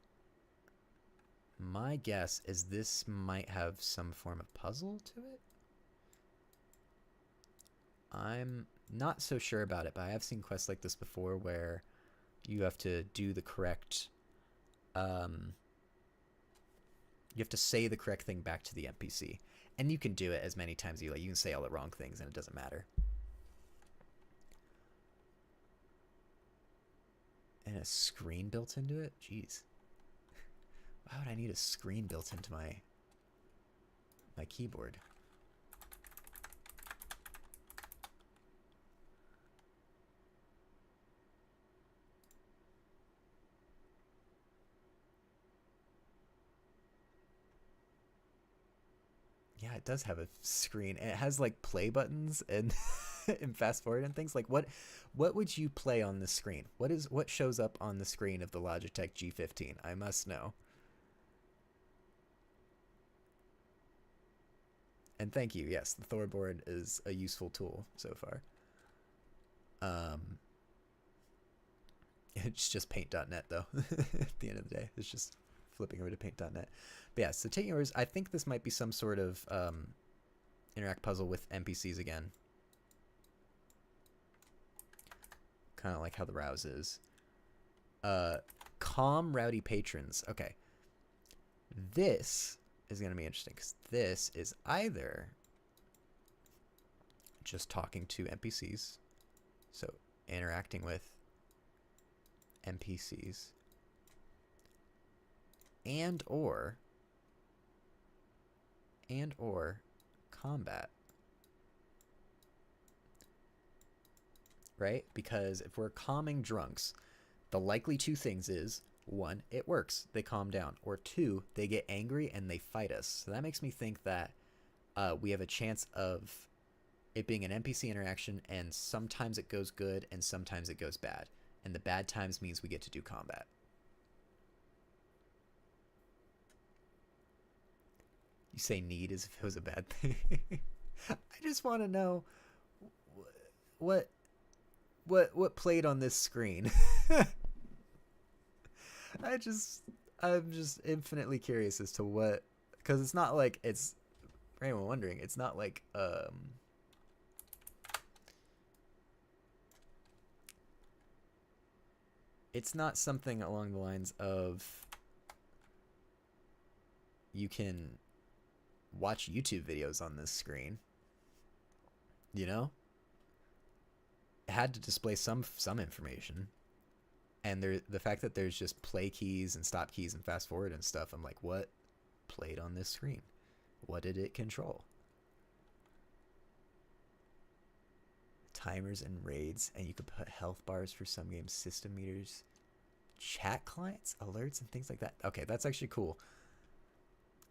my guess is this might have some form of puzzle to it. I'm not so sure about it, but I have seen quests like this before where you have to do the correct you have to say the correct thing back to the NPC, and you can do it as many times as you like. You can say all the wrong things and it doesn't matter. And a screen built into it? Jeez. Why would I need a screen built into my keyboard? Yeah, it does have a screen, and it has like play buttons and and fast forward and things. Like what would you play on the screen? What shows up on the screen of the Logitech G15? I must know. And thank you. Yes, the Thorboard is a useful tool so far. It's just paint.net though. At the end of the day, it's just flipping over to paint.net. But yeah, so taking orders, I think this might be some sort of interact puzzle with NPCs again. Kind of like how the rouse is. Calm rowdy patrons. Okay. This is going to be interesting because this is either just talking to NPCs, so interacting with NPCs, and or combat, right? Because if we're calming drunks, the likely two things is, 1, it works, they calm down, or 2, they get angry and they fight us. So that makes me think that we have a chance of it being an NPC interaction, and sometimes it goes good and sometimes it goes bad, and the bad times means we get to do combat. You say need as if it was a bad thing. I just want to know what played on this screen. I'm just infinitely curious as to what, because it's not like it's, for anyone wondering, it's not like it's not something along the lines of you can watch YouTube videos on this screen, you know? It had to display some information, and the fact that there's just play keys and stop keys and fast forward and stuff, I'm like, what played on this screen? What did it control? Timers and raids, and you could put health bars for some games, system meters, chat clients, alerts, and things like that. Okay, that's actually cool.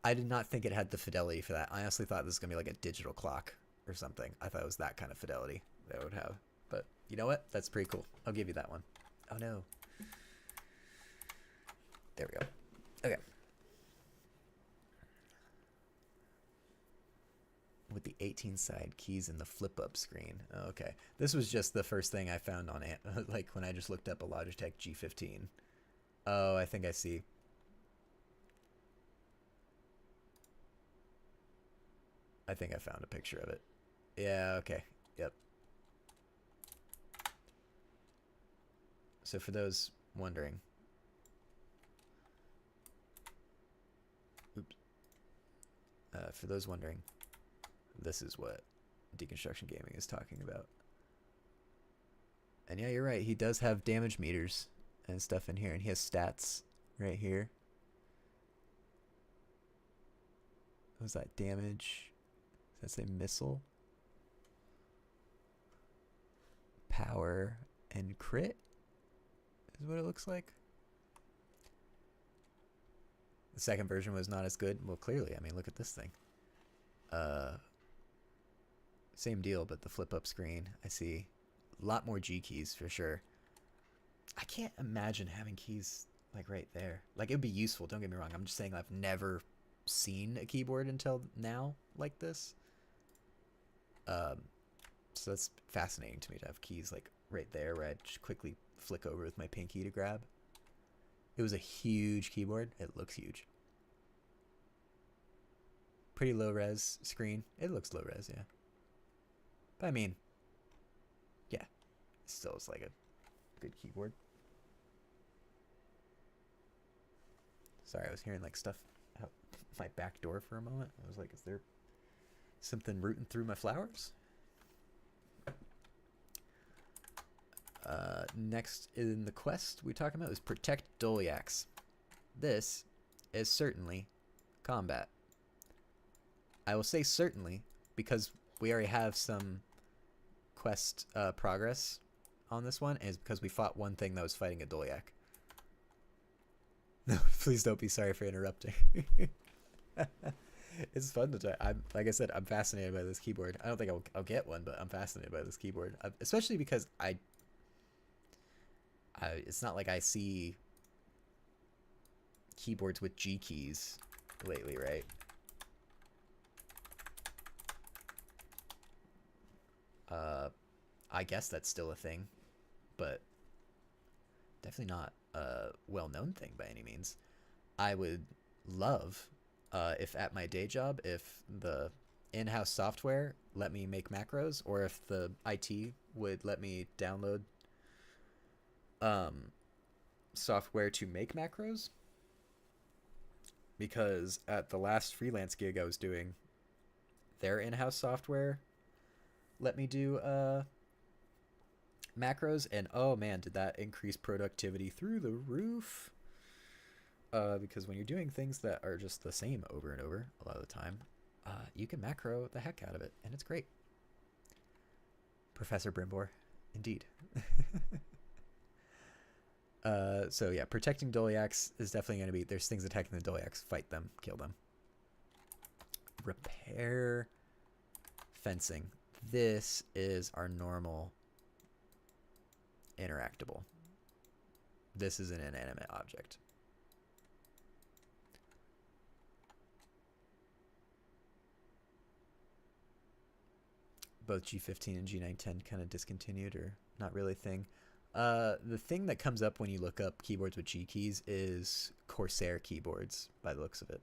I did not think it had the fidelity for that. I honestly thought this was going to be like a digital clock or something. I thought it was that kind of fidelity that it would have. But you know what? That's pretty cool. I'll give you that one. Oh no. There we go. Okay. with the 18 side keys and the flip up screen. Oh, okay. This was just the first thing I found on it, like when I just looked up a Logitech G15. Oh, I think I see. I think I found a picture of it. Yeah, okay. Yep. So for those wondering. Oops. For those wondering, this is what Deconstruction Gaming is talking about. And yeah, you're right. He does have damage meters and stuff in here, and he has stats right here. What was that? Damage? Does that say missile? Power and crit is what it looks like. The second version was not as good. Well, clearly, I mean, look at this thing. Same deal, but the flip up screen. I see a lot more G keys for sure. I can't imagine having keys like right there. Like, it would be useful, don't get me wrong. I'm just saying I've never seen a keyboard until now like this. So that's fascinating to me to have keys like right there where I just quickly flick over with my pinky to grab. It was a huge keyboard. It looks huge. Pretty low res screen. It looks low res, yeah. But I mean, yeah, it still is like a good keyboard. Sorry, I was hearing like stuff out my back door for a moment. I was like, is there something rooting through my flowers? Next in the quest we're talking about is Protect Doliacs. This is certainly combat. I will say certainly because we already have some quest progress on this one, and it's because we fought one thing that was fighting a Doliac. No, please don't be sorry for interrupting. It's fun to try. Like I said, I'm fascinated by this keyboard. I don't think I'll get one, but I'm fascinated by this keyboard, especially because it's not like I see keyboards with G keys lately, right? I guess that's still a thing, but definitely not a well-known thing by any means. I would love if at my day job, if the in-house software let me make macros, or if the IT would let me download software to make macros, because at the last freelance gig I was doing, their in-house software let me do macros, and oh man, did that increase productivity through the roof. Because when you're doing things that are just the same over and over a lot of the time, you can macro the heck out of it, and it's great. Professor Brimbor, indeed. So yeah, protecting Doliacs is definitely going to be, there's things attacking the Doliacs, fight them, kill them. Repair fencing. This is our normal interactable. This is an inanimate object. Both G15 and G910 kind of discontinued, or not really a thing. The thing that comes up when you look up keyboards with G keys is Corsair keyboards, by the looks of it.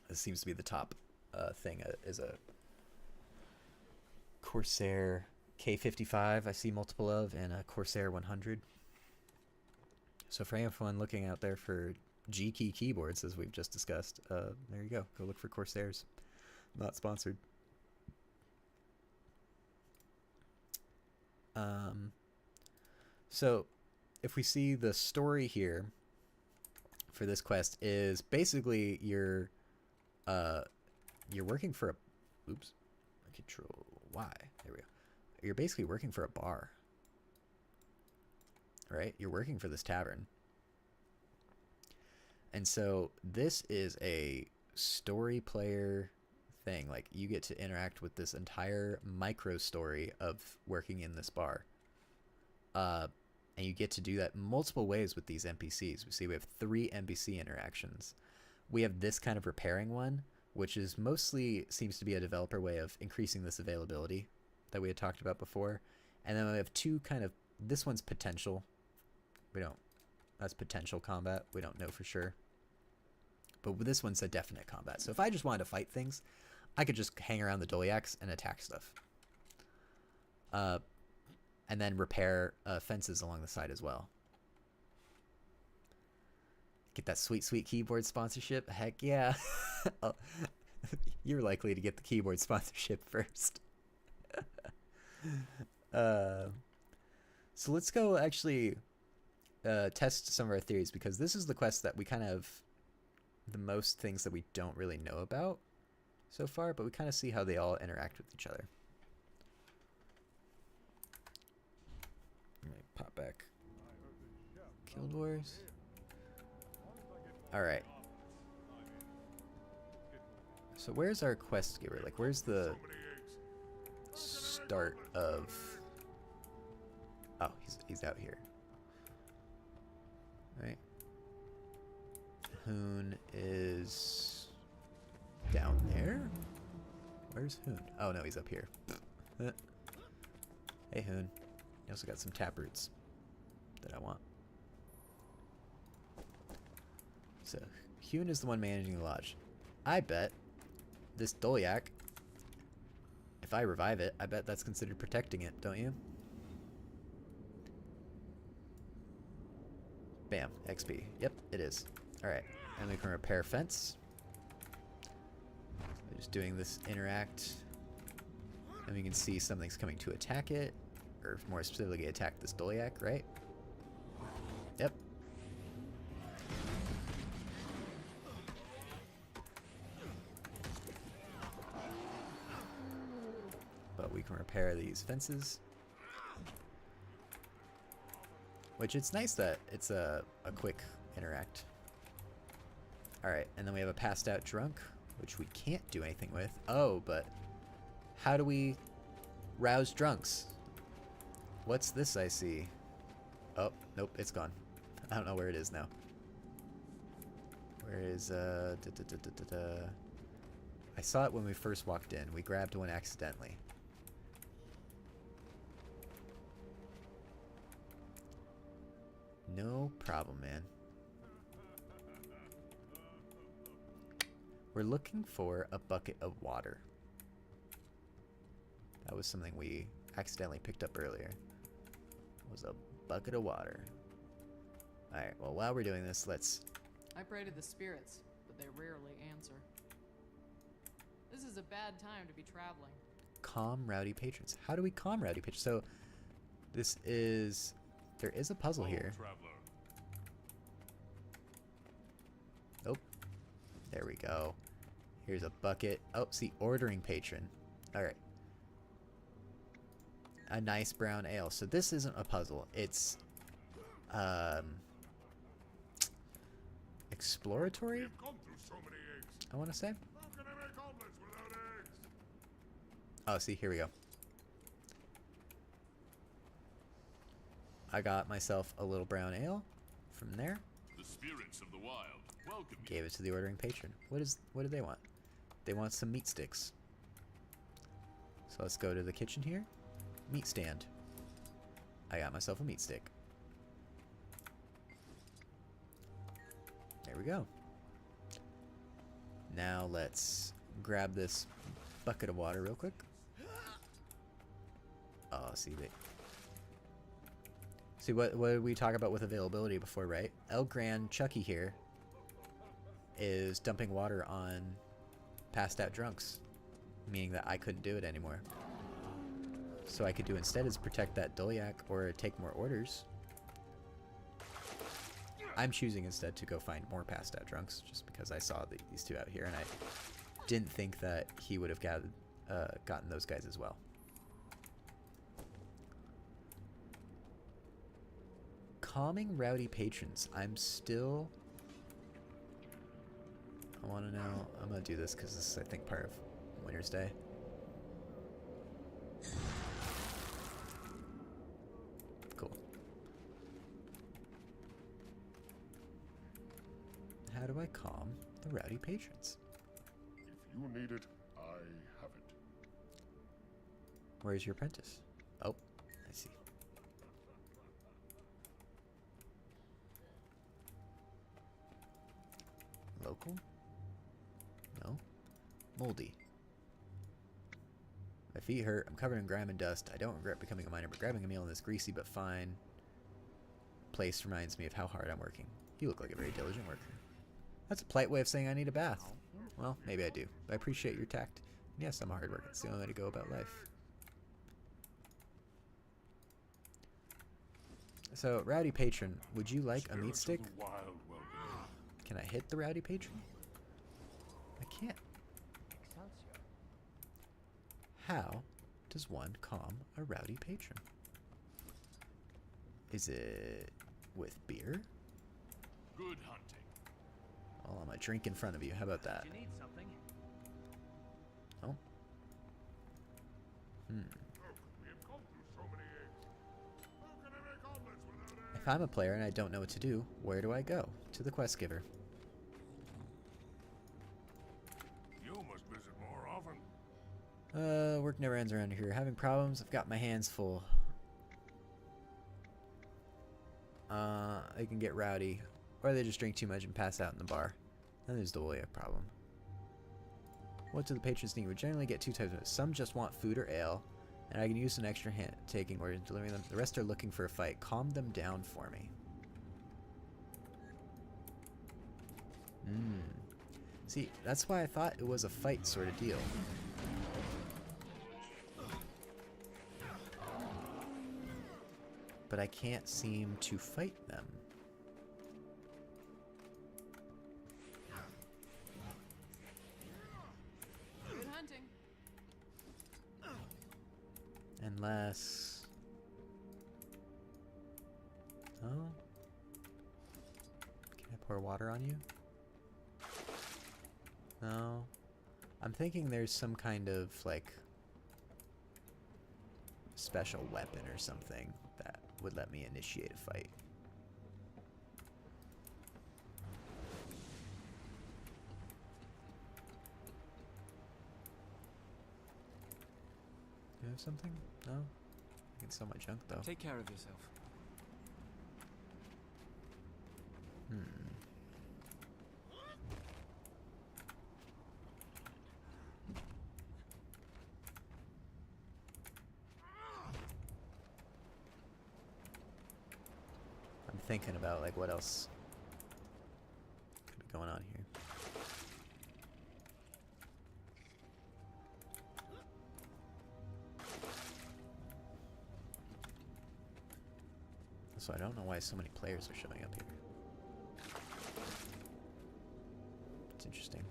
This seems to be the top thing, is a Corsair K55 I see multiple of, and a Corsair 100. So for anyone looking out there for G key keyboards, as we've just discussed, there you go. Go look for Corsairs. Not sponsored. So if we see the story here for this quest is basically you're working for a, oops, control Y, there we go. You're basically working for a bar, right? You're working for this tavern. And so this is a story player thing. Like, you get to interact with this entire micro story of working in this bar. And you get to do that multiple ways with these NPCs. We see we have 3 NPC interactions. We have this kind of repairing one, which is mostly seems to be a developer way of increasing this availability that we had talked about before. And then we have two kind of, this one's potential. That's potential combat. We don't know for sure. But this one's a definite combat. So if I just wanted to fight things, I could just hang around the Doliacs and attack stuff. And then repair fences along the side as well. Get that sweet, sweet keyboard sponsorship. Heck yeah. Oh, you're likely to get the keyboard sponsorship first. So let's go actually test some of our theories, because this is the quest that we kind of, the most things that we don't really know about so far, but we kind of see how they all interact with each other. Let me pop back. Guild Wars. Alright. So where's our quest giver? Like, where's the start of... Oh, he's out here. Right. Hoon is down there? Where's Hoon? Oh no, he's up here. Hey Hoon. You also got some taproots that I want. So, Hoon is the one managing the lodge. I bet this Doliac, if I revive it, I bet that's considered protecting it, don't you? Bam, XP. Yep, it is. Alright, and we can repair fence. So just doing this interact. And we can see something's coming to attack it. Or more specifically, attack this Doliac, right? Yep. But we can repair these fences. Which, it's nice that it's a quick interact. Alright, and then we have a passed out drunk, which we can't do anything with. Oh, but how do we rouse drunks? What's this I see? Oh, nope, it's gone. I don't know where it is now. Where is, I saw it when we first walked in. We grabbed one accidentally. No problem, man. We're looking for a bucket of water. That was something we accidentally picked up earlier. Was a bucket of water. Alright, well, while we're doing this, let's... I pray to the spirits, but they rarely answer. This is a bad time to be traveling. Calm rowdy patrons. How do we calm rowdy patrons? So, this is... There is a puzzle here. Oh, there we go. Here's a bucket. Oh, see, ordering patron. Alright. A nice brown ale. So this isn't a puzzle. It's exploratory, I want to say. Oh, see, here we go. I got myself a little brown ale from there. The spirits of the wild welcome you. Gave it to the ordering patron. What do they want? They want some meat sticks. So let's go to the kitchen here. Meat stand. I got myself a meat stick. There we go. Now let's grab this bucket of water real quick. Oh, see, what did we talk about with availability before, right? El Gran Chucky here is dumping water on passed out drunks, meaning that I couldn't do it anymore. So I could do instead is protect that Doliac or take more orders. I'm choosing instead to go find more passed out drunks just because I saw these two out here and I didn't think that he would have gotten those guys as well. Calming rowdy patrons. I want to know. I'm going to do this because this is, I think, part of Winter's Day. Cool. How do I calm the rowdy patrons? you need it, I have it. Where's your apprentice? Oh, I see. Local? No. Moldy. My feet hurt. I'm covered in grime and dust. I don't regret becoming a miner, but grabbing a meal in this greasy but fine place reminds me of how hard I'm working. You look like a very diligent worker. That's a polite way of saying I need a bath. Well, maybe I do, but I appreciate your tact. And yes, I'm a hard worker. It's the only way to go about life. So, Rowdy Patron, would you like a meat stick? Can I hit the Rowdy Patron? I can't. How does one calm a Rowdy Patron? Is it with beer? Good hunting. Well, I'm a drink in front of you. How about that? You need something? Oh. If I'm a player and I don't know what to do, where do I go? To the quest giver. You must visit more often. Work never ends around here. Having problems? I've got my hands full. They can get rowdy, or they just drink too much and pass out in the bar. Then there's the Woyak problem. What do the patrons need? We generally get two types of it. Some just want food or ale, and I can use an extra hand taking or delivering them. The rest are looking for a fight. Calm them down for me. See, that's why I thought it was a fight sort of deal. But I can't seem to fight them. Good hunting. Unless... Oh? Can I pour water on you? No. I'm thinking there's some kind of, like, special weapon or something that would let me initiate a fight. Do you have something? No? I can sell my junk, though. Take care of yourself. I'm thinking about, like, what else could be going on here. So I don't know why so many players are showing up here. It's interesting.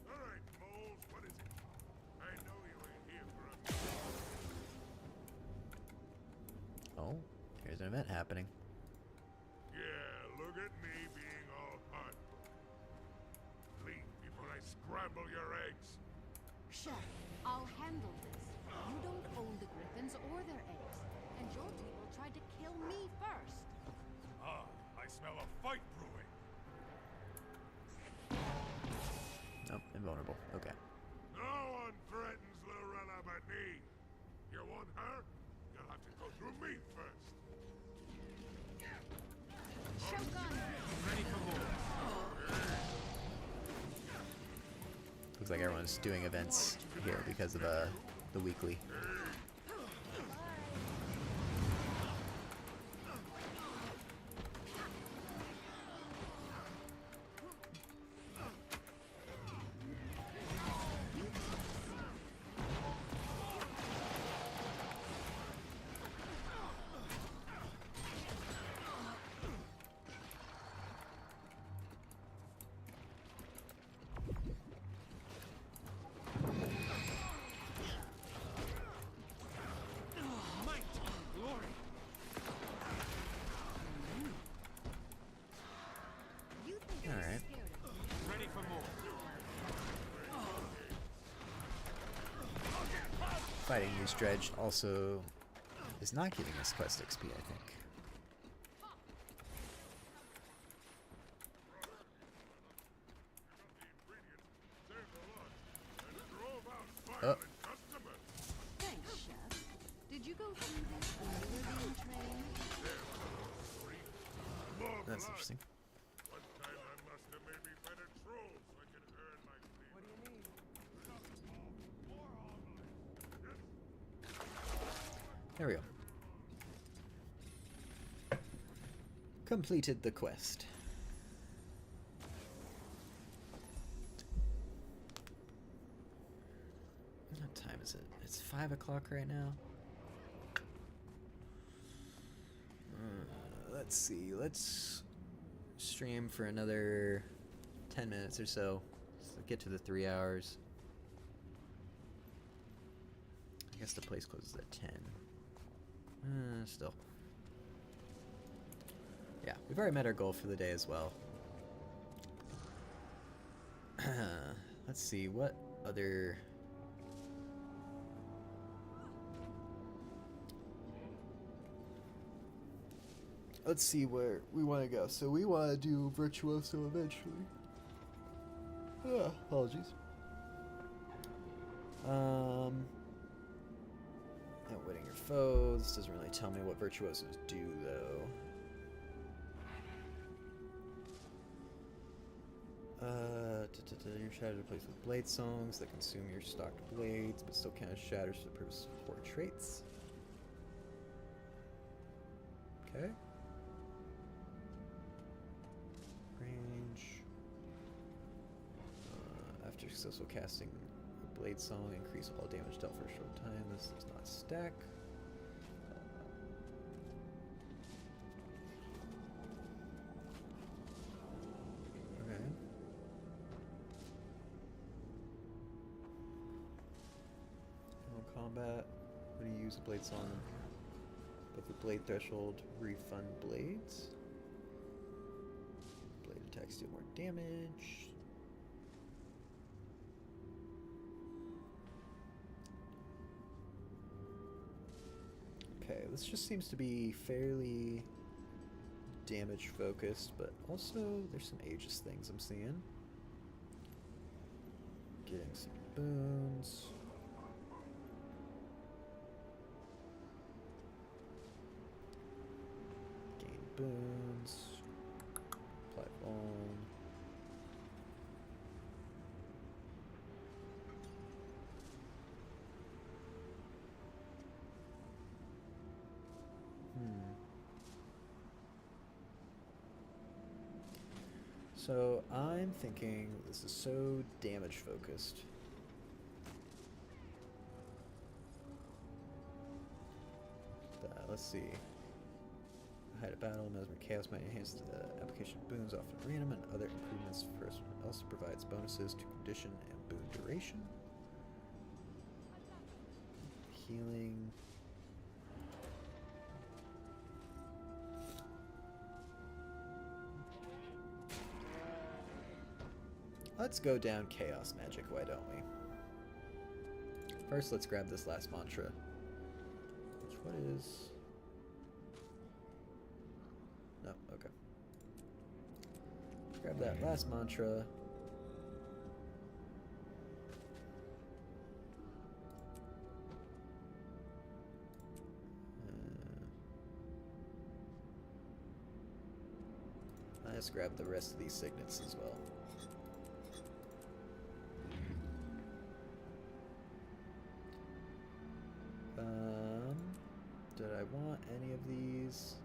Alright, moles, what is it? I know you ain't here for a... Oh, here's an event happening. Yeah, look at me being all hot. Leave before I scramble your eggs. Sure, I'll handle this. You don't own the griffins or their eggs, and your people tried to kill me first. Ah, I smell a fight brewing. Nope, invulnerable. Okay. No one threatens Lorella but me. You want her? You'll have to go through me first. Shogun! Ready for more. Looks like everyone's doing events here because of the weekly. Might, glory. You think All I'm right. scared of you? Ready for more. Fighting Use Dredge also is not giving us quest XP, I think. Say Thanks, Chef. Did you go through this when you were being trained? That's interesting. One time I must have maybe fed a troll so I could earn my fleet. What do you mean? There we go. Completed the quest. What time is it? It's 5 o'clock right now. Let's see. Let's stream for another 10 minutes or so. So get to the 3 hours. I guess the place closes at 10. Still. Yeah, we've already met our goal for the day as well. Let's see, what other... Let's see where we want to go. So we want to do Virtuoso eventually. Apologies. Outwitting your foes. Doesn't really tell me what Virtuosos do, though. Your shatters are replaced with blade songs that consume your stocked blades, but still count as shatters for the purpose of core traits. Okay. Range. After successful casting a blade song, increase all damage dealt for a short time. This does not stack. Okay. Combat. When you use a blade song, but the blade threshold, refund blades. Blade attacks deal more damage. Okay, this just seems to be fairly damage focused, but also there's some Aegis things I'm seeing. Getting some boons. Gain boons. Apply bone. So I'm thinking this is so damage focused. Let's see. Height of battle, Mesmer Chaos might enhance the application of boons, often random, and other improvements. First also provides bonuses to condition and boon duration. Healing. Let's go down chaos magic, why don't we? First, let's grab this last mantra. Which, what is... No, okay. Let's grab that last mantra. Let's grab the rest of these signets as well. Did I want any of these?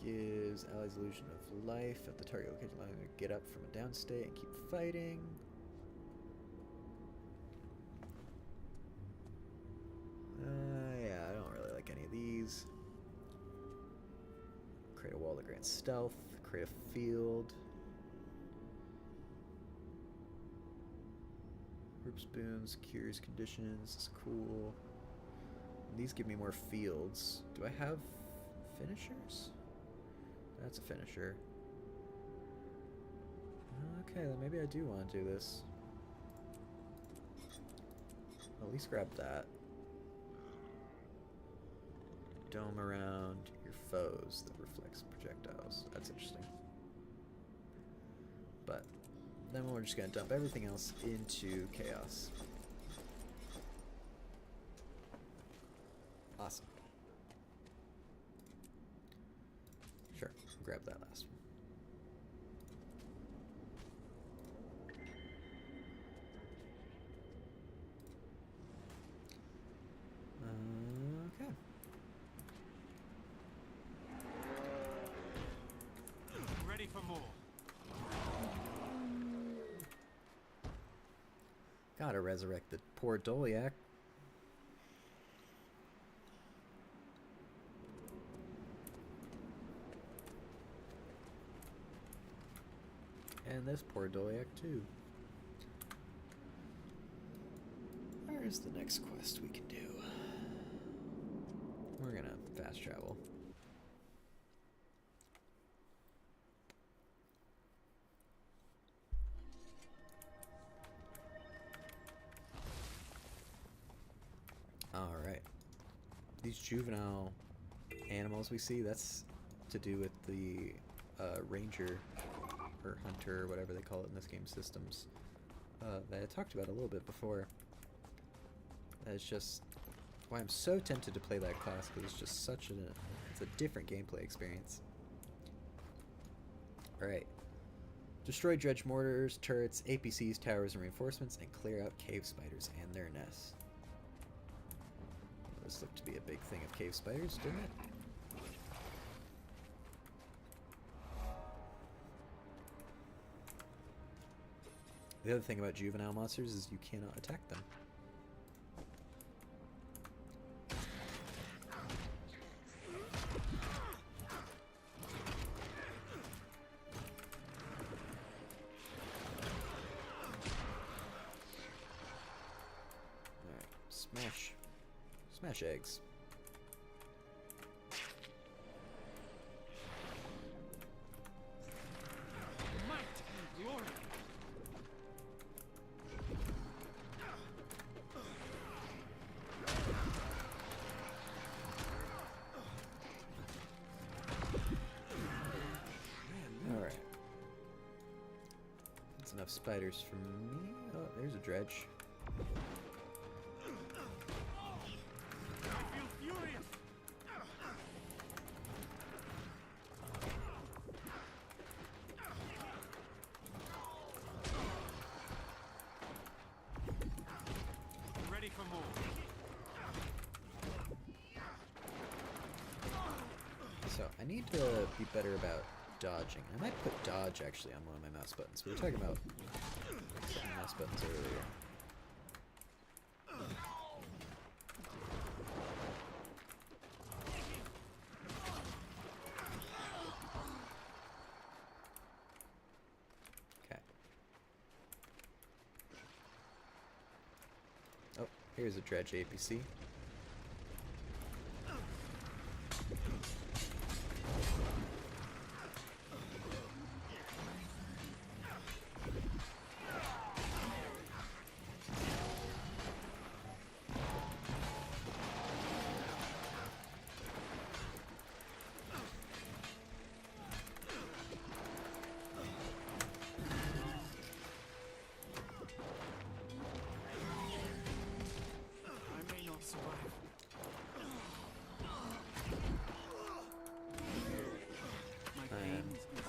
Gives allies illusion of life at the target location, allowing them to get up from a down state and keep fighting. Yeah, I don't really like any of these. Create a wall that grants stealth. Create a field. Group spoons, cures conditions, is cool. These give me more fields. Do I have finishers? That's a finisher. Okay, then maybe I do want to do this. At least grab that. Dome around your foes that reflects projectiles. That's interesting. but then we're just gonna dump everything else into chaos. Awesome. Sure, grab that last one. Okay. Ready for more. Gotta resurrect the poor Doliac. And this poor Doliac too. Where's the next quest we can do? We're gonna fast travel. Alright. These juvenile animals we see, that's to do with the ranger or hunter or whatever they call it in this game systems that I talked about a little bit before. That's just why I'm so tempted to play that class, because it's just such it's a different gameplay experience. Alright. Destroy dredge mortars, turrets, APCs, towers, and reinforcements, and clear out cave spiders and their nests. This looked to be a big thing of cave spiders, didn't it? The other thing about juvenile monsters is you cannot attack them. Alright, smash eggs. Might and glory. Alright. That's enough spiders for me. Oh, there's a dredge. I feel furious. Ready for more. So, I need to be better about dodging. I might put dodge actually on one of my mouse buttons. We were talking about mouse buttons earlier. Okay. Oh, here's a dredge APC. I may not survive. My pain is easy.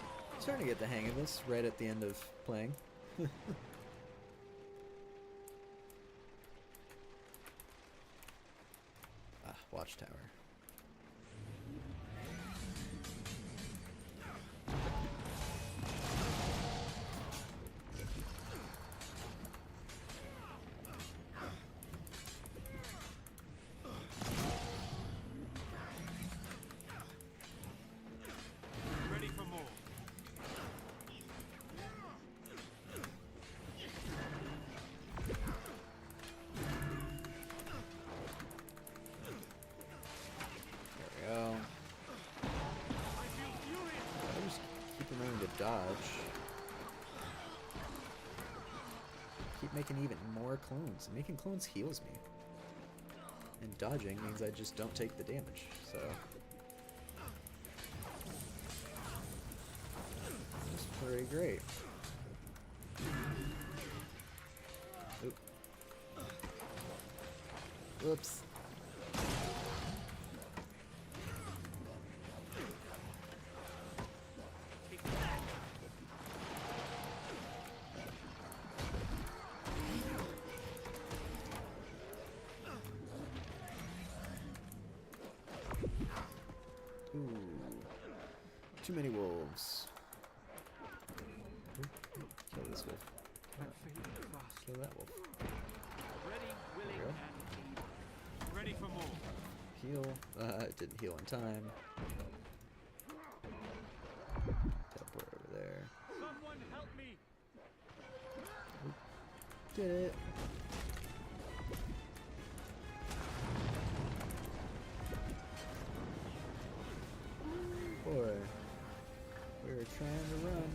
Starting to get the hang of this right at the end of playing. Watchtower. Ready for more. There we go. I feel furious. I just keep remembering to dodge. Keep making even more clones. Making clones heals me. And dodging means I just don't take the damage, so... That's pretty great. Oop. Whoops. Ooh. Too many wolves. Kill this wolf. Kill that wolf. Ready, willing, There and able. Ready for more. Heal. It didn't heal in time. Teleport over there. Someone help me. Did it. Boy, we were trying to run.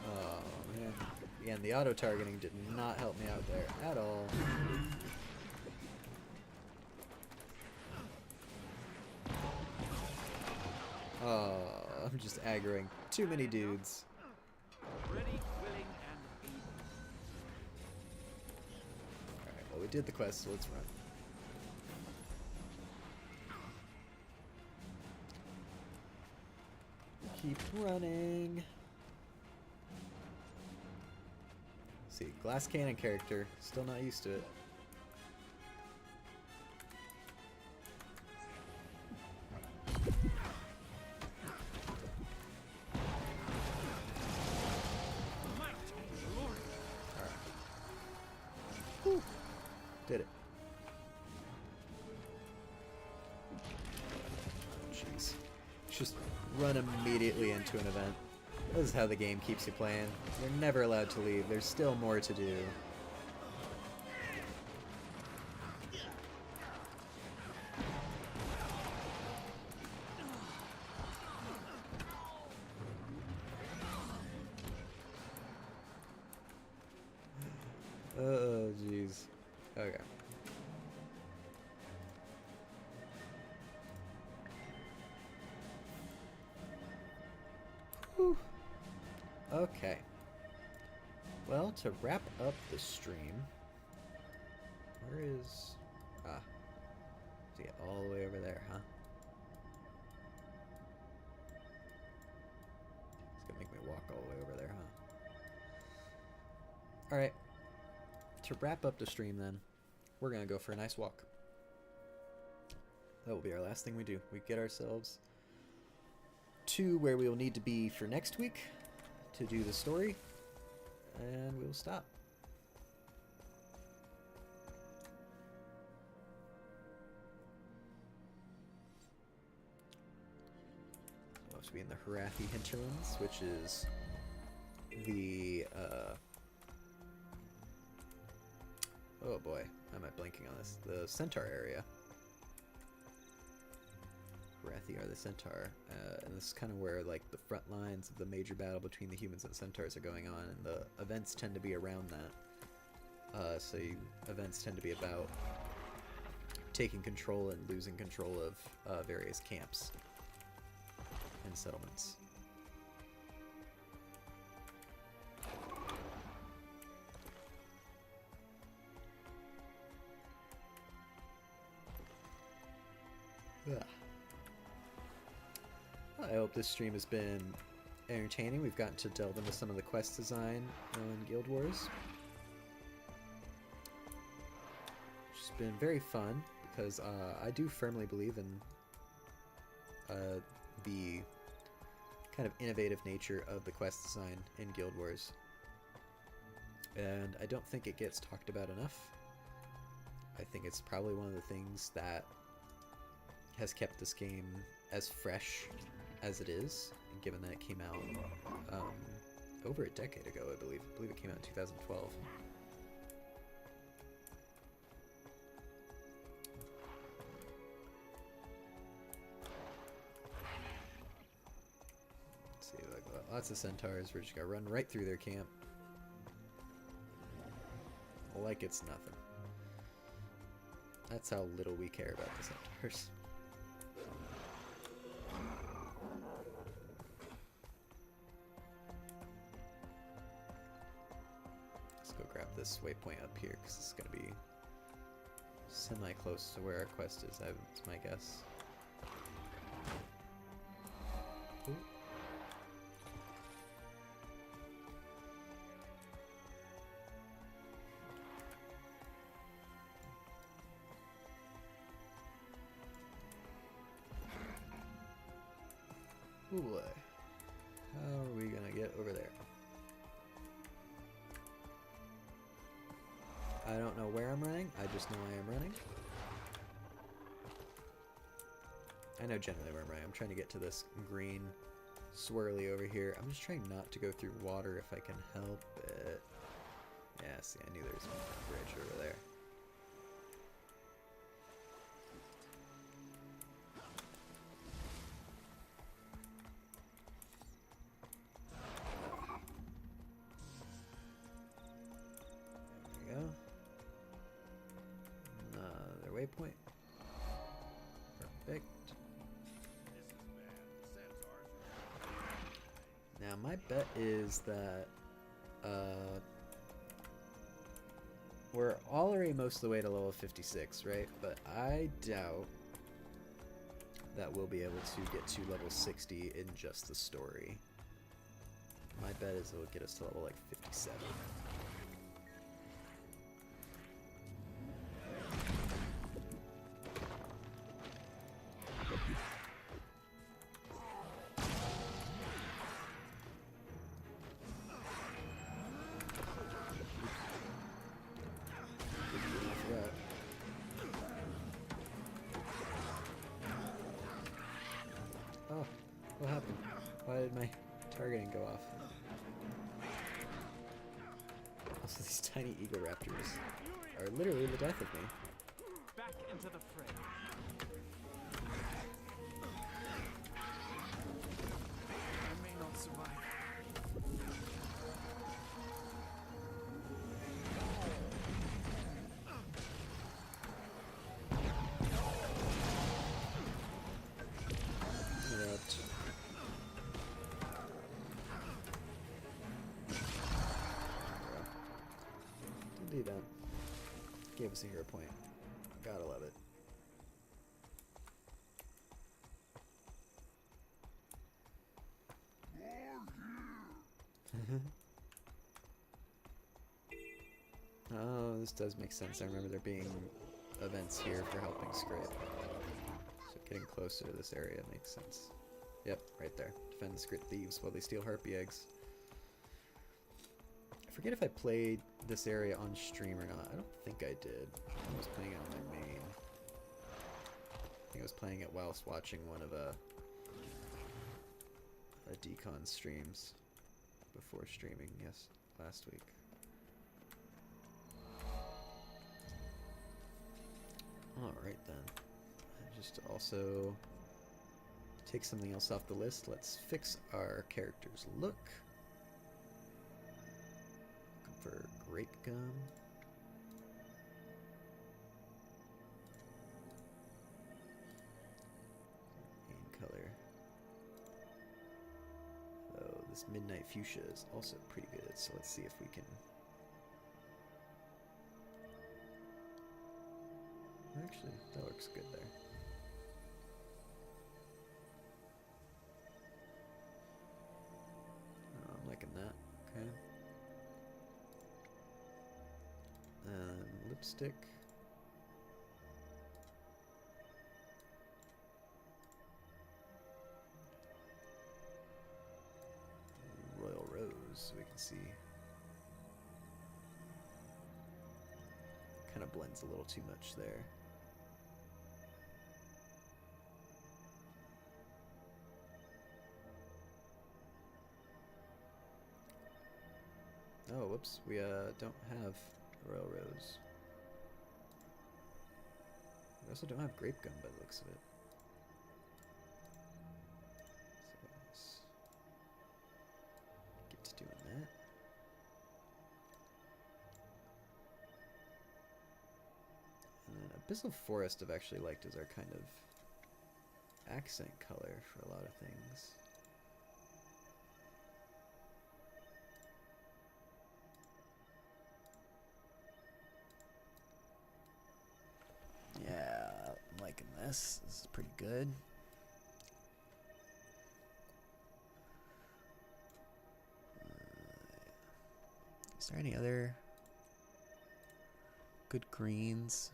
Oh man. Again, the auto targeting did not help me out there at all. Oh, I'm just aggroing too many dudes. Ready, willing, and able. Alright, well we did the quest, so let's run. Keep running. See, glass cannon character, still not used to it. Whew. Did it. Jeez. Just run immediately into an event. This is how the game keeps you playing. You're never allowed to leave. There's still more to do. Oh, jeez. Okay. Whew. Okay. Well, to wrap up the stream, where is... Ah. See it all the way over there, huh? It's gonna make me walk all the way over there, huh? Alright. To wrap up the stream, then, we're gonna go for a nice walk. That will be our last thing we do. We get ourselves to where we will need to be for next week to do the story, and we'll stop. We'll have to be in the Harathi hinterlands, which is the oh boy, how am I blanking on this? The Centaur area. Harathi are the Centaur, and this is kind of where like the front lines of the major battle between the humans and Centaurs are going on, and the events tend to be around that. Events tend to be about taking control and losing control of various camps and settlements. Ugh. I hope this stream has been entertaining. We've gotten to delve into some of the quest design in Guild Wars, which has been very fun because I do firmly believe in the kind of innovative nature of the quest design in Guild Wars, and I don't think it gets talked about enough. I think it's probably one of the things that has kept this game as fresh as it is, and given that it came out over a decade ago, I believe it came out in 2012. Let's see, like lots of centaurs. We're just gonna run right through their camp. like it's nothing. That's how little we care about the centaurs. Let's go grab this waypoint up here, because it's going to be semi-close to where our quest is, that's my guess. Ooh. Ooh boy. How are we gonna get over there? I don't know where I'm running, I just know I am running. I know generally where I'm running. I'm trying to get to this green swirly over here. I'm just trying not to go through water if I can help it. Yeah, see, I knew there was a bridge over there. There we go. Another waypoint. Perfect. Now my bet is that we're already most of the way to level 56, right? But I doubt that we'll be able to get to level 60 in just the story. My bet is it'll get us to level like 57. Oh, what happened? Why did my targeting go off? Also, these tiny eagle raptors are literally the death of me. Back into the fray. I may not survive. Do that. Gave us a hero point. Gotta love it. Oh, this does make sense. I remember there being events here for helping Scrape. So getting closer to this area makes sense. Yep, right there. Defend the Scrit Thieves while they steal Harpy eggs. I forget if I played this area on stream or not. I don't think I did. I was playing it on my main. I think I was playing it whilst watching one of a decon streams before streaming, yes, last week. Alright then. Just to also take something else off the list, let's fix our character's look. Looking for grape gum. Main color. Oh, this midnight fuchsia is also pretty good, so let's see if we can... Actually, that looks good there. Oh, I'm liking that. Okay. Lipstick. Royal Rose, so we can see. Kind of blends a little too much there. Oh, whoops, we don't have Royal Rose. We also don't have Grape Gum by the looks of it. So let's get to doing that. Abyssal Forest I've actually liked as our kind of accent color for a lot of things. Yeah, I'm liking this. This is pretty good. Is there any other good greens?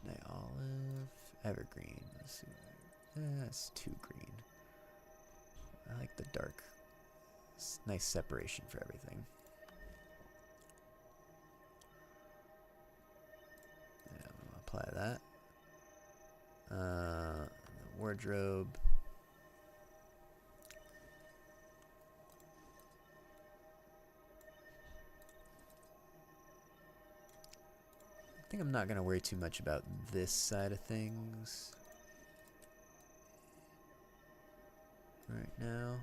Midnight olive, evergreen. Let's see. That's too green. I like the dark. It's nice separation for everything. Yeah, I'm gonna apply that. The wardrobe. I think I'm not going to worry too much about this side of things right now.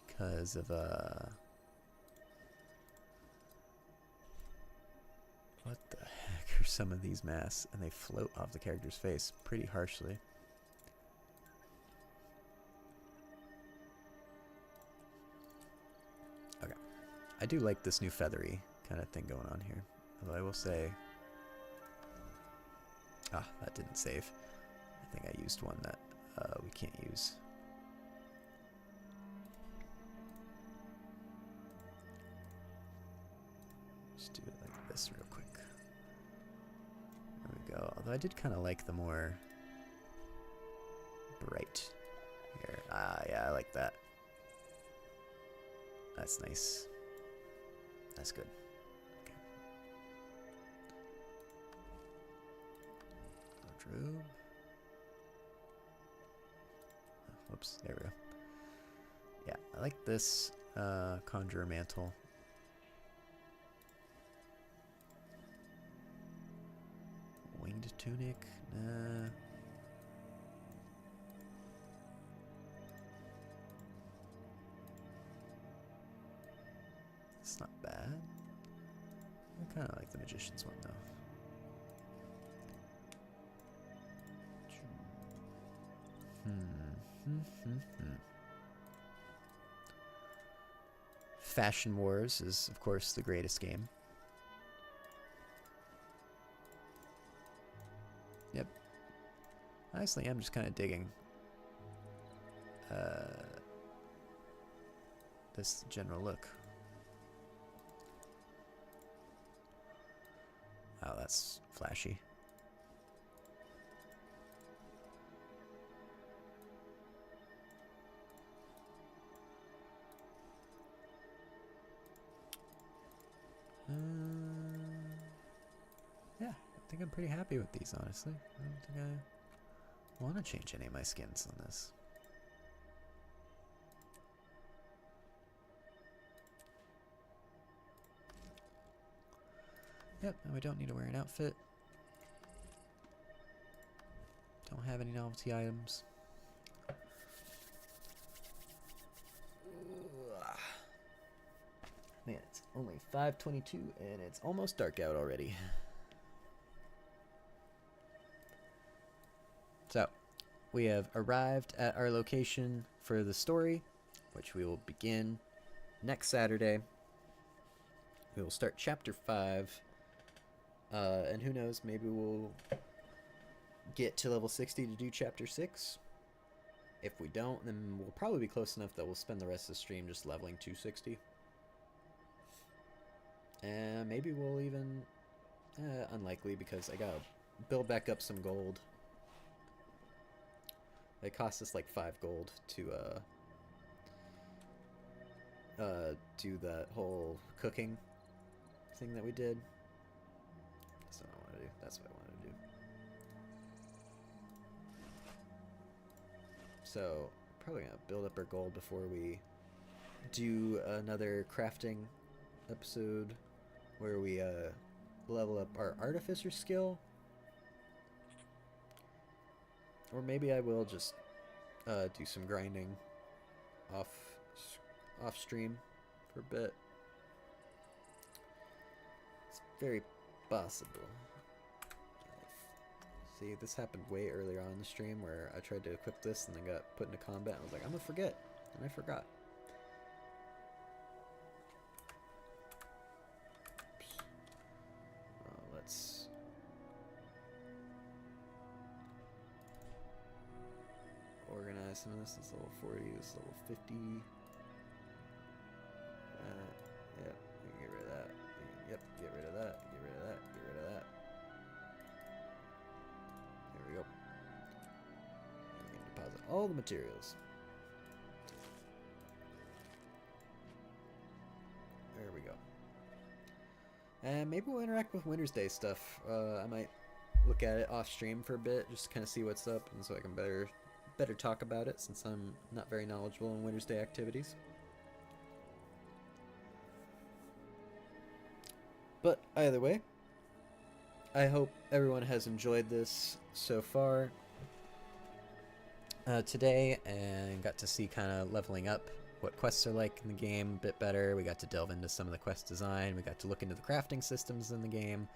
Because of, what the heck are some of these masks? And they float off the character's face pretty harshly. Okay. I do like this new feathery kind of thing going on here. Although I will say... Ah, that didn't save. I think I used one that we can't use. Just do it like this real quick. There we go. Although I did kind of like the more bright here. Ah, yeah, I like that. That's nice. That's good. Okay. Wardrobe. Oh, whoops, there we go. Yeah, I like this conjurer mantle. Winged tunic? Nah. It's not bad. I kind of like the magician's one though. Fashion Wars is, of course, the greatest game. Yep. Honestly, I'm just kind of digging this general look. Oh, that's flashy. Yeah, I think I'm pretty happy with these, honestly. I don't think I want to change any of my skins on this. Yep, and we don't need to wear an outfit. Don't have any novelty items. Man, it's only 5:22 and it's almost dark out already. So, we have arrived at our location for the story, which we will begin next Saturday. We will start chapter 5. And who knows, maybe we'll get to level 60 to do chapter 6. If we don't, then we'll probably be close enough that we'll spend the rest of the stream just leveling 260. And maybe we'll even... unlikely, because I gotta build back up some gold. It cost us like 5 gold to do that whole cooking thing that we did. That's what I want to do. That's what I wanted to do. So, probably gonna build up our gold before we do another crafting episode where we level up our artificer skill Or maybe I will just do some grinding off stream for a bit. It's very possible. See, this happened way earlier on in the stream where I tried to equip this and then got put into combat. I was like, I'm gonna forget, and I forgot. Let's organize some of this. This is level 40, this is level 50. Yep, you can get rid of that. Yep, get rid of that, get rid of that, get rid of that. There we go. And we can deposit all the materials. There we go. And maybe we'll interact with Winter's Day stuff. I might look at it off stream for a bit, just to kind of see what's up, and so I can better talk about it, since I'm not very knowledgeable in Winter's Day activities. But either way, I hope everyone has enjoyed this so far today, and got to see kind of leveling up what quests are like in the game a bit better. We got to delve into some of the quest design. We got to look into the crafting systems in the game.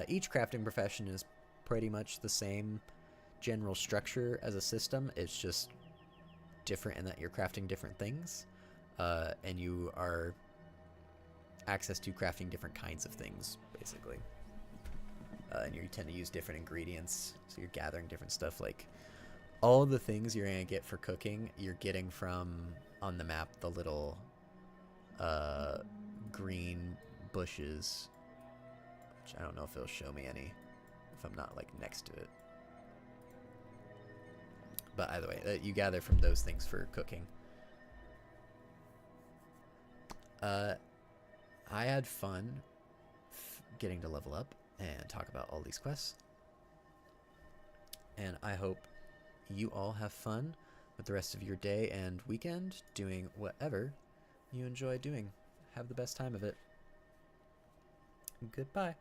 Each crafting profession is pretty much the same general structure as a system. It's just different in that you're crafting different things, and you are access to crafting different kinds of things, basically. And you tend to use different ingredients, so you're gathering different stuff. Like, all of the things you're going to get for cooking, you're getting from, on the map, the little green bushes, which I don't know if it'll show me any if I'm not, like, next to it. But either way, you gather from those things for cooking. I had fun getting to level up and talk about all these quests. And I hope you all have fun with the rest of your day and weekend doing whatever you enjoy doing. Have the best time of it. Goodbye.